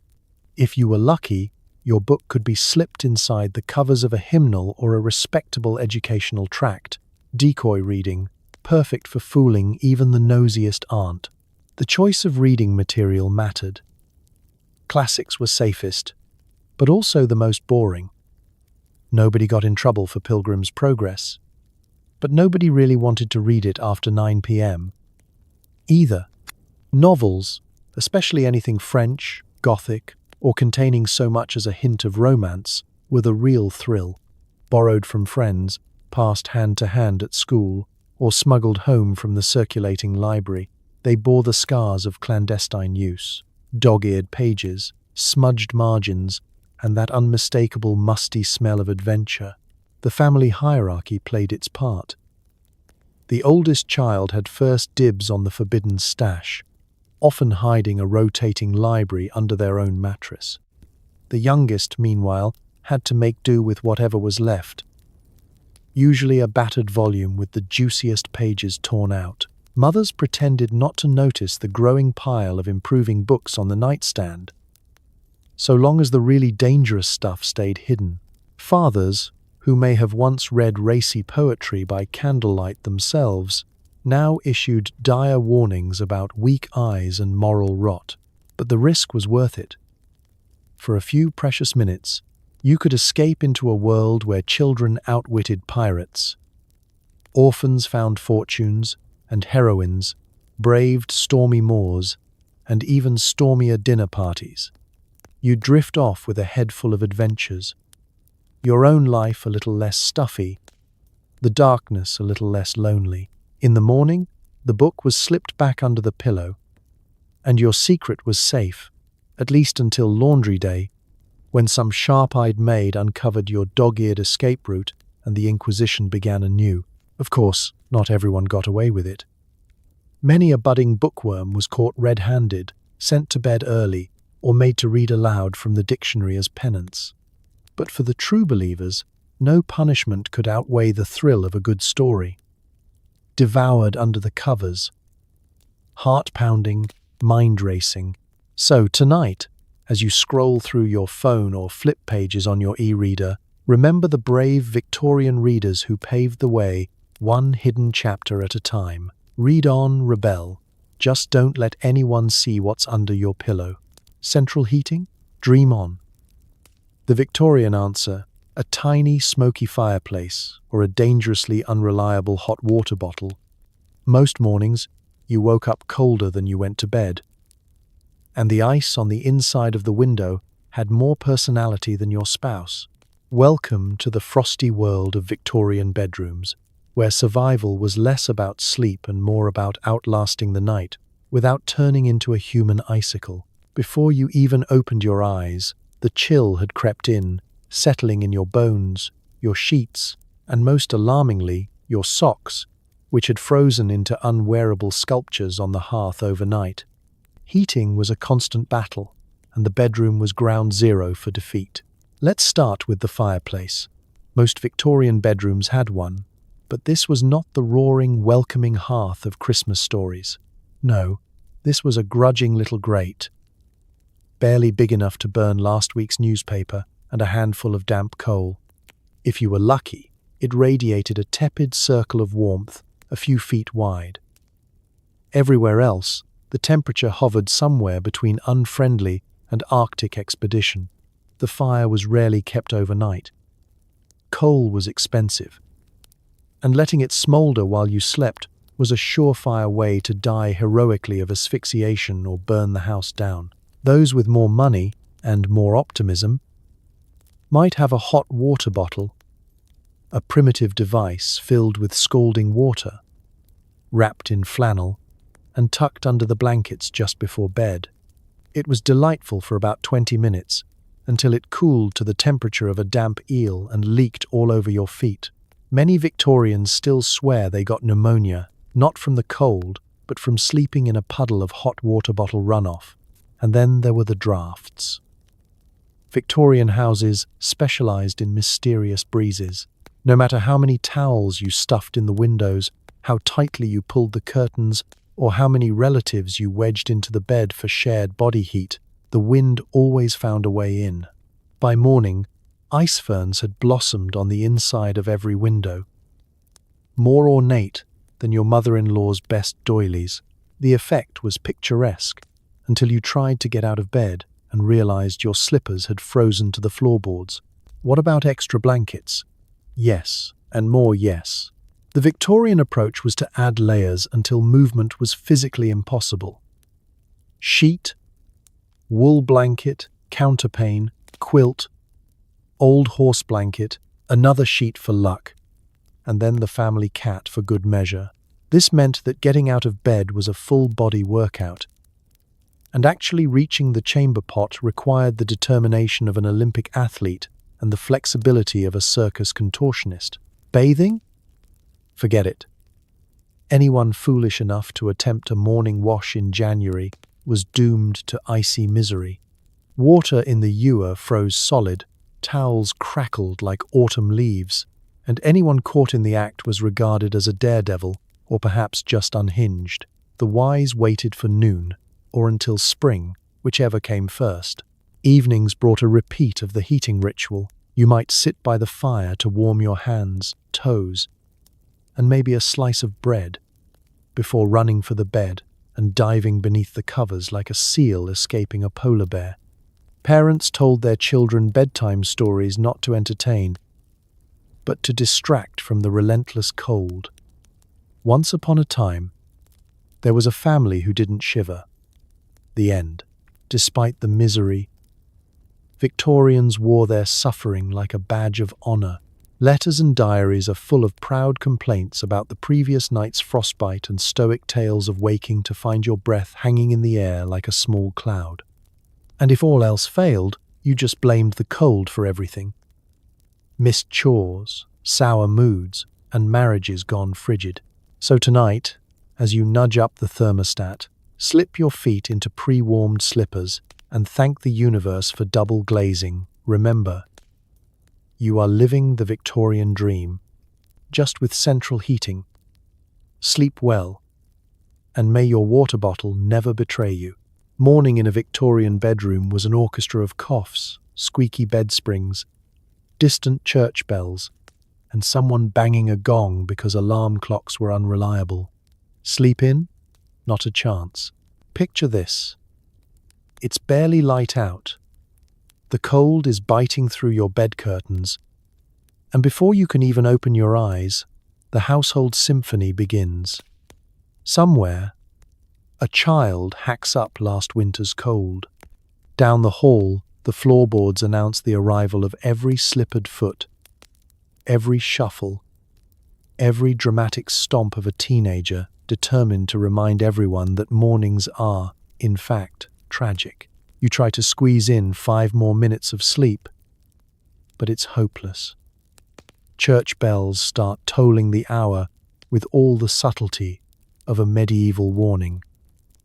If you were lucky, your book could be slipped inside the covers of a hymnal or a respectable educational tract. Decoy reading, perfect for fooling even the nosiest aunt. The choice of reading material mattered. Classics were safest, but also the most boring. Nobody got in trouble for Pilgrim's Progress, but nobody really wanted to read it after 9 p.m. either. Novels, especially anything French, Gothic, or containing so much as a hint of romance, were the real thrill. Borrowed from friends, passed hand to hand at school, or smuggled home from the circulating library, they bore the scars of clandestine use. Dog-eared pages, smudged margins, and that unmistakable musty smell of adventure. The family hierarchy played its part. The oldest child had first dibs on the forbidden stash, often hiding a rotating library under their own mattress. The youngest, meanwhile, had to make do with whatever was left. usually a battered volume with the juiciest pages torn out. Mothers pretended not to notice the growing pile of improving books on the nightstand, so long as the really dangerous stuff stayed hidden. Fathers, who may have once read racy poetry by candlelight themselves, now issued dire warnings about weak eyes and moral rot. But the risk was worth it. For a few precious minutes, you could escape into a world where children outwitted pirates, orphans found fortunes, and heroines braved stormy moors and even stormier dinner parties. You drift off with a head full of adventures, your own life a little less stuffy, the darkness a little less lonely. In the morning, the book was slipped back under the pillow, and your secret was safe, at least until laundry day, when some sharp-eyed maid uncovered your dog-eared escape route and the Inquisition began anew. Of course, not everyone got away with it. Many a budding bookworm was caught red-handed, sent to bed early, or made to read aloud from the dictionary as penance. But for the true believers, no punishment could outweigh the thrill of a good story. Devoured under the covers, heart-pounding, mind-racing. So tonight, as you scroll through your phone or flip pages on your e-reader, remember the brave Victorian readers who paved the way, one hidden chapter at a time. Read on, rebel. Just don't let anyone see what's under your pillow. Central heating? Dream on. The Victorian answer: a tiny, smoky fireplace or a dangerously unreliable hot water bottle. Most mornings, you woke up colder than you went to bed. And the ice on the inside of the window had more personality than your spouse. Welcome to the frosty world of Victorian bedrooms, where survival was less about sleep and more about outlasting the night without turning into a human icicle. Before you even opened your eyes, the chill had crept in, settling in your bones, your sheets, and most alarmingly, your socks, which had frozen into unwearable sculptures on the hearth overnight. Heating was a constant battle, and the bedroom was ground zero for defeat. Let's start with the fireplace. Most Victorian bedrooms had one, but this was not the roaring, welcoming hearth of Christmas stories. No, this was a grudging little grate, barely big enough to burn last week's newspaper and a handful of damp coal. If you were lucky, it radiated a tepid circle of warmth a few feet wide. Everywhere else, the temperature hovered somewhere between unfriendly and Arctic expedition. The fire was rarely kept overnight. Coal was expensive, and letting it smolder while you slept was a surefire way to die heroically of asphyxiation or burn the house down. Those with more money and more optimism might have a hot water bottle, a primitive device filled with scalding water, wrapped in flannel and tucked under the blankets just before bed. It was delightful for about 20 minutes, until it cooled to the temperature of a damp eel and leaked all over your feet. Many Victorians still swear they got pneumonia, not from the cold, but from sleeping in a puddle of hot water bottle runoff. And then there were the drafts. Victorian houses specialized in mysterious breezes. No matter how many towels you stuffed in the windows, how tightly you pulled the curtains, or how many relatives you wedged into the bed for shared body heat, the wind always found a way in. By morning, ice ferns had blossomed on the inside of every window. More ornate than your mother-in-law's best doilies, the effect was picturesque until you tried to get out of bed and realized your slippers had frozen to the floorboards. What about extra blankets? Yes, and more yes. The Victorian approach was to add layers until movement was physically impossible. Sheet, wool blanket, counterpane, quilt, old horse blanket, another sheet for luck, and then the family cat for good measure. This meant that getting out of bed was a full-body workout, and actually reaching the chamber pot required the determination of an Olympic athlete and the flexibility of a circus contortionist. Bathing? Forget it. Anyone foolish enough to attempt a morning wash in January was doomed to icy misery. Water in the ewer froze solid, towels crackled like autumn leaves, and anyone caught in the act was regarded as a daredevil or perhaps just unhinged. The wise waited for noon, or until spring, whichever came first. Evenings brought a repeat of the heating ritual. You might sit by the fire to warm your hands, toes, and maybe a slice of bread, before running for the bed and diving beneath the covers like a seal escaping a polar bear. Parents told their children bedtime stories not to entertain, but to distract from the relentless cold. Once upon a time, there was a family who didn't shiver. The end. Despite the misery, Victorians wore their suffering like a badge of honor. Letters and diaries are full of proud complaints about the previous night's frostbite and stoic tales of waking to find your breath hanging in the air like a small cloud. And if all else failed, you just blamed the cold for everything. Missed chores, sour moods, and marriages gone frigid. So tonight, as you nudge up the thermostat, slip your feet into pre-warmed slippers and thank the universe for double glazing. Remember, you are living the Victorian dream, just with central heating. Sleep well, and may your water bottle never betray you. Morning in a Victorian bedroom was an orchestra of coughs, squeaky bed springs, distant church bells, and someone banging a gong because alarm clocks were unreliable. Sleep in? Not a chance. Picture this. It's barely light out. The cold is biting through your bed curtains, and before you can even open your eyes, the household symphony begins. Somewhere, a child hacks up last winter's cold. Down the hall, the floorboards announce the arrival of every slippered foot, every shuffle, every dramatic stomp of a teenager determined to remind everyone that mornings are, in fact, tragic. You try to squeeze in 5 more minutes of sleep, but it's hopeless. Church bells start tolling the hour with all the subtlety of a medieval warning.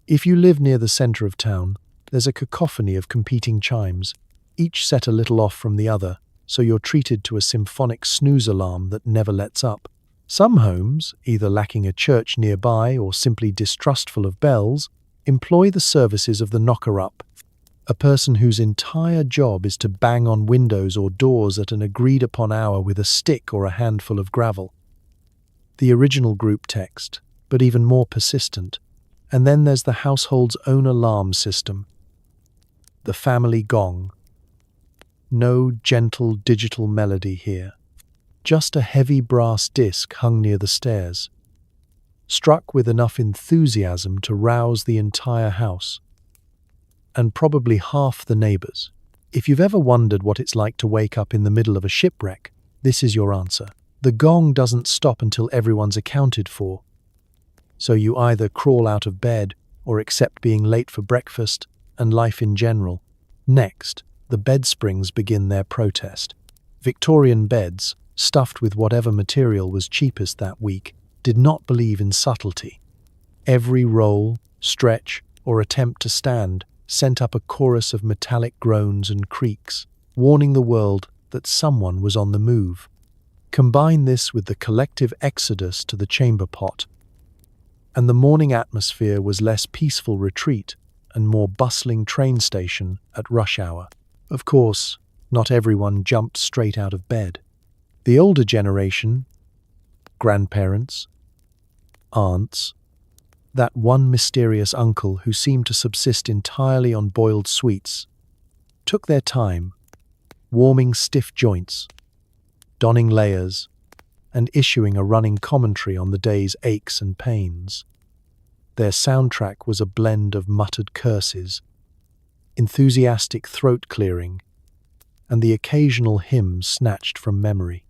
If you live near the center of town, there's a cacophony of competing chimes, each set a little off from the other, so you're treated to a symphonic snooze alarm that never lets up. Some homes, either lacking a church nearby or simply distrustful of bells, employ the services of the knocker-up, a person whose entire job is to bang on windows or doors at an agreed-upon hour with a stick or a handful of gravel. The original group text, but even more persistent. And then there's the household's own alarm system, the family gong. No gentle digital melody here, just a heavy brass disc hung near the stairs, struck with enough enthusiasm to rouse the entire house, and probably half the neighbors. If you've ever wondered what it's like to wake up in the middle of a shipwreck, this is your answer. The gong doesn't stop until everyone's accounted for. So you either crawl out of bed or accept being late for breakfast and life in general. Next, the bed springs begin their protest. Victorian beds, stuffed with whatever material was cheapest that week, did not believe in subtlety. Every roll, stretch, or attempt to stand sent up a chorus of metallic groans and creaks, warning the world that someone was on the move. Combine this with the collective exodus to the chamber pot, and the morning atmosphere was less peaceful retreat and more bustling train station at rush hour. Of course, not everyone jumped straight out of bed. The older generation, grandparents, aunts, that one mysterious uncle who seemed to subsist entirely on boiled sweets, took their time, warming stiff joints, donning layers, and issuing a running commentary on the day's aches and pains. Their soundtrack was a blend of muttered curses, enthusiastic throat clearing, and the occasional hymn snatched from memory.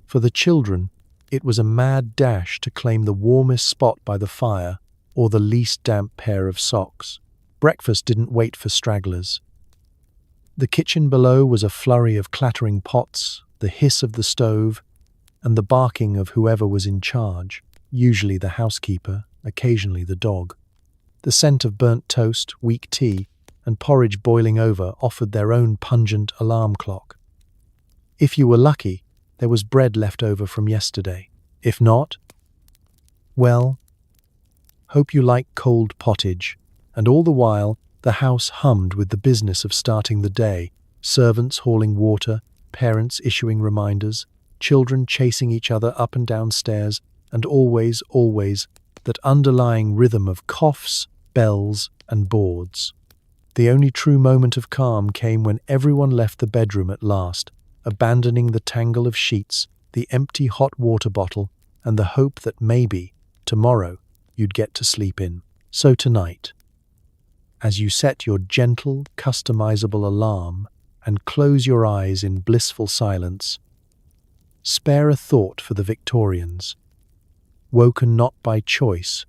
For the children, it was a mad dash to claim the warmest spot by the fire or the least damp pair of socks. Breakfast didn't wait for stragglers. The kitchen below was a flurry of clattering pots, the hiss of the stove, and the barking of whoever was in charge, usually the housekeeper, occasionally the dog. The scent of burnt toast, weak tea, and porridge boiling over offered their own pungent alarm clock. If you were lucky, there was bread left over from yesterday. If not, well, hope you like cold pottage. And all the while, the house hummed with the business of starting the day, servants hauling water, parents issuing reminders, children chasing each other up and down stairs, and always, that underlying rhythm of coughs, bells, and boards. The only true moment of calm came when everyone left the bedroom at last, abandoning the tangle of sheets, the empty hot water bottle, and the hope that maybe, tomorrow, you'd get to sleep in. So tonight, as you set your gentle, customizable alarm and close your eyes in blissful silence, spare a thought for the Victorians, woken not by choice,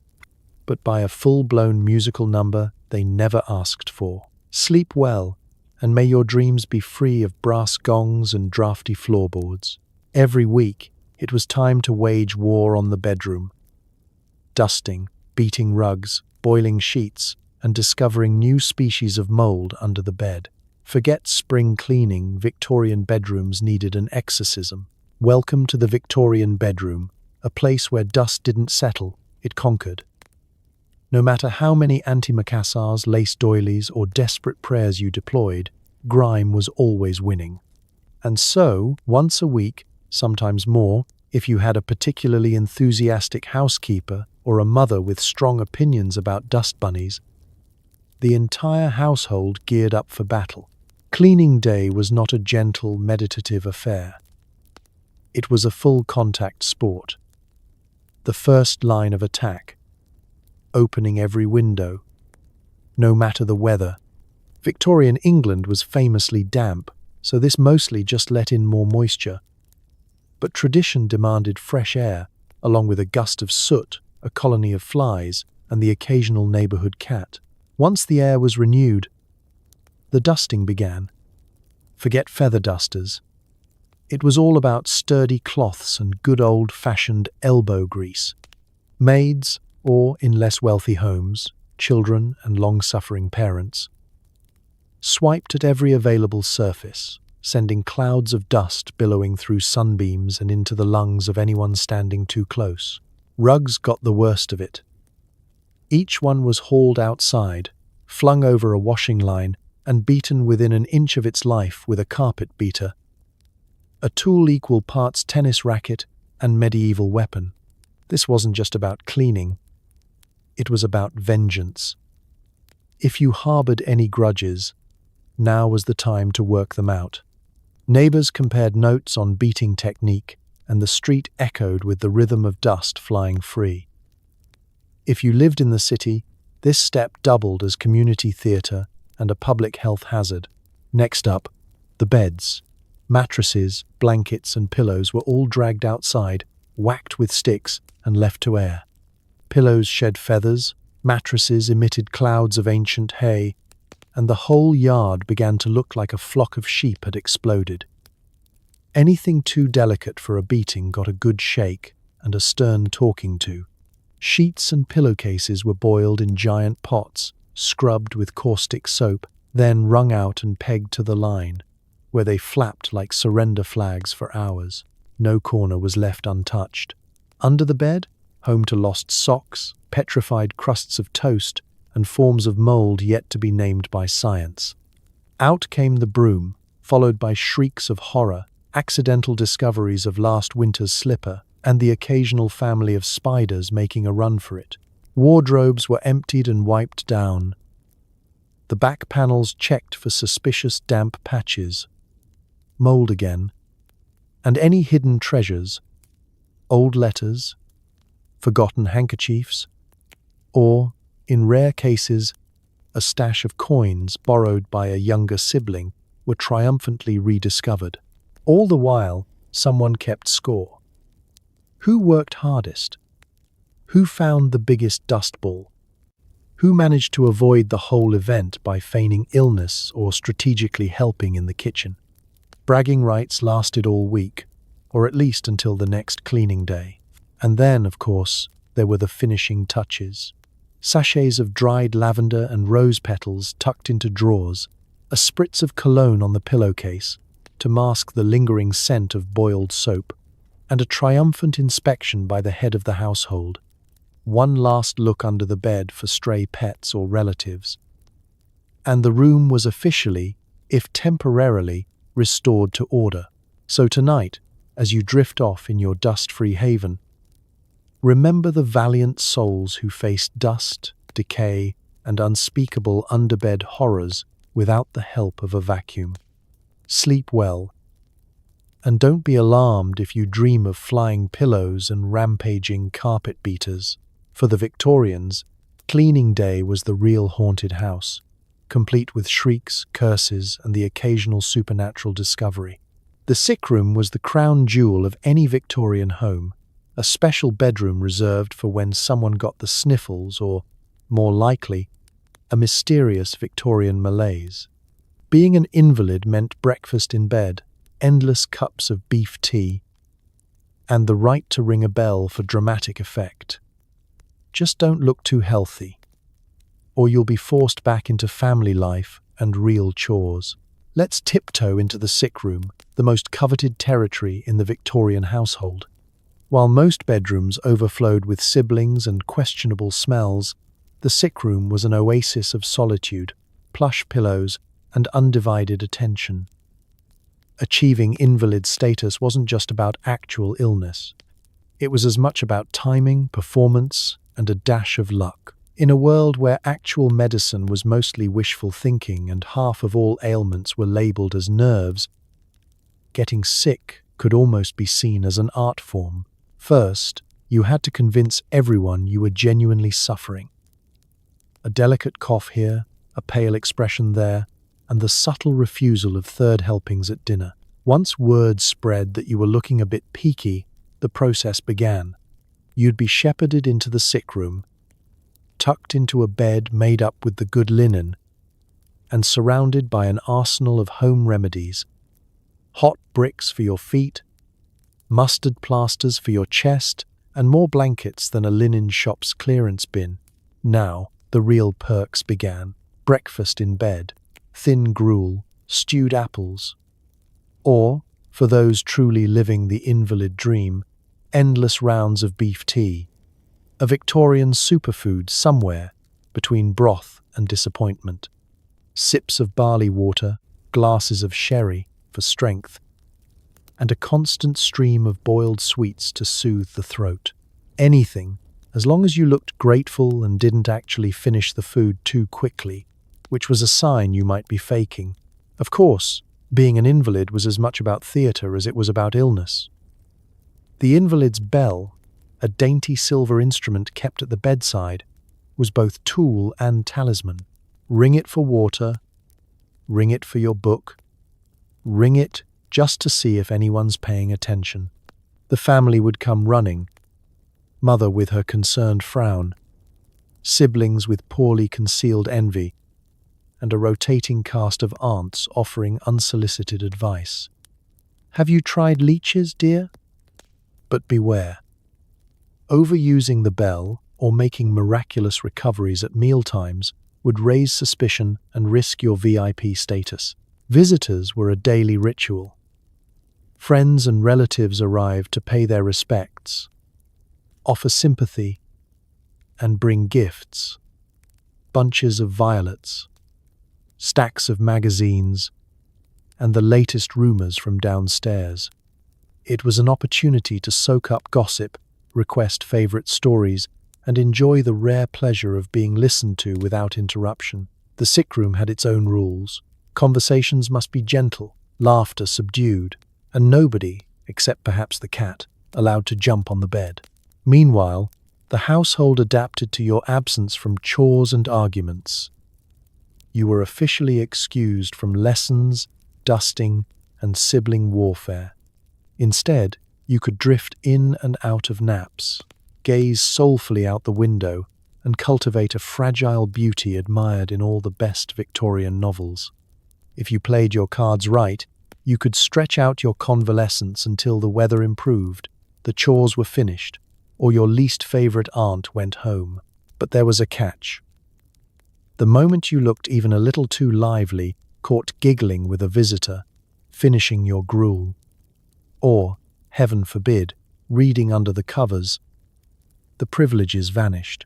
but by a full-blown musical number they never asked for. Sleep well, and may your dreams be free of brass gongs and drafty floorboards. Every week, it was time to wage war on the bedroom. Dusting, beating rugs, boiling sheets, and discovering new species of mold under the bed. Forget spring cleaning, Victorian bedrooms needed an exorcism. Welcome to the Victorian bedroom, a place where dust didn't settle, it conquered. No matter how many antimacassars, lace doilies, or desperate prayers you deployed, grime was always winning. And so, once a week, sometimes more, if you had a particularly enthusiastic housekeeper or a mother with strong opinions about dust bunnies, the entire household geared up for battle. Cleaning day was not a gentle, meditative affair. It was a full-contact sport. The first line of attack, opening every window, no matter the weather. Victorian England was famously damp, so this mostly just let in more moisture. But tradition demanded fresh air, along with a gust of soot, a colony of flies, and the occasional neighborhood cat. Once the air was renewed, the dusting began. Forget feather dusters. It was all about sturdy cloths and good old-fashioned elbow grease. Maids, or, in less wealthy homes, children and long-suffering parents, swiped at every available surface, sending clouds of dust billowing through sunbeams and into the lungs of anyone standing too close. Rugs got the worst of it. Each one was hauled outside, flung over a washing line, and beaten within an inch of its life with a carpet beater, a tool equal parts tennis racket and medieval weapon. This wasn't just about cleaning. It was about vengeance. If you harbored any grudges, now was the time to work them out. Neighbors compared notes on beating technique, and the street echoed with the rhythm of dust flying free. If you lived in the city, this step doubled as community theatre and a public health hazard. Next up, the beds. Mattresses, blankets, and pillows were all dragged outside, whacked with sticks, and left to air. Pillows shed feathers, mattresses emitted clouds of ancient hay, and the whole yard began to look like a flock of sheep had exploded. Anything too delicate for a beating got a good shake and a stern talking to. Sheets and pillowcases were boiled in giant pots, scrubbed with caustic soap, then wrung out and pegged to the line, where they flapped like surrender flags for hours. No corner was left untouched. Under the bed, home to lost socks, petrified crusts of toast, and forms of mold yet to be named by science. Out came the broom, followed by shrieks of horror, accidental discoveries of last winter's slipper, and the occasional family of spiders making a run for it. Wardrobes were emptied and wiped down. The back panels checked for suspicious damp patches. Mold again. And any hidden treasures, old letters, forgotten handkerchiefs, or, in rare cases, a stash of coins borrowed by a younger sibling, were triumphantly rediscovered. All the while, someone kept score. Who worked hardest? Who found the biggest dust ball? Who managed to avoid the whole event by feigning illness or strategically helping in the kitchen? Bragging rights lasted all week, or at least until the next cleaning day. And then, of course, there were the finishing touches. Sachets of dried lavender and rose petals tucked into drawers, a spritz of cologne on the pillowcase, to mask the lingering scent of boiled soap, and a triumphant inspection by the head of the household. One last look under the bed for stray pets or relatives. And the room was officially, if temporarily, restored to order. So tonight, as you drift off in your dust-free haven, remember the valiant souls who faced dust, decay, and unspeakable underbed horrors without the help of a vacuum. Sleep well, and don't be alarmed if you dream of flying pillows and rampaging carpet beaters. For the Victorians, cleaning day was the real haunted house, complete with shrieks, curses, and the occasional supernatural discovery. The sick room was the crown jewel of any Victorian home, a special bedroom reserved for when someone got the sniffles or, more likely, a mysterious Victorian malaise. Being an invalid meant breakfast in bed, endless cups of beef tea, and the right to ring a bell for dramatic effect. Just don't look too healthy, or you'll be forced back into family life and real chores. Let's tiptoe into the sick room, the most coveted territory in the Victorian household. While most bedrooms overflowed with siblings and questionable smells, the sick room was an oasis of solitude, plush pillows, and undivided attention. Achieving invalid status wasn't just about actual illness. It was as much about timing, performance, and a dash of luck. In a world where actual medicine was mostly wishful thinking and half of all ailments were labeled as nerves, getting sick could almost be seen as an art form. First, you had to convince everyone you were genuinely suffering. A delicate cough here, a pale expression there, and the subtle refusal of third helpings at dinner. Once word spread that you were looking a bit peaky, the process began. You'd be shepherded into the sick room, tucked into a bed made up with the good linen, and surrounded by an arsenal of home remedies. Hot bricks for your feet, mustard plasters for your chest, and more blankets than a linen shop's clearance bin. Now, the real perks began. Breakfast in bed, thin gruel, stewed apples. Or, for those truly living the invalid dream, endless rounds of beef tea, a Victorian superfood somewhere between broth and disappointment. Sips of barley water, glasses of sherry for strength, and a constant stream of boiled sweets to soothe the throat. Anything, as long as you looked grateful and didn't actually finish the food too quickly, which was a sign you might be faking. Of course, being an invalid was as much about theatre as it was about illness. The invalid's bell, a dainty silver instrument kept at the bedside, was both tool and talisman. Ring it for water, ring it for your book, ring it just to see if anyone's paying attention. The family would come running, mother with her concerned frown, siblings with poorly concealed envy, and a rotating cast of aunts offering unsolicited advice. Have you tried leeches, dear? But beware. Overusing the bell or making miraculous recoveries at mealtimes would raise suspicion and risk your VIP status. Visitors were a daily ritual. Friends and relatives arrived to pay their respects, offer sympathy, and bring gifts. Bunches of violets, stacks of magazines, and the latest rumors from downstairs. It was an opportunity to soak up gossip, request favorite stories, and enjoy the rare pleasure of being listened to without interruption. The sick room had its own rules. Conversations must be gentle, laughter subdued, and nobody, except perhaps the cat, allowed to jump on the bed. Meanwhile, the household adapted to your absence from chores and arguments. You were officially excused from lessons, dusting, and sibling warfare. Instead, you could drift in and out of naps, gaze soulfully out the window, and cultivate a fragile beauty admired in all the best Victorian novels. If you played your cards right, you could stretch out your convalescence until the weather improved, the chores were finished, or your least favorite aunt went home. But there was a catch. The moment you looked even a little too lively, caught giggling with a visitor, finishing your gruel, or, heaven forbid, reading under the covers, the privileges vanished.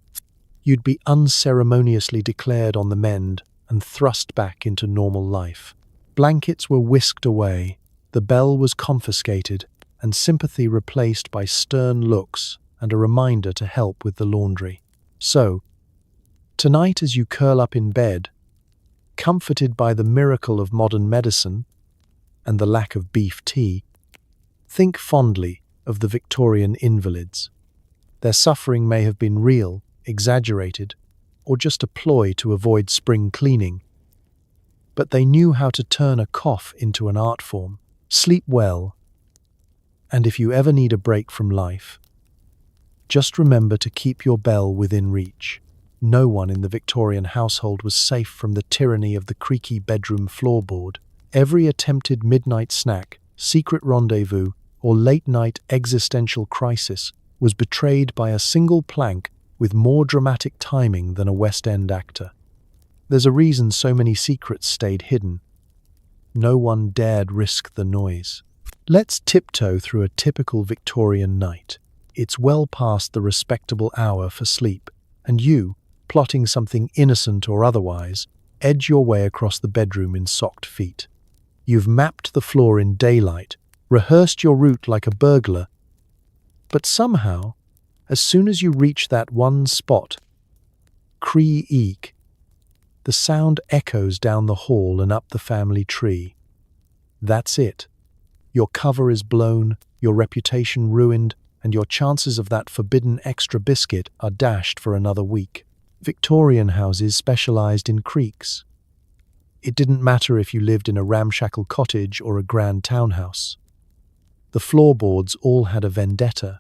You'd be unceremoniously declared on the mend and thrust back into normal life. Blankets were whisked away, the bell was confiscated, and sympathy replaced by stern looks and a reminder to help with the laundry. So, tonight as you curl up in bed, comforted by the miracle of modern medicine and the lack of beef tea, think fondly of the Victorian invalids. Their suffering may have been real, exaggerated, or just a ploy to avoid spring cleaning, but they knew how to turn a cough into an art form. Sleep well, and if you ever need a break from life, just remember to keep your bell within reach. No one in the Victorian household was safe from the tyranny of the creaky bedroom floorboard. Every attempted midnight snack, secret rendezvous, or late-night existential crisis was betrayed by a single plank with more dramatic timing than a West End actor. There's a reason so many secrets stayed hidden. No one dared risk the noise. Let's tiptoe through a typical Victorian night. It's well past the respectable hour for sleep, and you, plotting something innocent or otherwise, edge your way across the bedroom in socked feet. You've mapped the floor in daylight, rehearsed your route like a burglar, but somehow, as soon as you reach that one spot, Creaky, the sound echoes down the hall and up the family tree. That's it. Your cover is blown, your reputation ruined, and your chances of that forbidden extra biscuit are dashed for another week. Victorian houses specialized in creaks. It didn't matter if you lived in a ramshackle cottage or a grand townhouse. The floorboards all had a vendetta,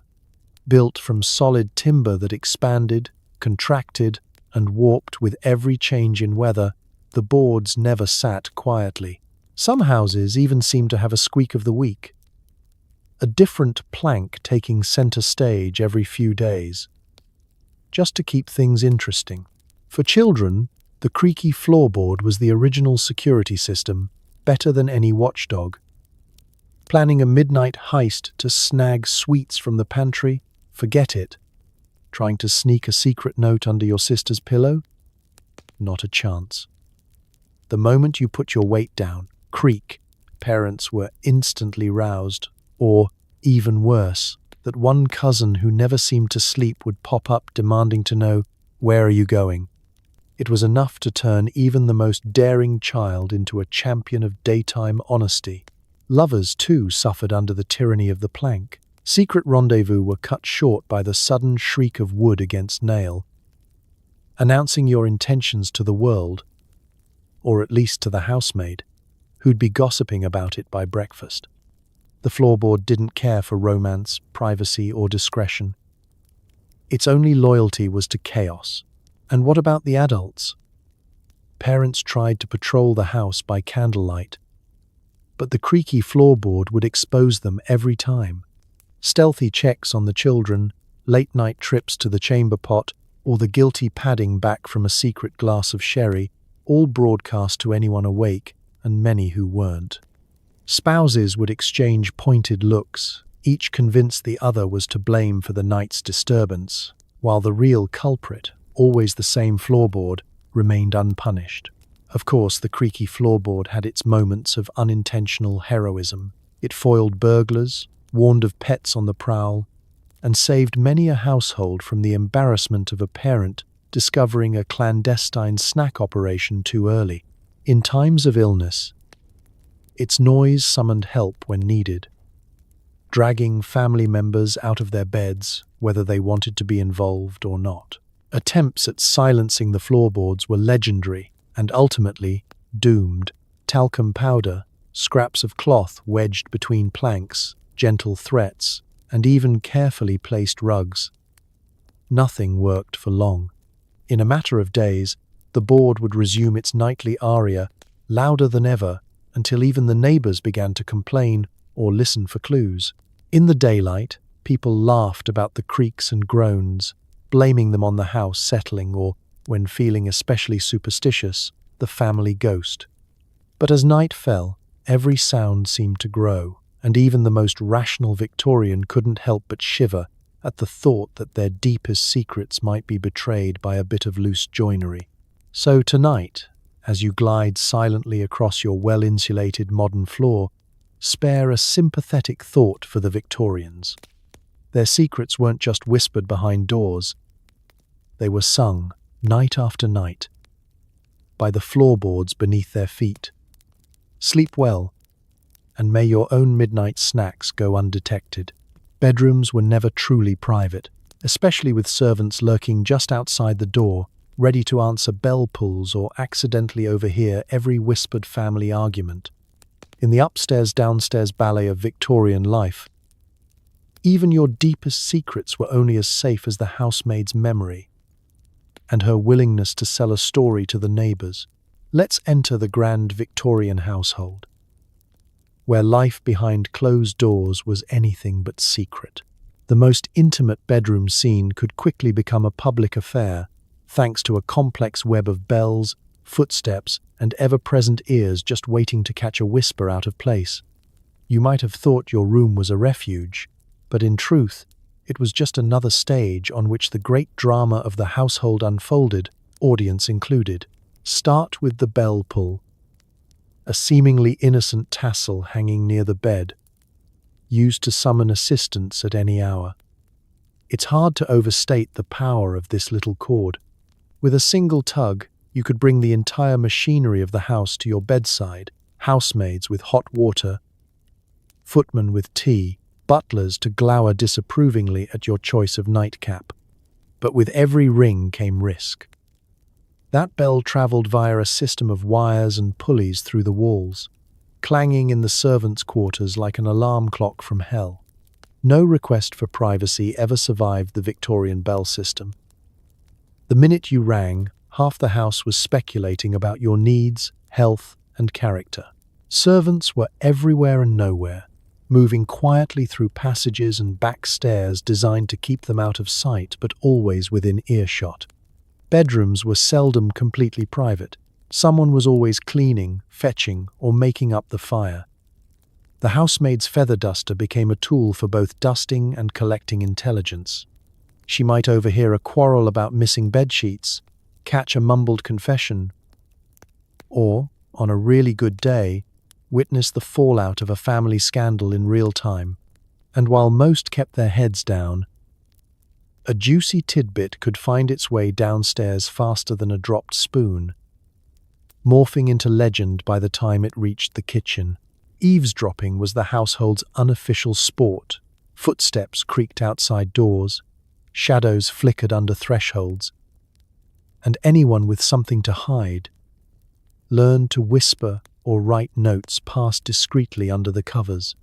built from solid timber that expanded, contracted, and warped with every change in weather. The boards never sat quietly. Some houses even seemed to have a squeak of the week, a different plank taking center stage every few days, just to keep things interesting. For children, the creaky floorboard was the original security system, better than any watchdog. Planning a midnight heist to snag sweets from the pantry? Forget it. Trying to sneak a secret note under your sister's pillow? Not a chance. The moment you put your weight down, creak, parents were instantly roused, or, even worse, that one cousin who never seemed to sleep would pop up demanding to know, "Where are you going?" It was enough to turn even the most daring child into a champion of daytime honesty. Lovers, too, suffered under the tyranny of the plank. Secret rendezvous were cut short by the sudden shriek of wood against nail, announcing your intentions to the world, or at least to the housemaid, who'd be gossiping about it by breakfast. The floorboard didn't care for romance, privacy, or discretion. Its only loyalty was to chaos. And what about the adults? Parents tried to patrol the house by candlelight, but the creaky floorboard would expose them every time. Stealthy checks on the children, late-night trips to the chamber pot, or the guilty padding back from a secret glass of sherry, all broadcast to anyone awake and many who weren't. Spouses would exchange pointed looks, each convinced the other was to blame for the night's disturbance, while the real culprit, always the same floorboard, remained unpunished. Of course, the creaky floorboard had its moments of unintentional heroism. It foiled burglars, warned of pets on the prowl, and saved many a household from the embarrassment of a parent discovering a clandestine snack operation too early. In times of illness, its noise summoned help when needed, dragging family members out of their beds, whether they wanted to be involved or not. Attempts at silencing the floorboards were legendary and ultimately doomed. Talcum powder, scraps of cloth wedged between planks, gentle threats, and even carefully placed rugs. Nothing worked for long. In a matter of days, the board would resume its nightly aria, louder than ever, until even the neighbors began to complain or listen for clues. In the daylight, people laughed about the creaks and groans, blaming them on the house settling or, when feeling especially superstitious, the family ghost. But as night fell, Every sound seemed to grow, and even the most rational Victorian couldn't help but shiver at the thought that their deepest secrets might be betrayed by a bit of loose joinery. So tonight, as you glide silently across your well-insulated modern floor, spare a sympathetic thought for the Victorians. Their secrets weren't just whispered behind doors. They were sung, night after night, by the floorboards beneath their feet. Sleep well, and may your own midnight snacks go undetected. Bedrooms were never truly private, especially with servants lurking just outside the door, ready to answer bell pulls or accidentally overhear every whispered family argument. In the upstairs-downstairs ballet of Victorian life, even your deepest secrets were only as safe as the housemaid's memory and her willingness to sell a story to the neighbours. Let's enter the grand Victorian household, where life behind closed doors was anything but secret. The most intimate bedroom scene could quickly become a public affair, thanks to a complex web of bells, footsteps, and ever-present ears just waiting to catch a whisper out of place. You might have thought your room was a refuge, but in truth, it was just another stage on which the great drama of the household unfolded, audience included. Start with the bell pull, a seemingly innocent tassel hanging near the bed, used to summon assistance at any hour. It's hard to overstate the power of this little cord. With a single tug, you could bring the entire machinery of the house to your bedside, housemaids with hot water, footmen with tea, butlers to glower disapprovingly at your choice of nightcap. But with every ring came risk. That bell travelled via a system of wires and pulleys through the walls, clanging in the servants' quarters like an alarm clock from hell. No request for privacy ever survived the Victorian bell system. The minute you rang, half the house was speculating about your needs, health, and character. Servants were everywhere and nowhere, moving quietly through passages and back stairs designed to keep them out of sight but always within earshot. Bedrooms were seldom completely private. Someone was always cleaning, fetching, or making up the fire. The housemaid's feather duster became a tool for both dusting and collecting intelligence. She might overhear a quarrel about missing bedsheets, catch a mumbled confession, or, on a really good day, witness the fallout of a family scandal in real time. And while most kept their heads down, a juicy tidbit could find its way downstairs faster than a dropped spoon, morphing into legend by the time it reached the kitchen. Eavesdropping was the household's unofficial sport. Footsteps creaked outside doors, shadows flickered under thresholds, and anyone with something to hide learned to whisper or write notes passed discreetly under the covers.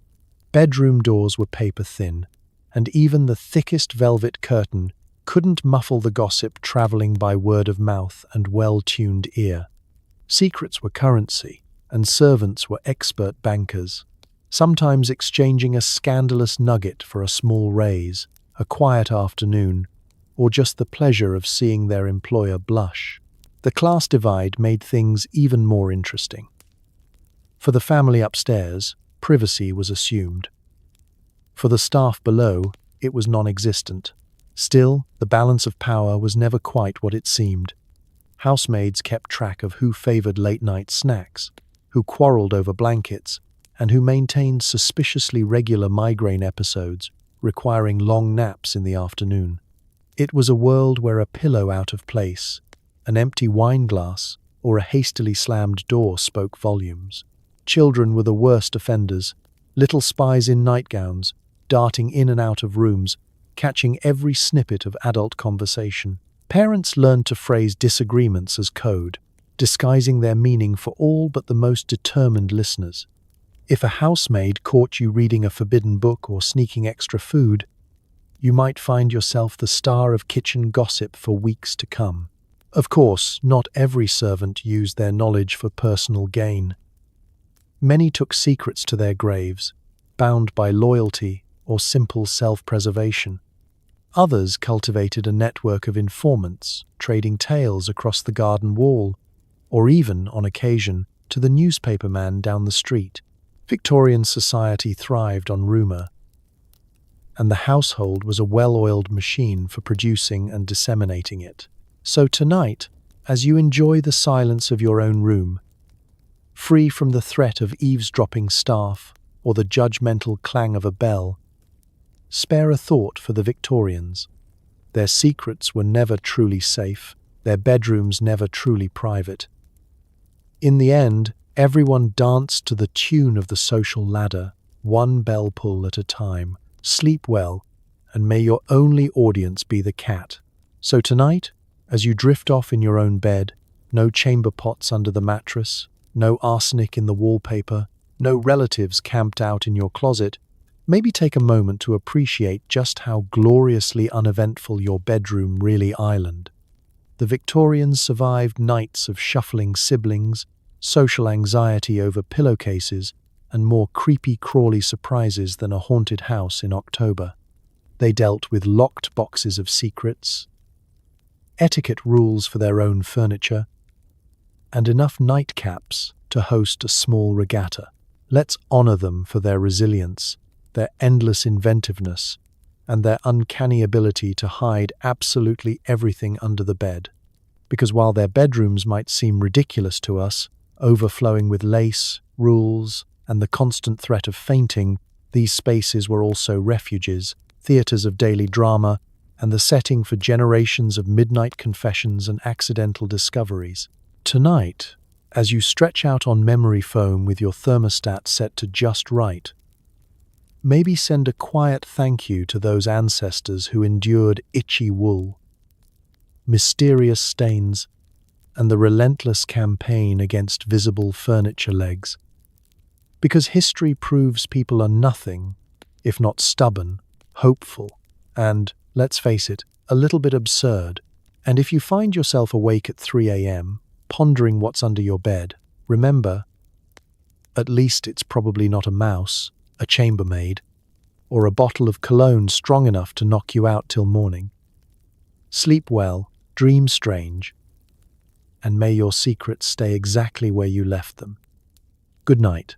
Bedroom doors were paper-thin, and even the thickest velvet curtain couldn't muffle the gossip travelling by word of mouth and well-tuned ear. Secrets were currency, and servants were expert bankers, sometimes exchanging a scandalous nugget for a small raise, a quiet afternoon, or just the pleasure of seeing their employer blush. The class divide made things even more interesting. For the family upstairs, privacy was assumed. For the staff below, it was non-existent. Still, the balance of power was never quite what it seemed. Housemaids kept track of who favoured late-night snacks, who quarrelled over blankets, and who maintained suspiciously regular migraine episodes, requiring long naps in the afternoon. It was a world where a pillow out of place, an empty wine glass, or a hastily slammed door spoke volumes. Children were the worst offenders, little spies in nightgowns, darting in and out of rooms, catching every snippet of adult conversation. Parents learned to phrase disagreements as code, disguising their meaning for all but the most determined listeners. If a housemaid caught you reading a forbidden book or sneaking extra food, you might find yourself the star of kitchen gossip for weeks to come. Of course, not every servant used their knowledge for personal gain. Many took secrets to their graves, bound by loyalty or simple self-preservation. Others cultivated a network of informants, trading tales across the garden wall, or even, on occasion, to the newspaperman down the street. Victorian society thrived on rumour, and the household was a well-oiled machine for producing and disseminating it. So tonight, as you enjoy the silence of your own room, free from the threat of eavesdropping staff or the judgmental clang of a bell, spare a thought for the Victorians. Their secrets were never truly safe, their bedrooms never truly private. In the end, everyone danced to the tune of the social ladder, one bell pull at a time. Sleep well, and may your only audience be the cat. So tonight, as you drift off in your own bed, no chamber pots under the mattress, no arsenic in the wallpaper, no relatives camped out in your closet, maybe take a moment to appreciate just how gloriously uneventful your bedroom really island. The Victorians survived nights of shuffling siblings, social anxiety over pillowcases, and more creepy-crawly surprises than a haunted house in October. They dealt with locked boxes of secrets, etiquette rules for their own furniture, and enough nightcaps to host a small regatta. Let's honor them for their resilience, their endless inventiveness, and their uncanny ability to hide absolutely everything under the bed. Because while their bedrooms might seem ridiculous to us, overflowing with lace, rules, and the constant threat of fainting, these spaces were also refuges, theatres of daily drama, and the setting for generations of midnight confessions and accidental discoveries. Tonight, as you stretch out on memory foam with your thermostat set to just right, maybe send a quiet thank you to those ancestors who endured itchy wool, mysterious stains, and the relentless campaign against visible furniture legs. Because history proves people are nothing if not stubborn, hopeful, and, let's face it, a little bit absurd. And if you find yourself awake at 3 a.m., pondering what's under your bed, remember, at least it's probably not a mouse, a chambermaid, or a bottle of cologne strong enough to knock you out till morning. Sleep well, dream strange, and may your secrets stay exactly where you left them. Good night.